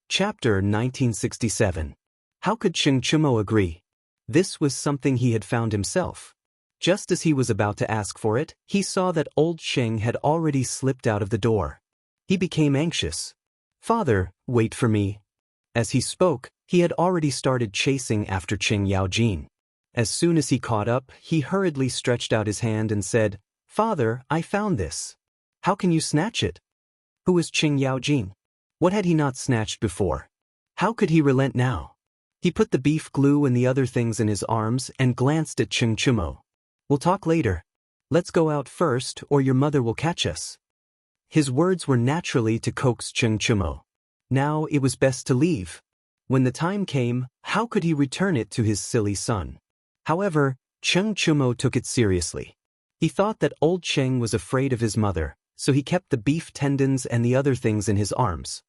Chapter 1967. How could Qing Chumo agree? This was something he had found himself. Just as he was about to ask for it, he saw that old Sheng had already slipped out of the door. He became anxious. "Father, wait for me." As he spoke, he had already started chasing after Qing Yaojin. As soon as he caught up, he hurriedly stretched out his hand and said, "Father, I found this." "How can you snatch it?" Who was Qing Yaojin? What had he not snatched before? How could he relent now? He put the beef glue and the other things in his arms and glanced at Qing Chumo. "We'll talk later. Let's go out first or your mother will catch us." His words were naturally to coax Qing Chumo. Now it was best to leave. When the time came, how could he return it to his silly son? However, Qing Chumo took it seriously. He thought that old Sheng was afraid of his mother, so he kept the beef tendons and the other things in his arms.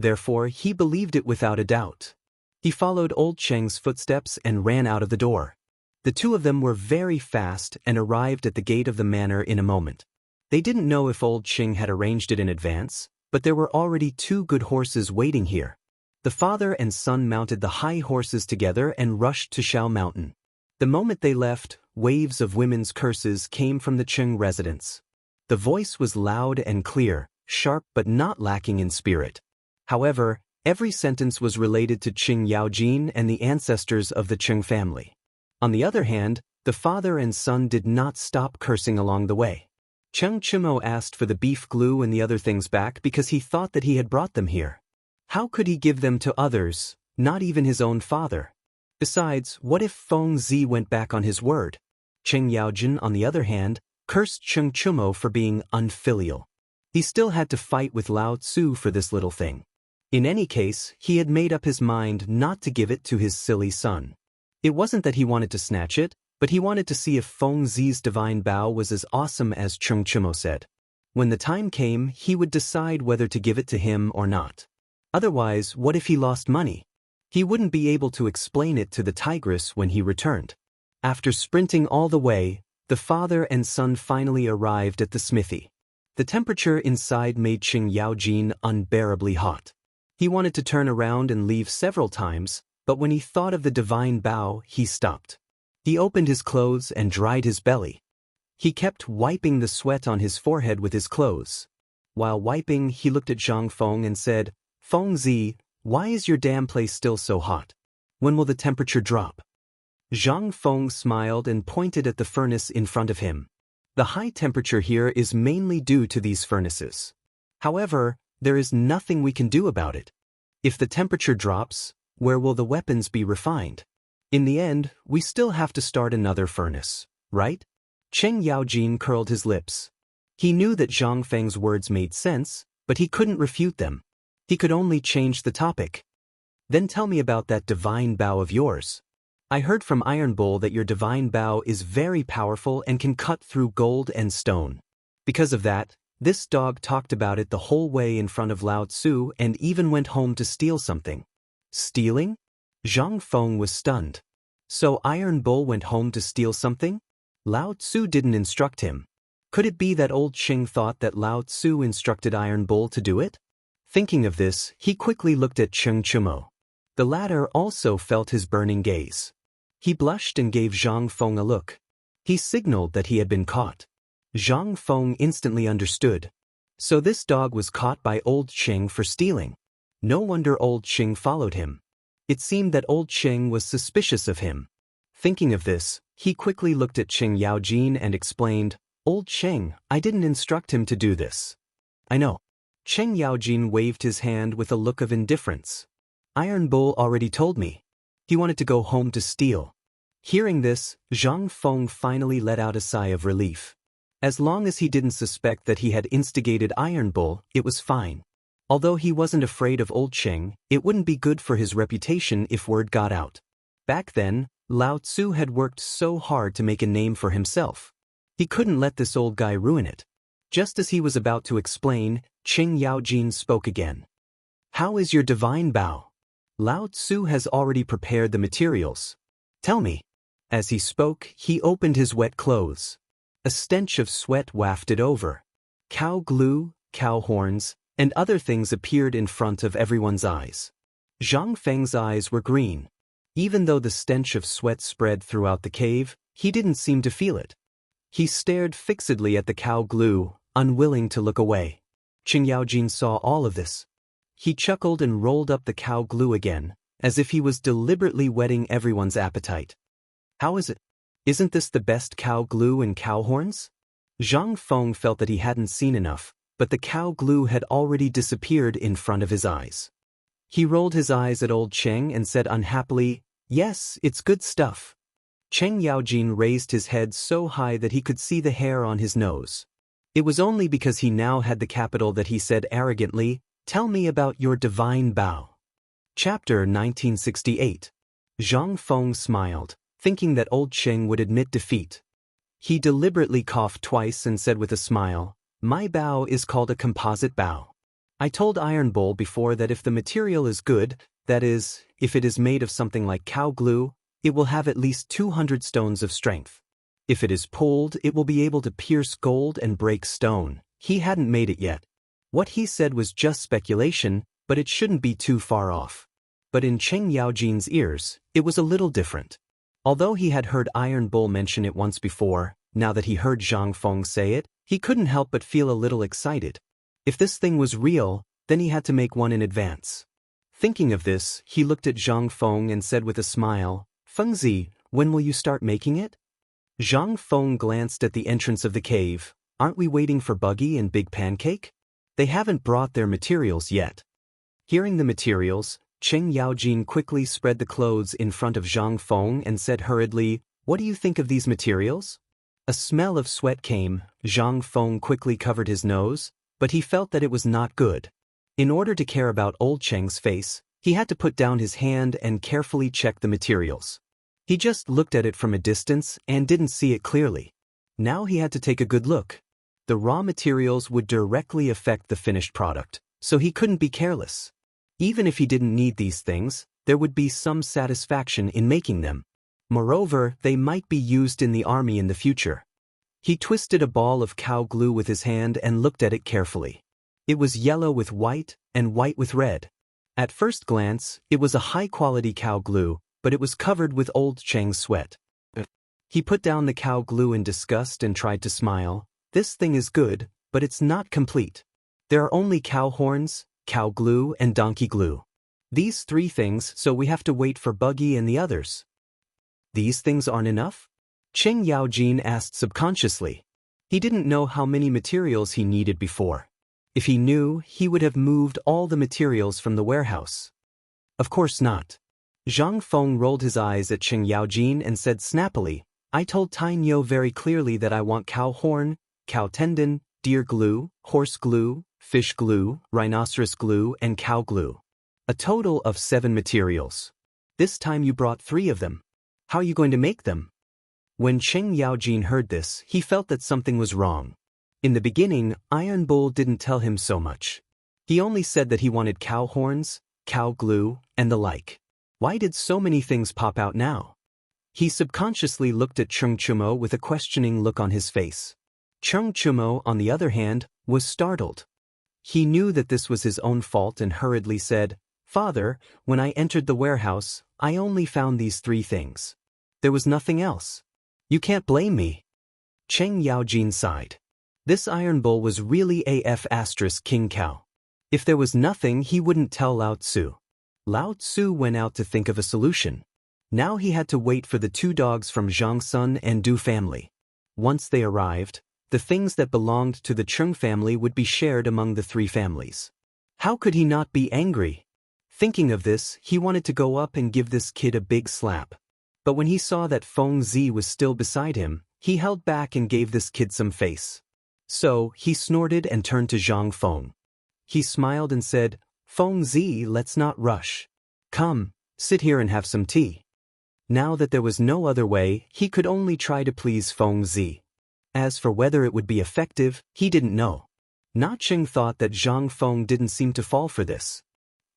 Therefore, he believed it without a doubt. He followed old Sheng's footsteps and ran out of the door. The two of them were very fast and arrived at the gate of the manor in a moment. They didn't know if old Sheng had arranged it in advance, but there were already 2 good horses waiting here. The father and son mounted the high horses together and rushed to Shao Mountain. The moment they left, waves of women's curses came from the Qing residence. The voice was loud and clear, sharp but not lacking in spirit. However, every sentence was related to Qing Yaojin and the ancestors of the Qing family. On the other hand, the father and son did not stop cursing along the way. Chung Chumo asked for the beef glue and the other things back because he thought that he had brought them here. How could he give them to others, not even his own father? Besides, what if Feng Zi went back on his word? Cheng Yaojin, on the other hand, cursed Cheng Chumo for being unfilial. He still had to fight with Lao Tzu for this little thing. In any case, he had made up his mind not to give it to his silly son. It wasn't that he wanted to snatch it, but he wanted to see if Feng Zi's divine bow was as awesome as Cheng Chumo said. When the time came, he would decide whether to give it to him or not. Otherwise, what if he lost money? He wouldn't be able to explain it to the tigress when he returned. After sprinting all the way, the father and son finally arrived at the smithy. The temperature inside made Cheng Yaojin unbearably hot. He wanted to turn around and leave several times, but when he thought of the divine bow, he stopped. He opened his clothes and dried his belly. He kept wiping the sweat on his forehead with his clothes. While wiping, he looked at Zhang Feng and said, "Feng Zi, why is your damn place still so hot? When will the temperature drop?" Zhang Feng smiled and pointed at the furnace in front of him. The high temperature here is mainly due to these furnaces. However, there is nothing we can do about it. If the temperature drops, where will the weapons be refined? In the end, we still have to start another furnace, right? Cheng Yaojin curled his lips. He knew that Zhang Feng's words made sense, but he couldn't refute them. He could only change the topic. "Then tell me about that divine bow of yours. I heard from Iron Bull that your divine bow is very powerful and can cut through gold and stone. Because of that, this dog talked about it the whole way in front of Lao Tzu and even went home to steal something." Stealing? Zhang Feng was stunned. So Iron Bull went home to steal something? Lao Tzu didn't instruct him. Could it be that old Cheng thought that Lao Tzu instructed Iron Bull to do it? Thinking of this, he quickly looked at Cheng Chumo. The latter also felt his burning gaze. He blushed and gave Zhang Feng a look. He signaled that he had been caught. Zhang Feng instantly understood. So this dog was caught by old Cheng for stealing. No wonder old Cheng followed him. It seemed that old Cheng was suspicious of him. Thinking of this, he quickly looked at Cheng Yaojin and explained, "Old Cheng, I didn't instruct him to do this." "I know." Cheng Yaojin waved his hand with a look of indifference. "Iron Bull already told me. He wanted to go home to steal." Hearing this, Zhang Feng finally let out a sigh of relief. As long as he didn't suspect that he had instigated Iron Bull, it was fine. Although he wasn't afraid of old Cheng, it wouldn't be good for his reputation if word got out. Back then, Lao Tzu had worked so hard to make a name for himself. He couldn't let this old guy ruin it. Just as he was about to explain, Cheng Yaojin spoke again. "How is your divine bow? Lao Tzu has already prepared the materials. Tell me." As he spoke, he opened his wet clothes. A stench of sweat wafted over. Cow glue, cow horns, and other things appeared in front of everyone's eyes. Zhang Feng's eyes were green. Even though the stench of sweat spread throughout the cave, he didn't seem to feel it. He stared fixedly at the cow glue, unwilling to look away. Cheng Yaojin saw all of this. He chuckled and rolled up the cow glue again, as if he was deliberately whetting everyone's appetite. "How is it? Isn't this the best cow glue and cow horns?" Zhang Feng felt that he hadn't seen enough, but the cow glue had already disappeared in front of his eyes. He rolled his eyes at old Cheng and said unhappily, "Yes, it's good stuff." Cheng Yaojin raised his head so high that he could see the hair on his nose. It was only because he now had the capital that he said arrogantly, "Tell me about your divine bow." Chapter 1968. Zhang Feng smiled, thinking that old Cheng would admit defeat. He deliberately coughed twice and said with a smile, "My bow is called a composite bow. I told Iron Bull before that if the material is good, that is, if it is made of something like cow glue, it will have at least 200 stones of strength. If it is pulled, it will be able to pierce gold and break stone." He hadn't made it yet. What he said was just speculation, but it shouldn't be too far off. But in Cheng Yaojin's ears, it was a little different. Although he had heard Iron Bull mention it once before, now that he heard Zhang Feng say it, he couldn't help but feel a little excited. If this thing was real, then he had to make one in advance. Thinking of this, he looked at Zhang Feng and said with a smile, "Fengzi, when will you start making it?" Zhang Feng glanced at the entrance of the cave. "Aren't we waiting for Buggy and Big Pancake? They haven't brought their materials yet." Hearing the materials, Cheng Yaojin quickly spread the clothes in front of Zhang Feng and said hurriedly, What do you think of these materials? A smell of sweat came. Zhang Feng quickly covered his nose, but he felt that it was not good. In order to care about old Cheng's face, he had to put down his hand and carefully check the materials. He just looked at it from a distance and didn't see it clearly. Now he had to take a good look. The raw materials would directly affect the finished product, so he couldn't be careless. Even if he didn't need these things, there would be some satisfaction in making them. Moreover, they might be used in the army in the future. He twisted a ball of cow glue with his hand and looked at it carefully. It was yellow with white and white with red. At first glance, it was a high-quality cow glue, but it was covered with old Cheng's sweat. He put down the cow glue in disgust and tried to smile. This thing is good, but it's not complete. There are only cow horns, cow glue, and donkey glue. These 3 things, so we have to wait for Buggy and the others. These things aren't enough? Cheng Yaojin asked subconsciously. He didn't know how many materials he needed before. If he knew, he would have moved all the materials from the warehouse. Of course not. Zhang Feng rolled his eyes at Cheng Yaojin and said snappily, I told Tainyo very clearly that I want cow horn, cow tendon, deer glue, horse glue, fish glue, rhinoceros glue, and cow glue. A total of 7 materials. This time you brought 3 of them. How are you going to make them? When Cheng Yaojin heard this, he felt that something was wrong. In the beginning, Iron Bull didn't tell him so much. He only said that he wanted cow horns, cow glue, and the like. Why did so many things pop out now? He subconsciously looked at Cheng Chumo with a questioning look on his face. Cheng Chumo, on the other hand, was startled. He knew that this was his own fault and hurriedly said, Father, when I entered the warehouse, I only found these 3 things. There was nothing else. You can't blame me. Cheng Yaojin sighed. This Iron Bull was really AF * King Cow. If there was nothing, he wouldn't tell Lao Tzu. Lao Tzu went out to think of a solution. Now he had to wait for the 2 dogs from Zhang Sun and Du family. Once they arrived, the things that belonged to the Cheng family would be shared among the 3 families. How could he not be angry? Thinking of this, he wanted to go up and give this kid a big slap. But when he saw that Feng Zi was still beside him, he held back and gave this kid some face. So, he snorted and turned to Zhang Feng. He smiled and said, Feng Zi, let's not rush. Come, sit here and have some tea. Now that there was no other way, he could only try to please Feng Zi. As for whether it would be effective, he didn't know. Na Cheng thought that Zhang Feng didn't seem to fall for this.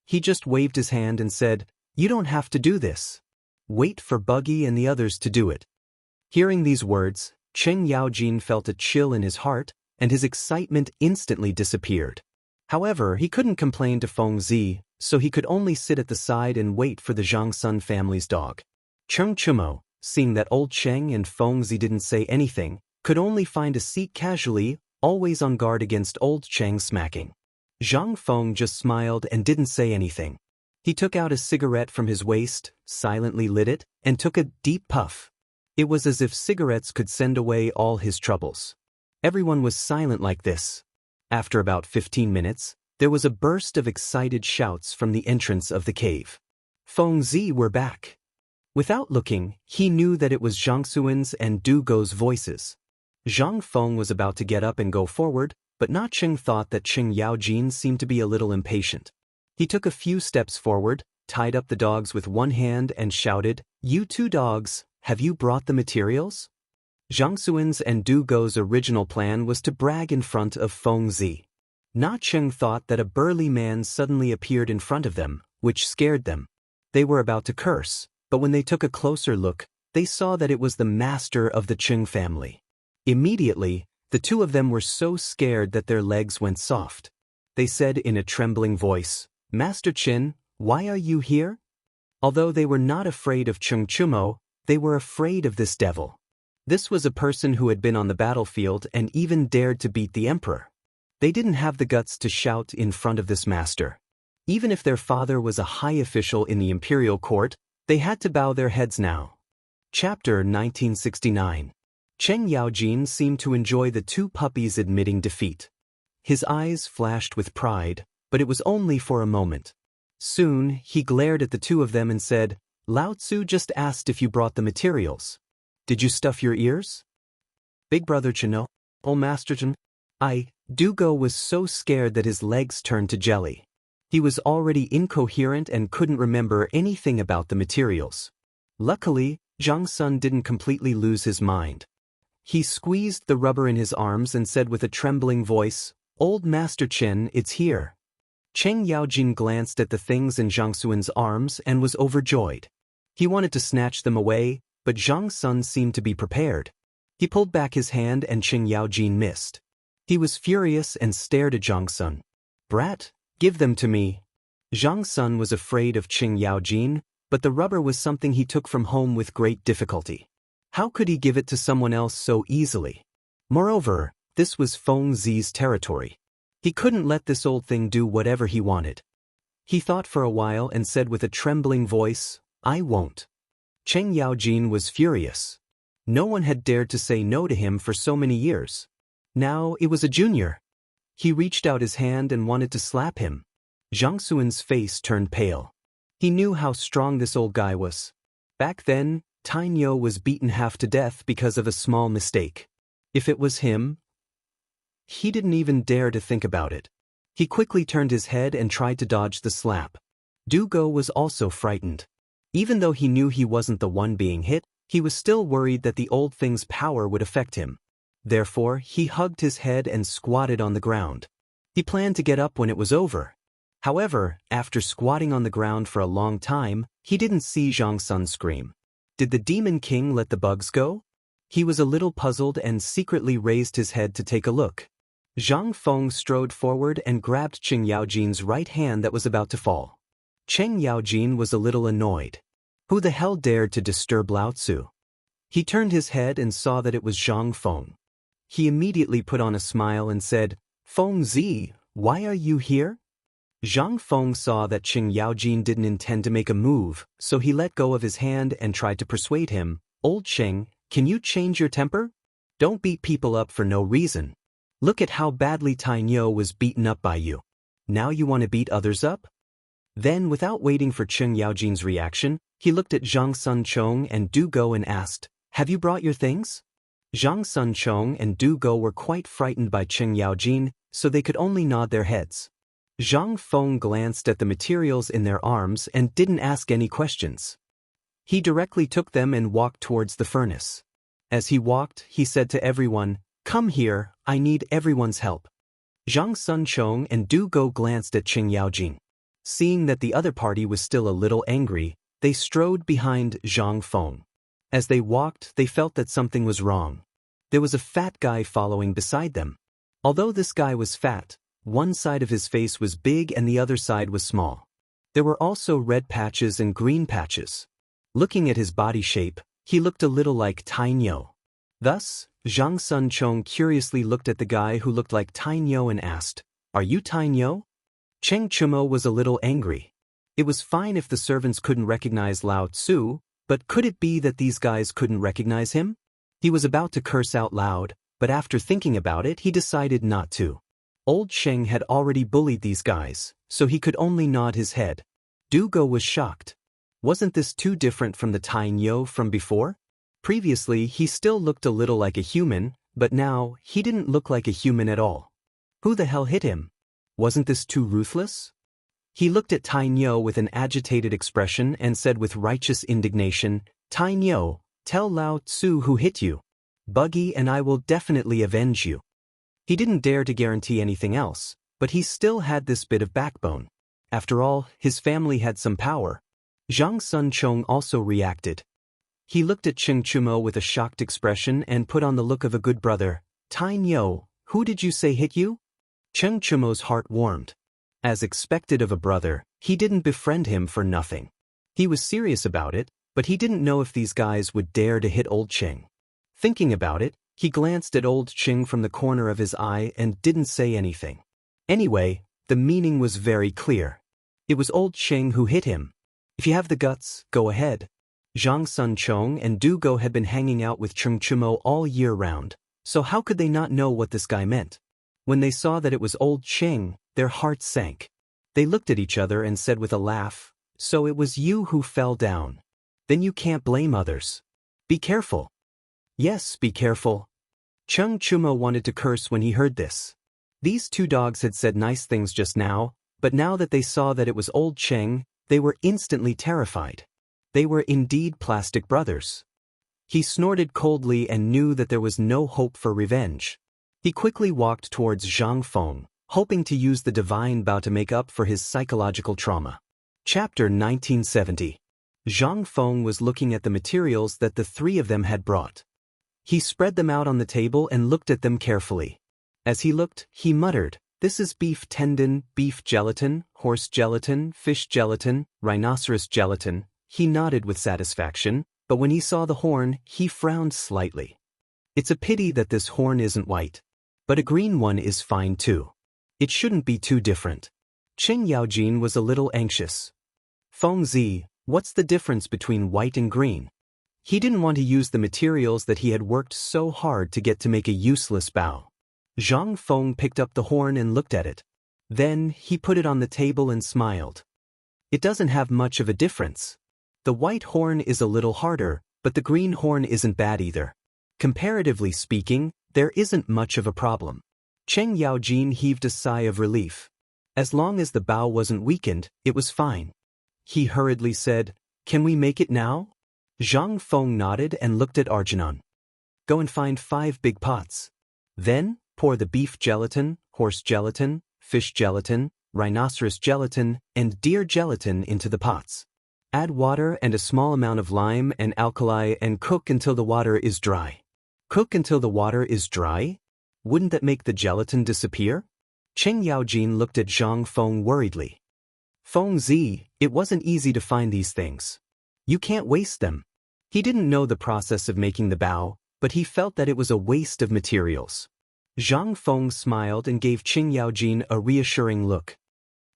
He just waved his hand and said, You don't have to do this. Wait for Buggy and the others to do it. Hearing these words, Cheng Yaojin felt a chill in his heart, and his excitement instantly disappeared. However, he couldn't complain to Feng Zi, so he could only sit at the side and wait for the Zhang Sun family's dog. Cheng Chumo, seeing that old Cheng and Feng Zi didn't say anything, could only find a seat casually, always on guard against old Cheng smacking. Zhang Feng just smiled and didn't say anything. He took out a cigarette from his waist, silently lit it, and took a deep puff. It was as if cigarettes could send away all his troubles. Everyone was silent like this. After about 15 minutes, there was a burst of excited shouts from the entrance of the cave. Feng Zi were back. Without looking, he knew that it was Zhang Xuan's and Du Go's voices. Zhang Feng was about to get up and go forward, but Na Cheng thought that Cheng Yaojin seemed to be a little impatient. He took a few steps forward, tied up the dogs with one hand and shouted, You 2 dogs, have you brought the materials? Zhang Xuan's and Du Go's original plan was to brag in front of Feng Zi. Na Cheng thought that a burly man suddenly appeared in front of them, which scared them. They were about to curse, but when they took a closer look, they saw that it was the master of the Cheng family. Immediately, the 2 of them were so scared that their legs went soft. They said in a trembling voice, Master Qin, why are you here? Although they were not afraid of Cheng Chumo, they were afraid of this devil. This was a person who had been on the battlefield and even dared to beat the emperor. They didn't have the guts to shout in front of this master. Even if their father was a high official in the imperial court, they had to bow their heads now. Chapter 1969. Cheng Yaojin seemed to enjoy the 2 puppies admitting defeat. His eyes flashed with pride, but it was only for a moment. Soon, he glared at the 2 of them and said, Lao Tzu just asked if you brought the materials. Did you stuff your ears? Big brother Chino, old master Chen. Dugo was so scared that his legs turned to jelly. He was already incoherent and couldn't remember anything about the materials. Luckily, Zhang Sun didn't completely lose his mind. He squeezed the rubber in his arms and said with a trembling voice, "Old Master Chen, it's here." Cheng Yaojin glanced at the things in Zhang Sun's arms and was overjoyed. He wanted to snatch them away, but Zhang Sun seemed to be prepared. He pulled back his hand and Cheng Yaojin missed. He was furious and stared at Zhang Sun. "Brat, give them to me." Zhang Sun was afraid of Cheng Yaojin, but the rubber was something he took from home with great difficulty. How could he give it to someone else so easily? Moreover, this was Feng Zi's territory. He couldn't let this old thing do whatever he wanted. He thought for a while and said with a trembling voice, "I won't." Cheng Yaojin was furious. No one had dared to say no to him for so many years. Now it was a junior. He reached out his hand and wanted to slap him. Zhang Sun's face turned pale. He knew how strong this old guy was. Back then, Tang Yo was beaten half to death because of a small mistake. If it was him, he didn't even dare to think about it. He quickly turned his head and tried to dodge the slap. Dugo was also frightened. Even though he knew he wasn't the one being hit, he was still worried that the old thing's power would affect him. Therefore, he hugged his head and squatted on the ground. He planned to get up when it was over. However, after squatting on the ground for a long time, he didn't see Zhang Sun scream. Did the Demon King let the bugs go? He was a little puzzled and secretly raised his head to take a look. Zhang Feng strode forward and grabbed Cheng Yaojin's right hand that was about to fall. Cheng Yaojin was a little annoyed. Who the hell dared to disturb Lao Tzu? He turned his head and saw that it was Zhang Feng. He immediately put on a smile and said, "Feng Zi, why are you here?" Zhang Feng saw that Cheng Yaojin didn't intend to make a move, so he let go of his hand and tried to persuade him. "Old Cheng, can you change your temper? Don't beat people up for no reason. Look at how badly Tang Yo was beaten up by you. Now you want to beat others up?" Then, without waiting for Cheng Yaojin's reaction, he looked at Zhang Sun Chong and Du Go and asked, "Have you brought your things?" Zhang Sun Chong and Du Go were quite frightened by Cheng Yaojin, so they could only nod their heads. Zhang Feng glanced at the materials in their arms and didn't ask any questions. He directly took them and walked towards the furnace. As he walked, he said to everyone, "Come here, I need everyone's help." Zhang Sun Chong and Du Go glanced at Cheng Yaojin. Seeing that the other party was still a little angry, they strode behind Zhang Feng. As they walked, they felt that something was wrong. There was a fat guy following beside them. Although this guy was fat, one side of his face was big and the other side was small. There were also red patches and green patches. Looking at his body shape, he looked a little like Tang Yo. Thus, Zhang Sun Chong curiously looked at the guy who looked like Tang Yo and asked, "Are you Tang Yo?" Cheng Chumo was a little angry. It was fine if the servants couldn't recognize Lao Tzu, but could it be that these guys couldn't recognize him? He was about to curse out loud, but after thinking about it he decided not to. Old Cheng had already bullied these guys, so he could only nod his head. Dugo was shocked. Wasn't this too different from the Tang Yo from before? Previously he still looked a little like a human, but now he didn't look like a human at all. Who the hell hit him? Wasn't this too ruthless? He looked at Tang Yo with an agitated expression and said with righteous indignation, "Tang Yo, tell Lao Tzu who hit you. Buggy and I will definitely avenge you." He didn't dare to guarantee anything else, but he still had this bit of backbone. After all, his family had some power. Zhang Sun Chong also reacted. He looked at Cheng Chumo with a shocked expression and put on the look of a good brother. "Tang Yo, who did you say hit you?" Cheng Chumo's heart warmed. As expected of a brother, he didn't befriend him for nothing. He was serious about it, but he didn't know if these guys would dare to hit old Cheng. Thinking about it, he glanced at old Cheng from the corner of his eye and didn't say anything. Anyway, the meaning was very clear. It was old Cheng who hit him. If you have the guts, go ahead. Zhang Sun Chong and Du Go had been hanging out with Cheng Chumo all year round, so how could they not know what this guy meant? When they saw that it was old Cheng, their hearts sank. They looked at each other and said with a laugh, "So it was you who fell down. Then you can't blame others. Be careful." Yes, be careful. Cheng Chumo wanted to curse when he heard this. These two dogs had said nice things just now, but now that they saw that it was old Cheng, they were instantly terrified. They were indeed plastic brothers. He snorted coldly and knew that there was no hope for revenge. He quickly walked towards Zhang Feng, hoping to use the divine bow to make up for his psychological trauma. Chapter 1970. Zhang Feng was looking at the materials that the three of them had brought. He spread them out on the table and looked at them carefully. As he looked, he muttered, "This is beef tendon, beef gelatin, horse gelatin, fish gelatin, rhinoceros gelatin." He nodded with satisfaction, but when he saw the horn, he frowned slightly. It's a pity that this horn isn't white. But a green one is fine too. It shouldn't be too different. Qing Yaojin was a little anxious. Feng Zi, what's the difference between white and green? He didn't want to use the materials that he had worked so hard to get to make a useless bow. Zhang Feng picked up the horn and looked at it. Then, he put it on the table and smiled. It doesn't have much of a difference. The white horn is a little harder, but the green horn isn't bad either. Comparatively speaking, there isn't much of a problem. Cheng Yaojin heaved a sigh of relief. As long as the bow wasn't weakened, it was fine. He hurriedly said, "Can we make it now?" Zhang Feng nodded and looked at Arjunan. "Go and find 5 big pots. Then, pour the beef gelatin, horse gelatin, fish gelatin, rhinoceros gelatin, and deer gelatin into the pots. Add water and a small amount of lime and alkali and cook until the water is dry." Cook until the water is dry? Wouldn't that make the gelatin disappear? Cheng Yaojin looked at Zhang Feng worriedly. "Feng Zi, it wasn't easy to find these things. You can't waste them." He didn't know the process of making the bow, but he felt that it was a waste of materials. Zhang Feng smiled and gave Cheng Yaojin a reassuring look.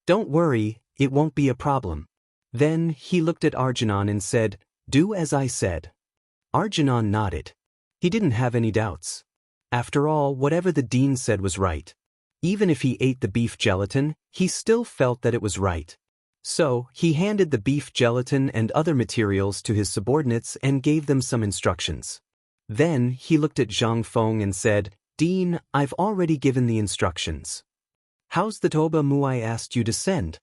"Don't worry, it won't be a problem." Then he looked at Arjunan and said, "Do as I said." Arjunan nodded. He didn't have any doubts. After all, whatever the dean said was right. Even if he ate the beef gelatin, he still felt that it was right. So, he handed the beef gelatin and other materials to his subordinates and gave them some instructions. Then, he looked at Zhang Feng and said, "Dean, I've already given the instructions. How's the Toba Mu I asked you to send?"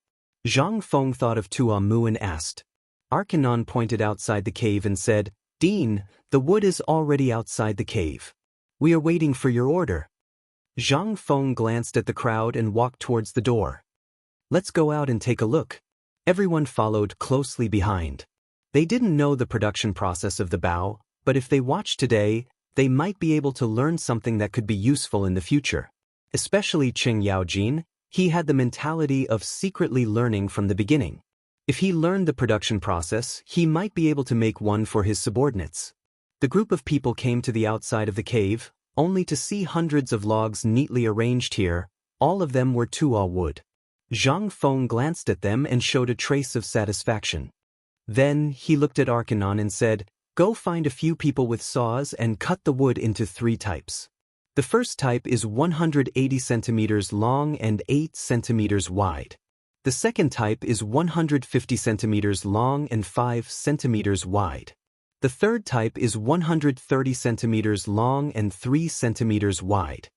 Zhang Feng thought of Tua Mu and asked. Arcanon pointed outside the cave and said, "Dean, the wood is already outside the cave. We are waiting for your order." Zhang Feng glanced at the crowd and walked towards the door. "Let's go out and take a look." Everyone followed closely behind. They didn't know the production process of the bow, but if they watched today, they might be able to learn something that could be useful in the future. Especially Cheng Yaojin, he had the mentality of secretly learning from the beginning. If he learned the production process, he might be able to make one for his subordinates. The group of people came to the outside of the cave, only to see hundreds of logs neatly arranged here. All of them were tuo wood. Zhang Feng glanced at them and showed a trace of satisfaction. Then he looked at Arcanon and said, "Go find a few people with saws and cut the wood into 3 types. The first type is 180 centimeters long and 8 centimeters wide. The second type is 150 centimeters long and 5 centimeters wide. The third type is 130 centimeters long and 3 centimeters wide."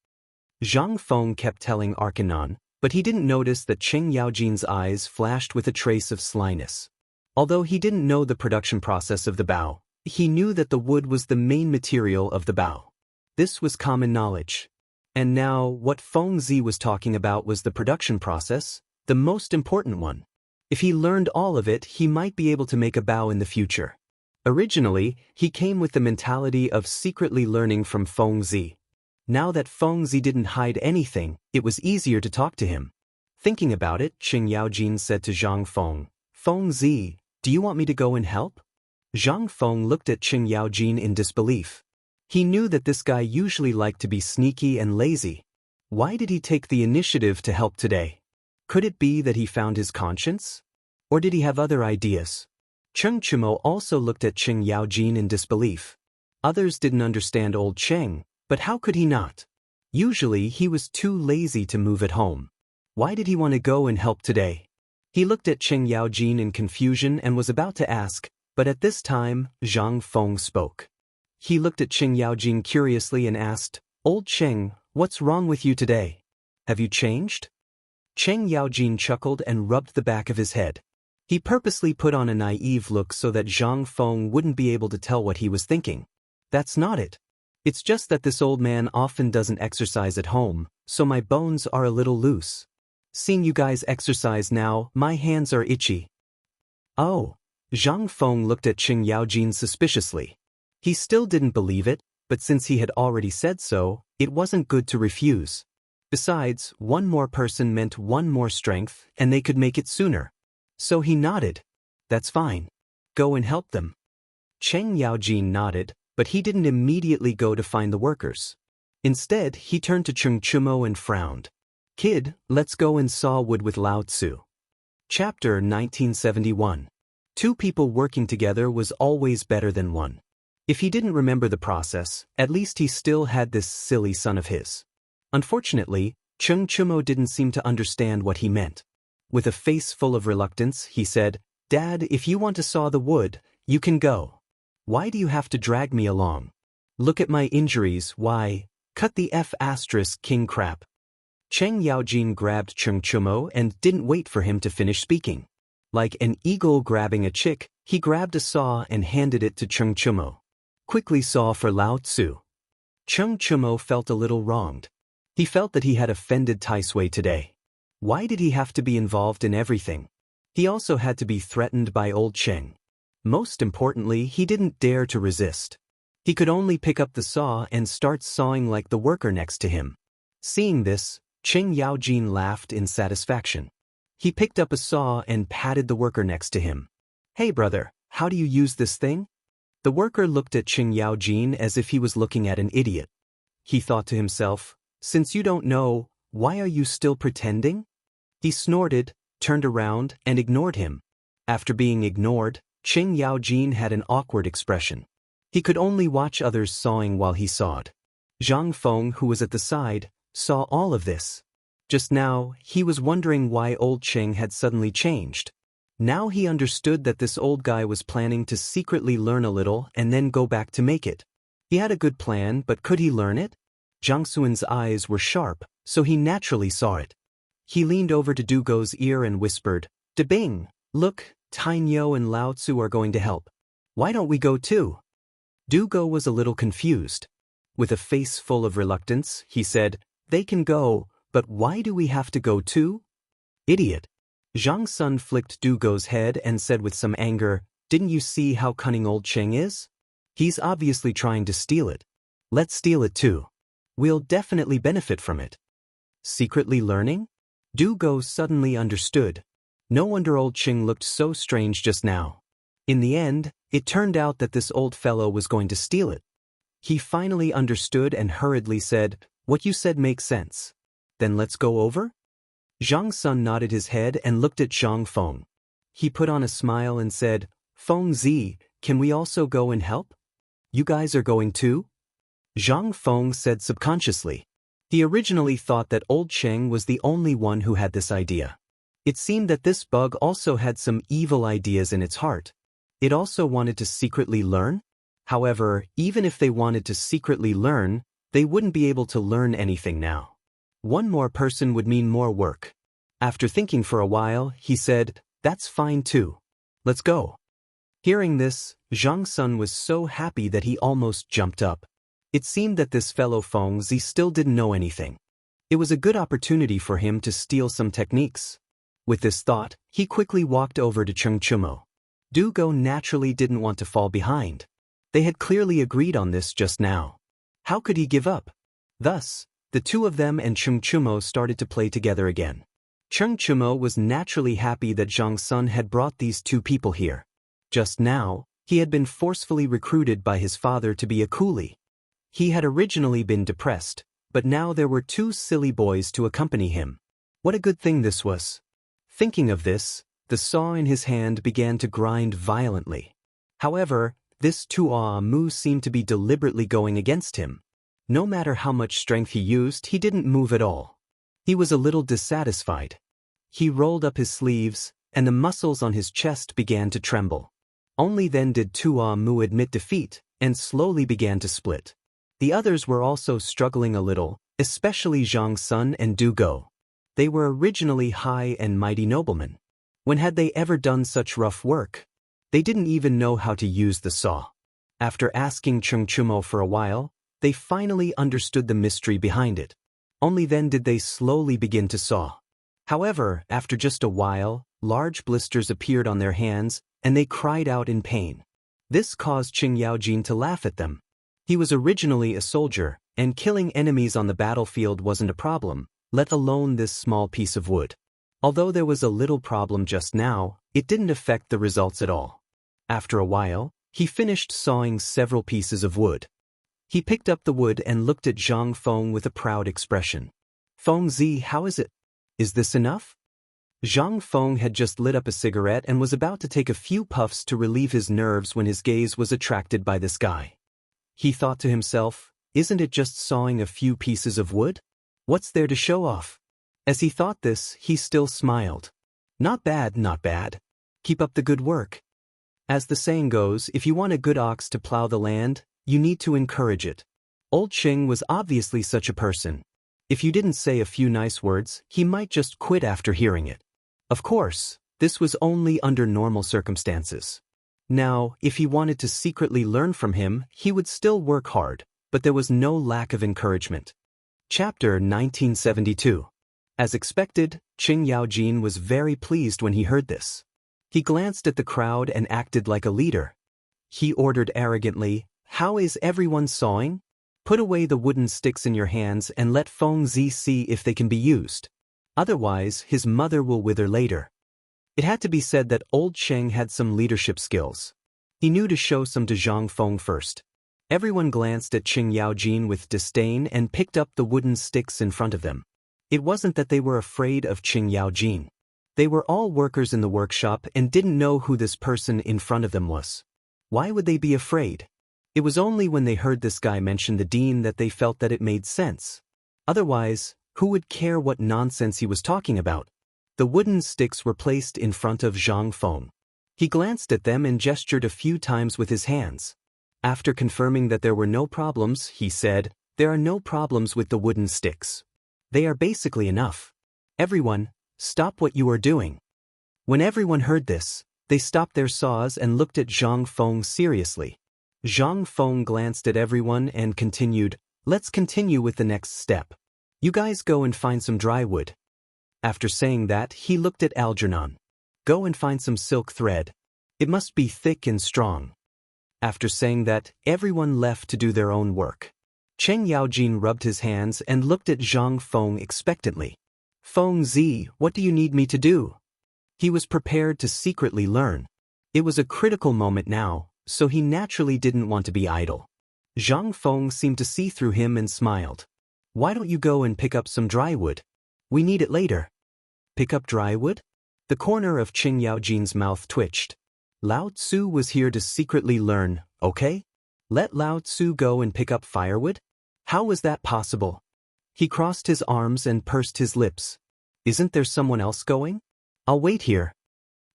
Zhang Feng kept telling Arcanon, but he didn't notice that Cheng Yaojin's eyes flashed with a trace of slyness. Although he didn't know the production process of the bow, he knew that the wood was the main material of the bow. This was common knowledge. And now, what Feng Zi was talking about was the production process, the most important one. If he learned all of it, he might be able to make a bow in the future. Originally, he came with the mentality of secretly learning from Feng Zi. Now that Feng Zi didn't hide anything, it was easier to talk to him. Thinking about it, Cheng Yaojin said to Zhang Feng, "Feng Zi, do you want me to go and help?" Zhang Feng looked at Cheng Yaojin in disbelief. He knew that this guy usually liked to be sneaky and lazy. Why did he take the initiative to help today? Could it be that he found his conscience? Or did he have other ideas? Cheng Chumo also looked at Cheng Yaojin in disbelief. Others didn't understand old Cheng, but how could he not? Usually he was too lazy to move at home. Why did he want to go and help today? He looked at Cheng Yaojin in confusion and was about to ask, but at this time, Zhang Feng spoke. He looked at Cheng Yaojin curiously and asked, "Old Cheng, what's wrong with you today? Have you changed?" Cheng Yaojin chuckled and rubbed the back of his head. He purposely put on a naive look so that Zhang Feng wouldn't be able to tell what he was thinking. "That's not it. It's just that this old man often doesn't exercise at home, so my bones are a little loose. Seeing you guys exercise now, my hands are itchy." "Oh." Zhang Feng looked at Cheng Yaojin suspiciously. He still didn't believe it, but since he had already said so, it wasn't good to refuse. Besides, one more person meant one more strength, and they could make it sooner. So he nodded. "That's fine. Go and help them." Cheng Yaojin nodded, but he didn't immediately go to find the workers. Instead, he turned to Cheng Chumo and frowned. "Kid, let's go and saw wood with Lao Tzu." Chapter 1971. Two people working together was always better than one. If he didn't remember the process, at least he still had this silly son of his. Unfortunately, Cheng Chumo didn't seem to understand what he meant. With a face full of reluctance, he said, "Dad, if you want to saw the wood, you can go. Why do you have to drag me along? Look at my injuries, why, cut the F** king crap." Cheng Yaojin grabbed Cheng Chumo and didn't wait for him to finish speaking. Like an eagle grabbing a chick, he grabbed a saw and handed it to Cheng Chumo. "Quickly saw for Lao Tzu." Cheng Chumo felt a little wronged. He felt that he had offended Tai Sui today. Why did he have to be involved in everything? He also had to be threatened by old Cheng. Most importantly, he didn't dare to resist. He could only pick up the saw and start sawing like the worker next to him. Seeing this, Cheng Yaojin laughed in satisfaction. He picked up a saw and patted the worker next to him. "Hey brother, how do you use this thing?" The worker looked at Cheng Yaojin as if he was looking at an idiot. He thought to himself, "Since you don't know, why are you still pretending?" He snorted, turned around, and ignored him. After being ignored, Cheng Yaojin had an awkward expression. He could only watch others sawing while he sawed. Zhang Feng, who was at the side, saw all of this. Just now, he was wondering why old Cheng had suddenly changed. Now he understood that this old guy was planning to secretly learn a little and then go back to make it. He had a good plan, but could he learn it? Jiang Xuan's eyes were sharp, so he naturally saw it. He leaned over to Du Go's ear and whispered, "Debing, look, Tainyo and Lao Tzu are going to help. Why don't we go too?" Du Go was a little confused. With a face full of reluctance, he said, "They can go, but why do we have to go too?" "Idiot." Zhang Sun flicked Du Go's head and said with some anger, "Didn't you see how cunning old Cheng is? He's obviously trying to steal it. Let's steal it too. We'll definitely benefit from it." Secretly learning? Du Go suddenly understood. No wonder old Cheng looked so strange just now. In the end, it turned out that this old fellow was going to steal it. He finally understood and hurriedly said, "What you said makes sense. Then let's go over?" Zhang Sun nodded his head and looked at Zhang Feng. He put on a smile and said, "Feng Zi, can we also go and help? You guys are going too?" Zhang Feng said subconsciously. He originally thought that old Cheng was the only one who had this idea. It seemed that this bug also had some evil ideas in its heart. It also wanted to secretly learn. However, even if they wanted to secretly learn, they wouldn't be able to learn anything now. One more person would mean more work. After thinking for a while, he said, "That's fine too. Let's go." Hearing this, Zhang Sun was so happy that he almost jumped up. It seemed that this fellow Feng Zi still didn't know anything. It was a good opportunity for him to steal some techniques. With this thought, he quickly walked over to Cheng Chumo. Du Go naturally didn't want to fall behind. They had clearly agreed on this just now. How could he give up? Thus, the two of them and Cheng Chumo started to play together again. Cheng Chumo was naturally happy that Zhang Sun had brought these two people here. Just now, he had been forcefully recruited by his father to be a coolie. He had originally been depressed, but now there were two silly boys to accompany him. What a good thing this was. Thinking of this, the saw in his hand began to grind violently. However, this Tuo Mu seemed to be deliberately going against him. No matter how much strength he used, he didn't move at all. He was a little dissatisfied. He rolled up his sleeves, and the muscles on his chest began to tremble. Only then did Tuo Mu admit defeat, and slowly began to split. The others were also struggling a little, especially Zhang Sun and Du Go. They were originally high and mighty noblemen. When had they ever done such rough work? They didn't even know how to use the saw. After asking Cheng Chumo for a while, they finally understood the mystery behind it. Only then did they slowly begin to saw. However, after just a while, large blisters appeared on their hands, and they cried out in pain. This caused Qing Yaojin to laugh at them. He was originally a soldier, and killing enemies on the battlefield wasn't a problem, let alone this small piece of wood. Although there was a little problem just now, it didn't affect the results at all. After a while, he finished sawing several pieces of wood. He picked up the wood and looked at Zhang Feng with a proud expression. "Feng Zi, how is it? Is this enough?" Zhang Feng had just lit up a cigarette and was about to take a few puffs to relieve his nerves when his gaze was attracted by this guy. He thought to himself, isn't it just sawing a few pieces of wood? What's there to show off? As he thought this, he still smiled. Not bad, not bad. Keep up the good work. As the saying goes, if you want a good ox to plow the land, you need to encourage it. Old Qing was obviously such a person. If you didn't say a few nice words, he might just quit after hearing it. Of course, this was only under normal circumstances. Now, if he wanted to secretly learn from him, he would still work hard, but there was no lack of encouragement. Chapter 1972. As expected, Qing Yaojin was very pleased when he heard this. He glanced at the crowd and acted like a leader. He ordered arrogantly, "How is everyone sawing? Put away the wooden sticks in your hands and let Feng Zi see if they can be used. Otherwise, his mother will wither later." It had to be said that old Cheng had some leadership skills. He knew to show some to Zhang Feng first. Everyone glanced at Qing Yaojin with disdain and picked up the wooden sticks in front of them. It wasn't that they were afraid of Qing Yaojin. They were all workers in the workshop and didn't know who this person in front of them was. Why would they be afraid? It was only when they heard this guy mention the dean that they felt that it made sense. Otherwise, who would care what nonsense he was talking about? The wooden sticks were placed in front of Zhang Feng. He glanced at them and gestured a few times with his hands. After confirming that there were no problems, he said, "There are no problems with the wooden sticks. They are basically enough. Everyone, stop what you are doing." When everyone heard this, they stopped their saws and looked at Zhang Feng seriously. Zhang Feng glanced at everyone and continued, "Let's continue with the next step. You guys go and find some dry wood." After saying that, he looked at Algernon. "Go and find some silk thread. It must be thick and strong." After saying that, everyone left to do their own work. Cheng Yaojin rubbed his hands and looked at Zhang Feng expectantly. "Feng Zi, what do you need me to do?" He was prepared to secretly learn. It was a critical moment now, so he naturally didn't want to be idle. Zhang Feng seemed to see through him and smiled. "Why don't you go and pick up some dry wood? We need it later." Pick up dry wood? The corner of Qing Yaojin's mouth twitched. Lao Tzu was here to secretly learn, okay? Let Lao Tzu go and pick up firewood? How was that possible? He crossed his arms and pursed his lips. "Isn't there someone else going? I'll wait here."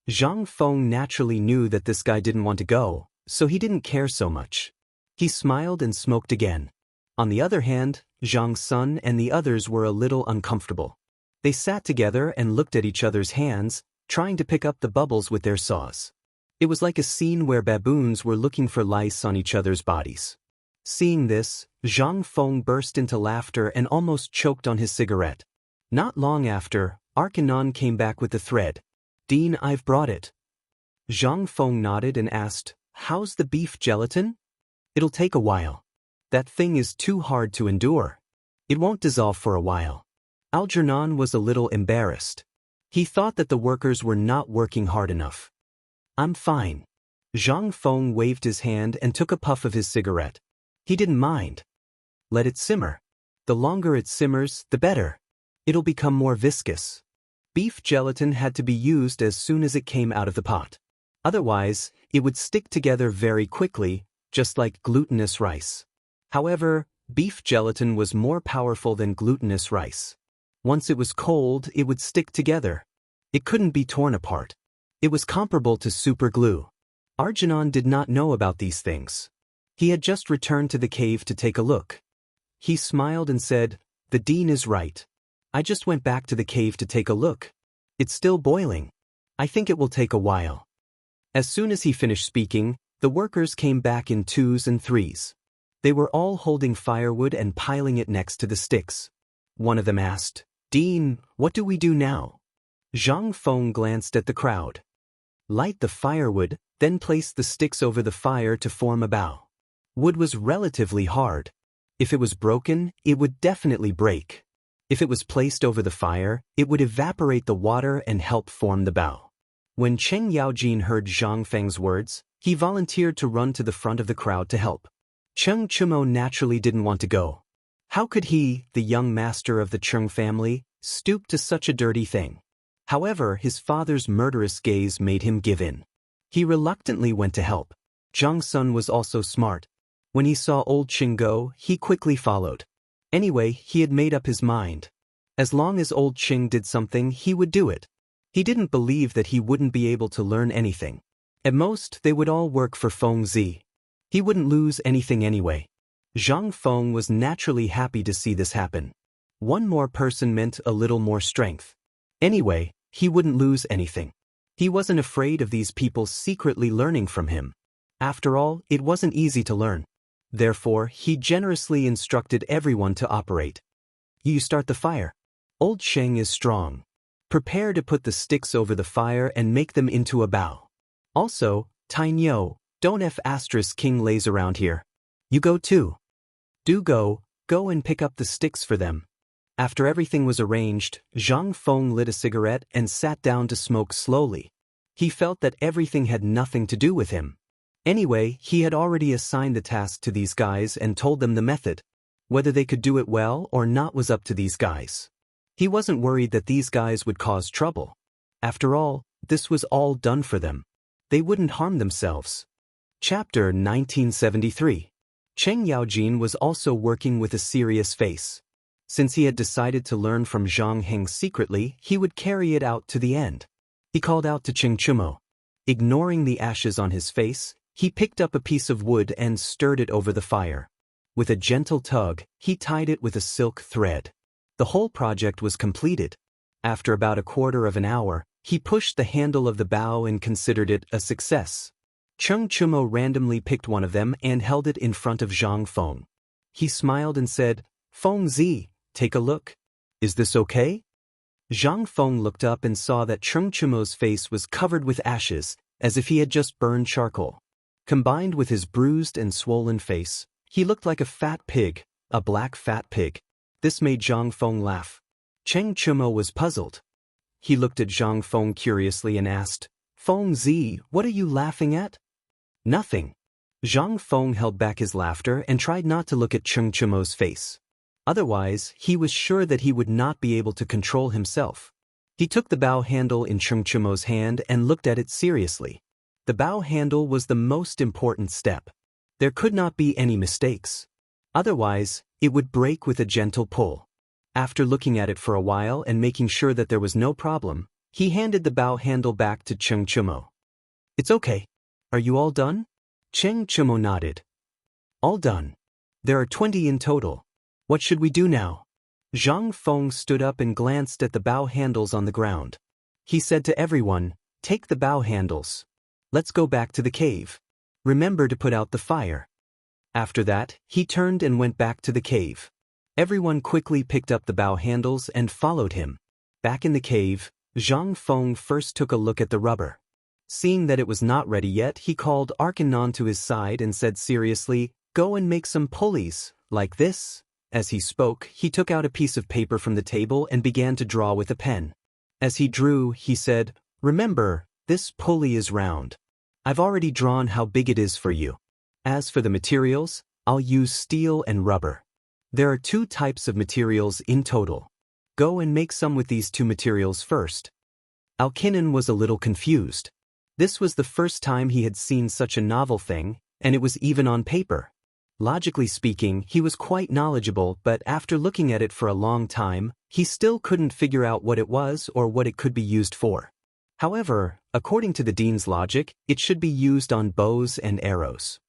Zhang Feng naturally knew that this guy didn't want to go, so he didn't care so much. He smiled and smoked again. On the other hand, Zhang Sun and the others were a little uncomfortable. They sat together and looked at each other's hands, trying to pick up the bubbles with their saws. It was like a scene where baboons were looking for lice on each other's bodies. Seeing this, Zhang Feng burst into laughter and almost choked on his cigarette. Not long after, Arkanon came back with the thread. "Dean, I've brought it." Zhang Feng nodded and asked, "How's the beef gelatin?" "It'll take a while. That thing is too hard to endure. It won't dissolve for a while." Algernon was a little embarrassed. He thought that the workers were not working hard enough. "I'm fine." Zhang Feng waved his hand and took a puff of his cigarette. He didn't mind. "Let it simmer. The longer it simmers, the better. It'll become more viscous." Beef gelatin had to be used as soon as it came out of the pot. Otherwise, it would stick together very quickly, just like glutinous rice. However, beef gelatin was more powerful than glutinous rice. Once it was cold, it would stick together. It couldn't be torn apart. It was comparable to super glue. Arjunon did not know about these things. He had just returned to the cave to take a look. He smiled and said, "The dean is right. I just went back to the cave to take a look. It's still boiling. I think it will take a while." As soon as he finished speaking, the workers came back in twos and threes. They were all holding firewood and piling it next to the sticks. One of them asked, "Dean, what do we do now?" Zhang Feng glanced at the crowd. "Light the firewood, then place the sticks over the fire to form a bow." Wood was relatively hard. If it was broken, it would definitely break. If it was placed over the fire, it would evaporate the water and help form the bow. When Cheng Yaojin heard Zhang Feng's words, he volunteered to run to the front of the crowd to help. Cheng Chumo naturally didn't want to go. How could he, the young master of the Cheng family, stoop to such a dirty thing? However, his father's murderous gaze made him give in. He reluctantly went to help. Zhang Sun was also smart. When he saw old Ching go, he quickly followed. Anyway, he had made up his mind. As long as old Ching did something, he would do it. He didn't believe that he wouldn't be able to learn anything. At most, they would all work for Feng Zi. He wouldn't lose anything anyway. Zhang Feng was naturally happy to see this happen. One more person meant a little more strength. Anyway, he wouldn't lose anything. He wasn't afraid of these people secretly learning from him. After all, it wasn't easy to learn. Therefore, he generously instructed everyone to operate. "You start the fire. Old Sheng is strong. Prepare to put the sticks over the fire and make them into a bow. Also, Tainyo, don't King lays around here. You go too. Do go and pick up the sticks for them." After everything was arranged, Zhang Feng lit a cigarette and sat down to smoke slowly. He felt that everything had nothing to do with him. Anyway, he had already assigned the task to these guys and told them the method. Whether they could do it well or not was up to these guys. He wasn't worried that these guys would cause trouble. After all, this was all done for them. They wouldn't harm themselves. Chapter 1973. Cheng Yaojin was also working with a serious face. Since he had decided to learn from Zhang Heng secretly, he would carry it out to the end. He called out to Cheng Chumo. Ignoring the ashes on his face, he picked up a piece of wood and stirred it over the fire. With a gentle tug, he tied it with a silk thread. The whole project was completed. After about a quarter of an hour, he pushed the handle of the bow and considered it a success. Cheng Chumo randomly picked one of them and held it in front of Zhang Feng. He smiled and said, "Feng Zi, take a look. Is this okay?" Zhang Feng looked up and saw that Cheng Chumo's face was covered with ashes, as if he had just burned charcoal. Combined with his bruised and swollen face, he looked like a fat pig, a black fat pig. This made Zhang Feng laugh. Cheng Chumo was puzzled. He looked at Zhang Feng curiously and asked, "Feng Zi, what are you laughing at?" "Nothing." Zhang Feng held back his laughter and tried not to look at Cheng Chumo's face. Otherwise, he was sure that he would not be able to control himself. He took the bow handle in Cheng Chumo's hand and looked at it seriously. The bow handle was the most important step. There could not be any mistakes. Otherwise, it would break with a gentle pull. After looking at it for a while and making sure that there was no problem, he handed the bow handle back to Cheng Chumo. "It's okay. Are you all done?" Cheng Chumo nodded. "All done. There are 20 in total. What should we do now?" Zhang Feng stood up and glanced at the bow handles on the ground. He said to everyone, "Take the bow handles. Let's go back to the cave. Remember to put out the fire." After that, he turned and went back to the cave. Everyone quickly picked up the bow handles and followed him. Back in the cave, Zhang Feng first took a look at the rubber. Seeing that it was not ready yet, he called Arkanon to his side and said seriously, "Go and make some pulleys, like this." As he spoke, he took out a piece of paper from the table and began to draw with a pen. As he drew, he said, "Remember, this pulley is round. I've already drawn how big it is for you. As for the materials, I'll use steel and rubber. There are 2 types of materials in total. Go and make some with these 2 materials first." Alkinen was a little confused. This was the first time he had seen such a novel thing, and it was even on paper. Logically speaking, he was quite knowledgeable, but after looking at it for a long time, he still couldn't figure out what it was or what it could be used for. However, according to the dean's logic, it should be used on bows and arrows.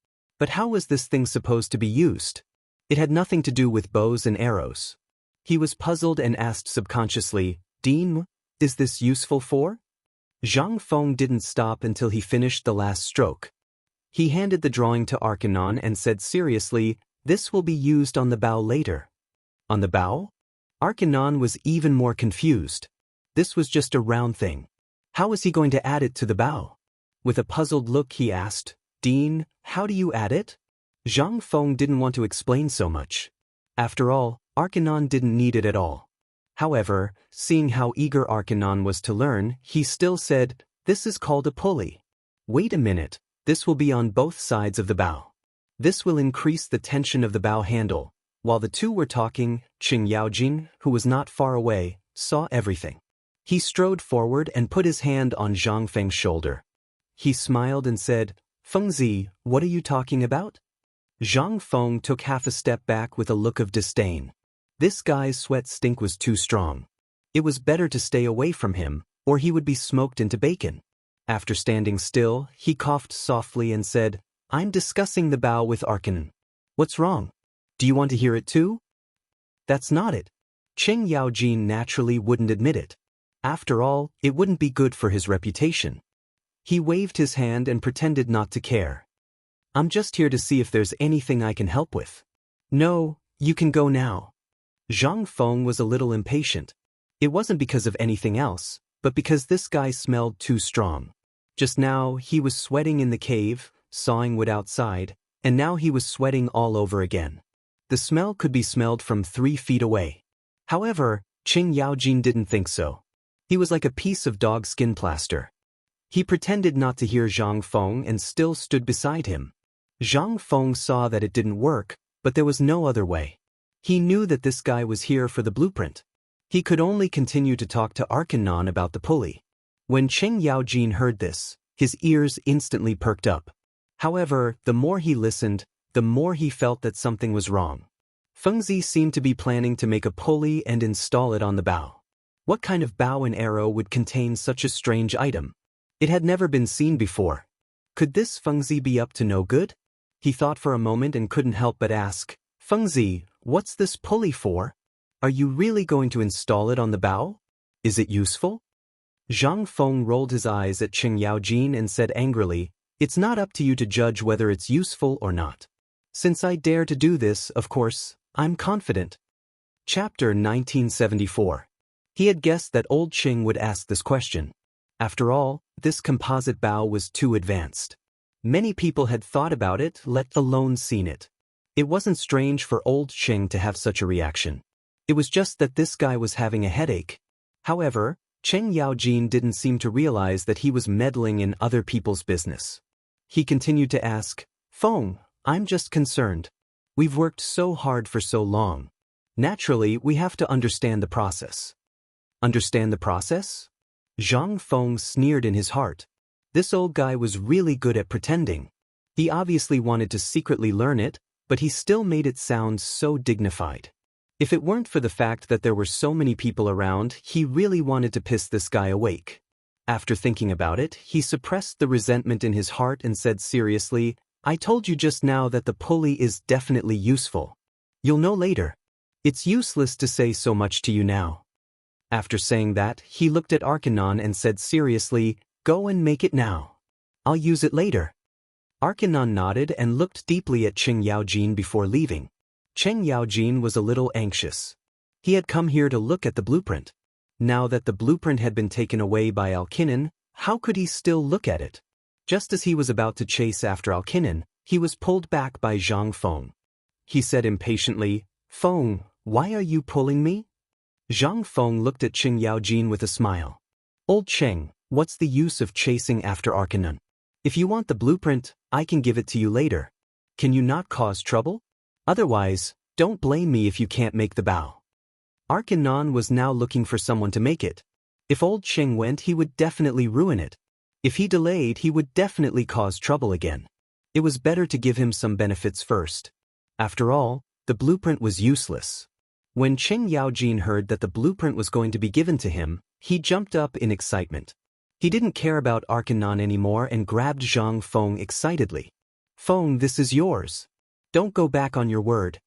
But how was this thing supposed to be used? It had nothing to do with bows and arrows. He was puzzled and asked subconsciously, Dean, is this useful for? Zhang Feng didn't stop until he finished the last stroke. He handed the drawing to Arcanon and said seriously, this will be used on the bow later. On the bow? Arcanon was even more confused. This was just a round thing. How was he going to add it to the bow? With a puzzled look he asked, Dean, how do you add it? Zhang Feng didn't want to explain so much. After all, Arcanon didn't need it at all. However, seeing how eager Arcanon was to learn, he still said, this is called a pulley. Wait a minute, this will be on both sides of the bow. This will increase the tension of the bow handle. While the two were talking, Qing Yaojin, who was not far away, saw everything. He strode forward and put his hand on Zhang Feng's shoulder. He smiled and said, Fengzi, what are you talking about? Zhang Feng took half a step back with a look of disdain. This guy's sweat stink was too strong. It was better to stay away from him, or he would be smoked into bacon. After standing still, he coughed softly and said, I'm discussing the bow with Arcanon. What's wrong? Do you want to hear it too? That's not it. Qing Yaojin naturally wouldn't admit it. After all, it wouldn't be good for his reputation. He waved his hand and pretended not to care. I'm just here to see if there's anything I can help with. No, you can go now. Zhang Feng was a little impatient. It wasn't because of anything else, but because this guy smelled too strong. Just now, he was sweating in the cave, sawing wood outside, and now he was sweating all over again. The smell could be smelled from 3 feet away. However, Qing Yaojin didn't think so. He was like a piece of dog skin plaster. He pretended not to hear Zhang Feng and still stood beside him. Zhang Feng saw that it didn't work, but there was no other way. He knew that this guy was here for the blueprint. He could only continue to talk to Arcanon about the pulley. When Qing Yaojin heard this, his ears instantly perked up. However, the more he listened, the more he felt that something was wrong. Fengzi seemed to be planning to make a pulley and install it on the bow. What kind of bow and arrow would contain such a strange item? It had never been seen before. Could this Fengzi be up to no good? He thought for a moment and couldn't help but ask, Fengzi, what's this pulley for? Are you really going to install it on the bow? Is it useful? Zhang Feng rolled his eyes at Qing Yaojin and said angrily, It's not up to you to judge whether it's useful or not. Since I dare to do this, of course, I'm confident. Chapter 1974. He had guessed that old Qing would ask this question. After all, this composite bow was too advanced. Many people had thought about it, let alone seen it. It wasn't strange for old Qing to have such a reaction. It was just that this guy was having a headache. However, Qing Yaojin didn't seem to realize that he was meddling in other people's business. He continued to ask, Feng, I'm just concerned. We've worked so hard for so long. Naturally, we have to understand the process. Understand the process? Zhang Feng sneered in his heart. This old guy was really good at pretending. He obviously wanted to secretly learn it, but he still made it sound so dignified. If it weren't for the fact that there were so many people around, he really wanted to piss this guy awake. After thinking about it, he suppressed the resentment in his heart and said seriously, I told you just now that the pulley is definitely useful. You'll know later. It's useless to say so much to you now. After saying that, he looked at Arcanon and said seriously, Go and make it now. I'll use it later. Arcanon nodded and looked deeply at Qing Yaojin before leaving. Qing Yaojin was a little anxious. He had come here to look at the blueprint. Now that the blueprint had been taken away by Alkinen, how could he still look at it? Just as he was about to chase after Alkinen, he was pulled back by Zhang Feng. He said impatiently, Feng, why are you pulling me? Zhang Feng looked at Qing Yaojin with a smile. Old Qing, what's the use of chasing after Arcanon? If you want the blueprint, I can give it to you later. Can you not cause trouble? Otherwise, don't blame me if you can't make the bow. Arcanon was now looking for someone to make it. If old Qing went, he would definitely ruin it. If he delayed, he would definitely cause trouble again. It was better to give him some benefits first. After all, the blueprint was useless. When Qing Yaojin heard that the blueprint was going to be given to him, he jumped up in excitement. He didn't care about Arcanon anymore and grabbed Zhang Feng excitedly. Feng, this is yours. Don't go back on your word.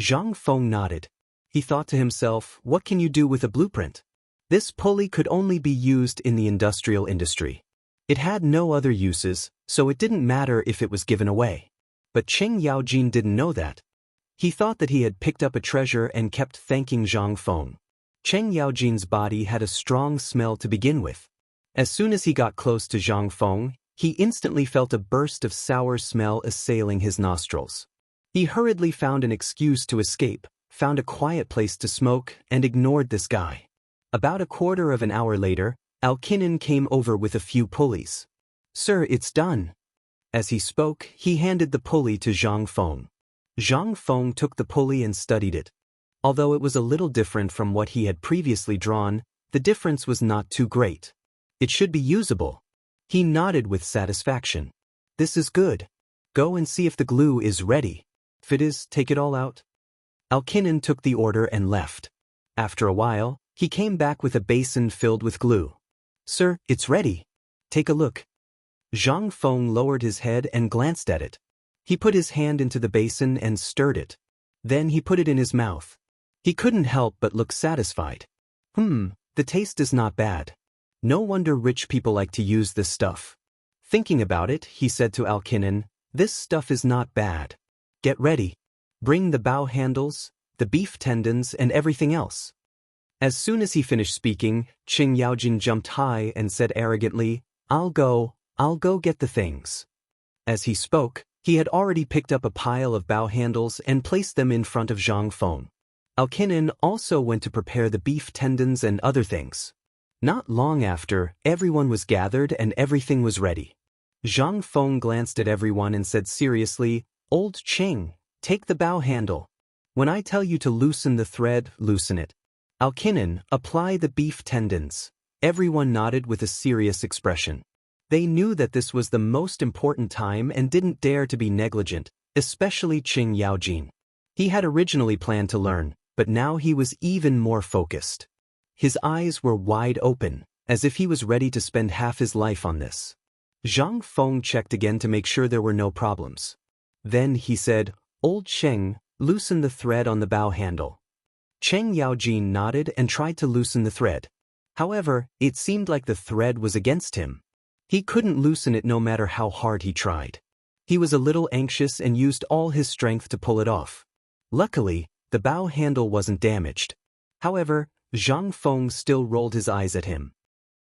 Zhang Feng nodded. He thought to himself, what can you do with a blueprint? This pulley could only be used in the industrial industry. It had no other uses, so it didn't matter if it was given away. But Cheng Yaojin didn't know that. He thought that he had picked up a treasure and kept thanking Zhang Feng. Cheng Yaojin's body had a strong smell to begin with. As soon as he got close to Zhang Feng, he instantly felt a burst of sour smell assailing his nostrils. He hurriedly found an excuse to escape, found a quiet place to smoke, and ignored this guy. About a quarter of an hour later, Alkinen came over with a few pulleys. Sir, it's done. As he spoke, he handed the pulley to Zhang Feng. Zhang Feng took the pulley and studied it. Although it was a little different from what he had previously drawn, the difference was not too great. It should be usable. He nodded with satisfaction. This is good. Go and see if the glue is ready. If it is, take it all out. Alkinen took the order and left. After a while, he came back with a basin filled with glue. Sir, it's ready. Take a look. Zhang Feng lowered his head and glanced at it. He put his hand into the basin and stirred it. Then he put it in his mouth. He couldn't help but look satisfied. The taste is not bad. No wonder rich people like to use this stuff. Thinking about it, he said to Alkinen, this stuff is not bad. Get ready. Bring the bow handles, the beef tendons, and everything else. As soon as he finished speaking, Cheng Yaojin jumped high and said arrogantly, I'll go get the things. As he spoke, he had already picked up a pile of bow handles and placed them in front of Zhang Feng. Alkinen also went to prepare the beef tendons and other things. Not long after, everyone was gathered and everything was ready. Zhang Feng glanced at everyone and said seriously, Old Cheng, take the bow handle. When I tell you to loosen the thread, loosen it. Alkinen, apply the beef tendons. Everyone nodded with a serious expression. They knew that this was the most important time and didn't dare to be negligent, especially Cheng Yaojin. He had originally planned to learn, but now he was even more focused. His eyes were wide open, as if he was ready to spend half his life on this. Zhang Feng checked again to make sure there were no problems. Then he said, Old Cheng, loosen the thread on the bow handle. Cheng Yaojin nodded and tried to loosen the thread. However, it seemed like the thread was against him. He couldn't loosen it no matter how hard he tried. He was a little anxious and used all his strength to pull it off. Luckily, the bow handle wasn't damaged. However, Zhang Feng still rolled his eyes at him.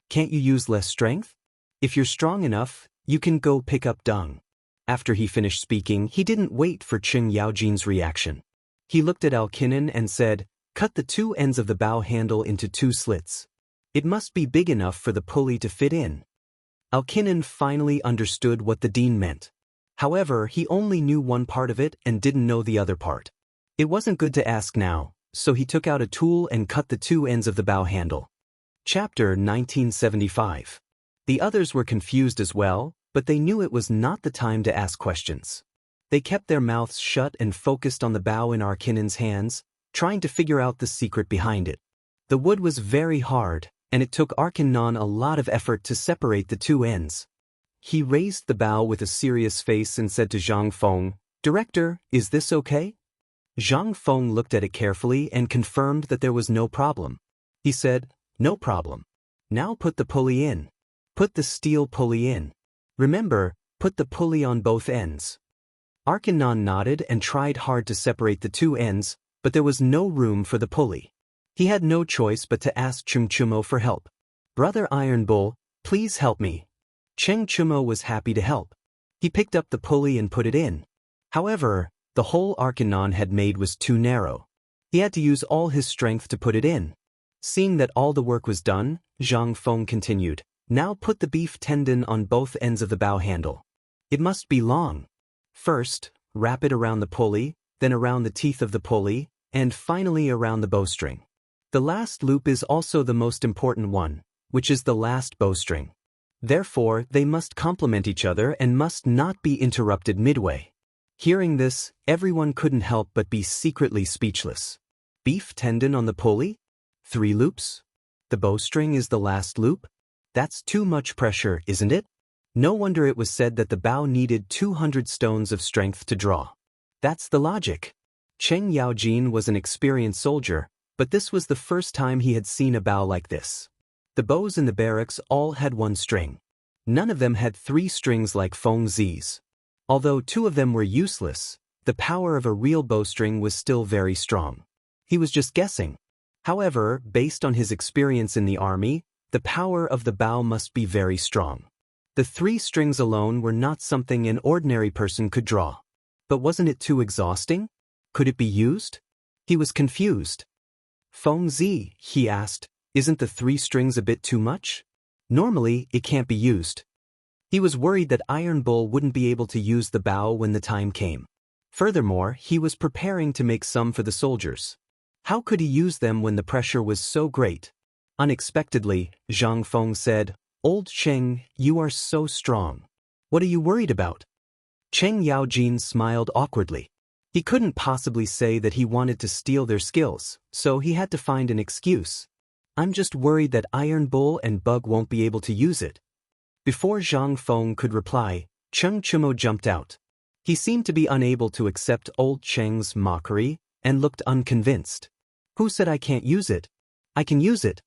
Can't you use less strength? If you're strong enough, you can go pick up dung. After he finished speaking, he didn't wait for Cheng Yaojin's reaction. He looked at Alkinen and said, Cut the two ends of the bow handle into 2 slits. It must be big enough for the pulley to fit in. Alkinen finally understood what the dean meant. However, he only knew one part of it and didn't know the other part. It wasn't good to ask now, so he took out a tool and cut the 2 ends of the bow handle. Chapter 1975. The others were confused as well, but they knew it was not the time to ask questions. They kept their mouths shut and focused on the bow in Alkinen's hands, trying to figure out the secret behind it. The wood was very hard, and it took Alkinen a lot of effort to separate the 2 ends. He raised the bow with a serious face and said to Zhang Feng, Director, is this okay? Zhang Feng looked at it carefully and confirmed that there was no problem. He said, No problem. Now put the pulley in. Put the steel pulley in. Remember, put the pulley on both ends. Alkinen nodded and tried hard to separate the 2 ends, but there was no room for the pulley. He had no choice but to ask Cheng Chumo for help. Brother Iron Bull, please help me. Cheng Chumo was happy to help. He picked up the pulley and put it in. However, the hole Alkinen had made was too narrow. He had to use all his strength to put it in. Seeing that all the work was done, Zhang Feng continued, Now put the beef tendon on both ends of the bow handle. It must be long. First, wrap it around the pulley, then around the teeth of the pulley, and finally around the bowstring. The last loop is also the most important one, which is the last bowstring. Therefore, they must complement each other and must not be interrupted midway. Hearing this, everyone couldn't help but be secretly speechless. Beef tendon on the pulley? 3 loops? The bowstring is the last loop? That's too much pressure, isn't it? No wonder it was said that the bow needed 200 stones of strength to draw. That's the logic. Cheng Yaojin was an experienced soldier, but this was the first time he had seen a bow like this. The bows in the barracks all had one string. None of them had 3 strings like Feng Zi's. Although 2 of them were useless, the power of a real bowstring was still very strong. He was just guessing. However, based on his experience in the army, the power of the bow must be very strong. The 3 strings alone were not something an ordinary person could draw. But wasn't it too exhausting? Could it be used? He was confused. Feng Zi, he asked, isn't the 3 strings a bit too much? Normally, it can't be used. He was worried that Iron Bull wouldn't be able to use the bow when the time came. Furthermore, he was preparing to make some for the soldiers. How could he use them when the pressure was so great? Unexpectedly, Zhang Feng said, "Old Cheng, you are so strong. What are you worried about?" Cheng Yaojin smiled awkwardly. He couldn't possibly say that he wanted to steal their skills, so he had to find an excuse. "I'm just worried that Iron Bull and Bug won't be able to use it." Before Zhang Feng could reply, Cheng Chumo jumped out. He seemed to be unable to accept old Cheng's mockery and looked unconvinced. "Who said I can't use it? I can use it."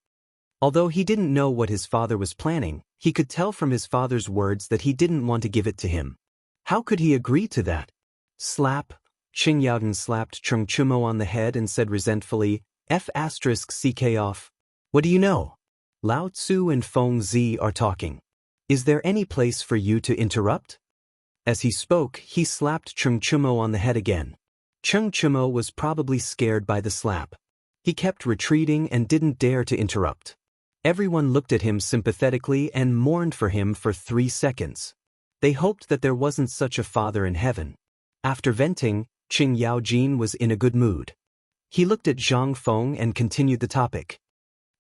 Although he didn't know what his father was planning, he could tell from his father's words that he didn't want to give it to him. How could he agree to that? Slap! Cheng Yaojin slapped Cheng Chumo on the head and said resentfully, "F***ck off. What do you know? Lao Tzu and Feng Zi are talking. Is there any place for you to interrupt?" As he spoke, he slapped Cheng Chumo on the head again. Cheng Chumo was probably scared by the slap. He kept retreating and didn't dare to interrupt. Everyone looked at him sympathetically and mourned for him for 3 seconds. They hoped that there wasn't such a father in heaven. After venting, Cheng Yaojin was in a good mood. He looked at Zhang Feng and continued the topic.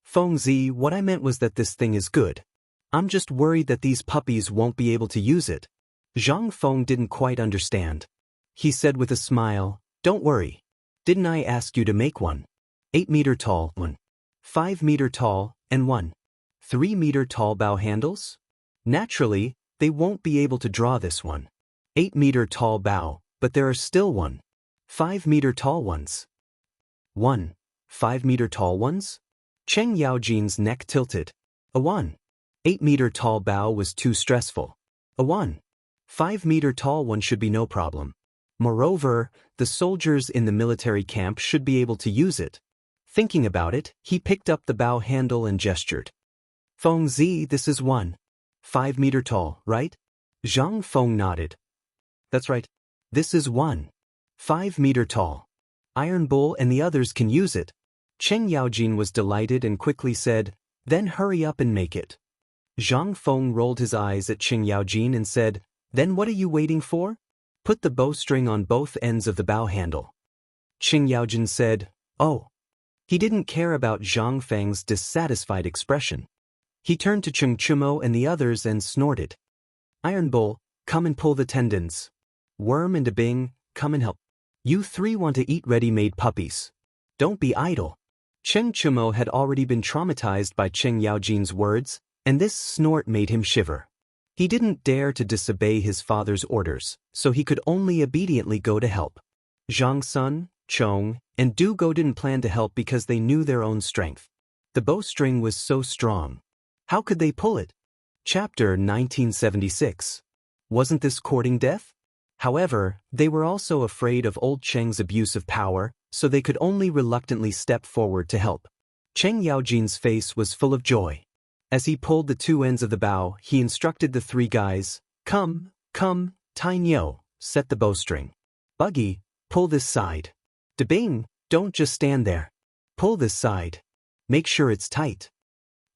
"Feng Zi, what I meant was that this thing is good. I'm just worried that these puppies won't be able to use it." Zhang Feng didn't quite understand. He said with a smile, "Don't worry. Didn't I ask you to make one? 8-meter tall, 1. 5-meter tall, and 1. 3-meter tall bow handles? Naturally, they won't be able to draw this one. 8-meter tall bow, but there are still 1. 5-meter tall ones. 1. 5-meter tall ones?" Cheng Yaojin's neck tilted. A 1. 8-meter tall bow was too stressful. A 1. 5-meter tall one should be no problem. Moreover, the soldiers in the military camp should be able to use it. Thinking about it, he picked up the bow handle and gestured. "Feng Zi, this is 1. 5-meter tall, right?" Zhang Feng nodded. "That's right. This is 1. 5-meter tall. Iron Bull and the others can use it." Cheng Yaojin was delighted and quickly said, "Then hurry up and make it." Zhang Feng rolled his eyes at Cheng Yaojin and said, "Then what are you waiting for? Put the bowstring on both ends of the bow handle." Cheng Yaojin said, "Oh." He didn't care about Zhang Feng's dissatisfied expression. He turned to Cheng Chumo and the others and snorted. "Iron Bull, come and pull the tendons. Worm and Bing, come and help. You 3 want to eat ready-made puppies. Don't be idle." Cheng Chumo had already been traumatized by Cheng Yaojin's words, and this snort made him shiver. He didn't dare to disobey his father's orders, so he could only obediently go to help. Zhang Sun, Chong, and Du Go didn't plan to help because they knew their own strength. The bowstring was so strong. How could they pull it? Chapter 1976. Wasn't this courting death? However, they were also afraid of old Cheng's abuse of power, so they could only reluctantly step forward to help. Cheng Yaojin's face was full of joy. As he pulled the 2 ends of the bow, he instructed the 3 guys, Come, Tainyo, set the bowstring. Buggy, pull this side. Debing, don't just stand there. Pull this side. Make sure it's tight."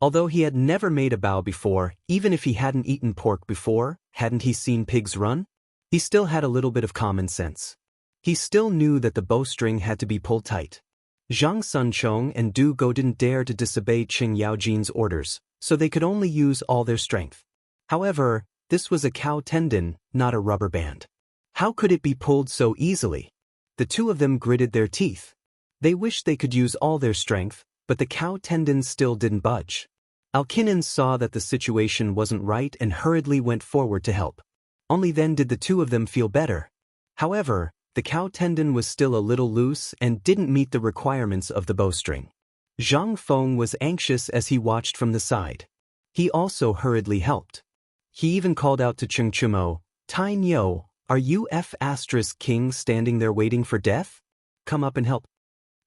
Although he had never made a bow before, even if he hadn't eaten pork before, hadn't he seen pigs run? He still had a little bit of common sense. He still knew that the bowstring had to be pulled tight. Zhang Sunchong and Du Go didn't dare to disobey Cheng Yaojin's orders, so they could only use all their strength. However, this was a cow tendon, not a rubber band. How could it be pulled so easily? The 2 of them gritted their teeth. They wished they could use all their strength, but the cow tendon still didn't budge. Alkinans saw that the situation wasn't right and hurriedly went forward to help. Only then did the two of them feel better. However, the cow tendon was still a little loose and didn't meet the requirements of the bowstring. Zhang Feng was anxious as he watched from the side. He also hurriedly helped. He even called out to Cheng Chumo, "Tai Nyo, are you King standing there waiting for death? Come up and help."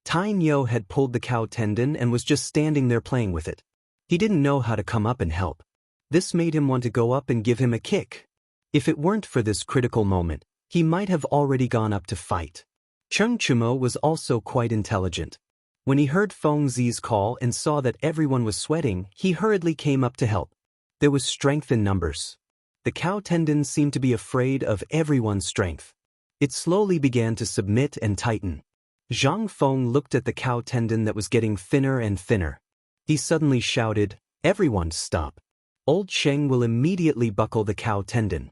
Tai Nyo had pulled the cow tendon and was just standing there playing with it. He didn't know how to come up and help. This made him want to go up and give him a kick. If it weren't for this critical moment, he might have already gone up to fight. Cheng Chumo was also quite intelligent. When he heard Feng Zi's call and saw that everyone was sweating, he hurriedly came up to help. There was strength in numbers. The cow tendon seemed to be afraid of everyone's strength. It slowly began to submit and tighten. Zhang Feng looked at the cow tendon that was getting thinner and thinner. He suddenly shouted, "Everyone stop. Old Cheng will immediately buckle the cow tendon."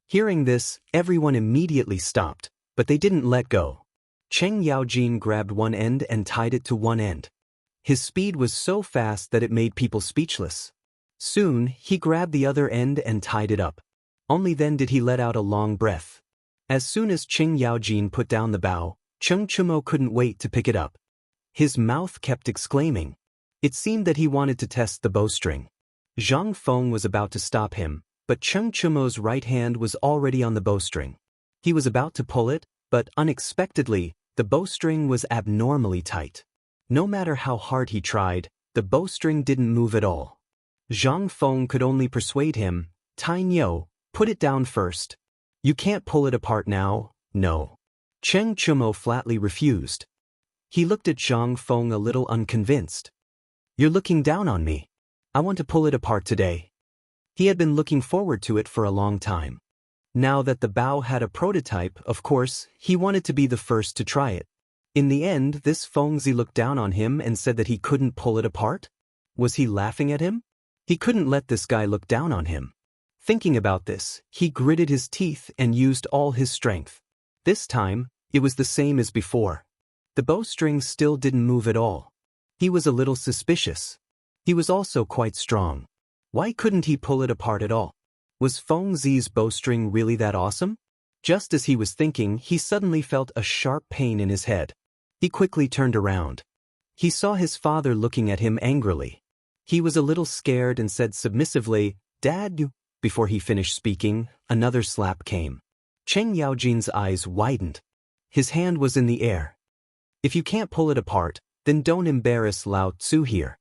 Hearing this, everyone immediately stopped, but they didn't let go. Cheng Yaojin grabbed one end and tied it to one end. His speed was so fast that it made people speechless. Soon, he grabbed the other end and tied it up. Only then did he let out a long breath. As soon as Cheng Yaojin put down the bow, Cheng Chumo couldn't wait to pick it up. His mouth kept exclaiming. It seemed that he wanted to test the bowstring. Zhang Feng was about to stop him, but Cheng Chumo's right hand was already on the bowstring. He was about to pull it, but unexpectedly, the bowstring was abnormally tight. No matter how hard he tried, the bowstring didn't move at all. Zhang Feng could only persuade him, "Tai Nyo, put it down first. You can't pull it apart now, no." Cheng Chumo flatly refused. He looked at Zhang Feng a little unconvinced. "You're looking down on me. I want to pull it apart today." He had been looking forward to it for a long time. Now that the bow had a prototype, of course, he wanted to be the first to try it. In the end, this Feng Zi looked down on him and said that he couldn't pull it apart? Was he laughing at him? He couldn't let this guy look down on him. Thinking about this, he gritted his teeth and used all his strength. This time, it was the same as before. The bowstring still didn't move at all. He was a little suspicious. He was also quite strong. Why couldn't he pull it apart at all? Was Feng Zi's bowstring really that awesome? Just as he was thinking, he suddenly felt a sharp pain in his head. He quickly turned around. He saw his father looking at him angrily. He was a little scared and said submissively, "Dad." Before he finished speaking, another slap came. Cheng Yaojin's eyes widened. His hand was in the air. "If you can't pull it apart, then don't embarrass Lao Tzu here.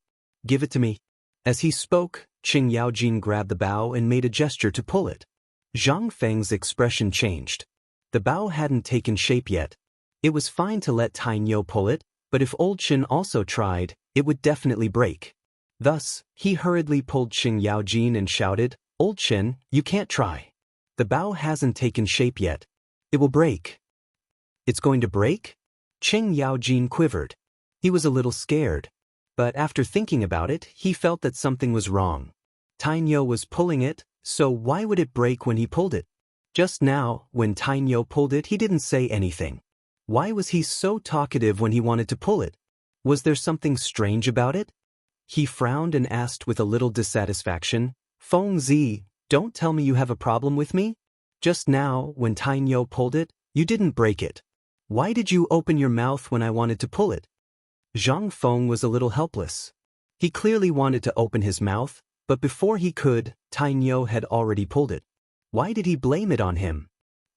Give it to me." As he spoke, Cheng Yaojin grabbed the bow and made a gesture to pull it. Zhang Feng's expression changed. The bow hadn't taken shape yet. It was fine to let Tai Nyo pull it, but if Old Chen also tried, it would definitely break. Thus, he hurriedly pulled Cheng Yaojin and shouted, "Old Chen, you can't try. The bow hasn't taken shape yet. It will break." "It's going to break?" Cheng Yaojin quivered. He was a little scared. But after thinking about it, he felt that something was wrong. Tai Nyo was pulling it, so why would it break when he pulled it? Just now, when Tai Nyo pulled it, he didn't say anything. Why was he so talkative when he wanted to pull it? Was there something strange about it? He frowned and asked with a little dissatisfaction, "Feng Zi, don't tell me you have a problem with me? Just now, when Tai Nyo pulled it, you didn't break it. Why did you open your mouth when I wanted to pull it?" Zhang Feng was a little helpless. He clearly wanted to open his mouth, but before he could, Tai Nyo had already pulled it. Why did he blame it on him?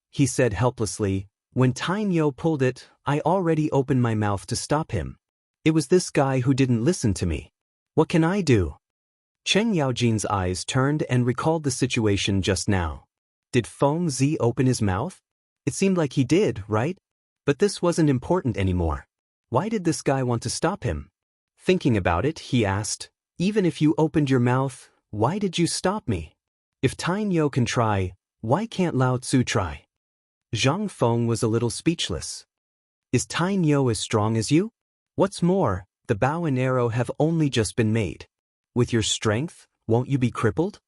He said helplessly, "When Tai Nyo pulled it, I already opened my mouth to stop him. It was this guy who didn't listen to me. What can I do?" Cheng Yaojin's eyes turned and recalled the situation just now. Did Feng Zi open his mouth? It seemed like he did, right? But this wasn't important anymore. Why did this guy want to stop him? Thinking about it, he asked, "Even if you opened your mouth, why did you stop me? If Tai Nyo can try, why can't Lao Tzu try?" Zhang Feng was a little speechless. "Is Tai Nyo as strong as you? What's more, the bow and arrow have only just been made. With your strength, won't you be crippled?"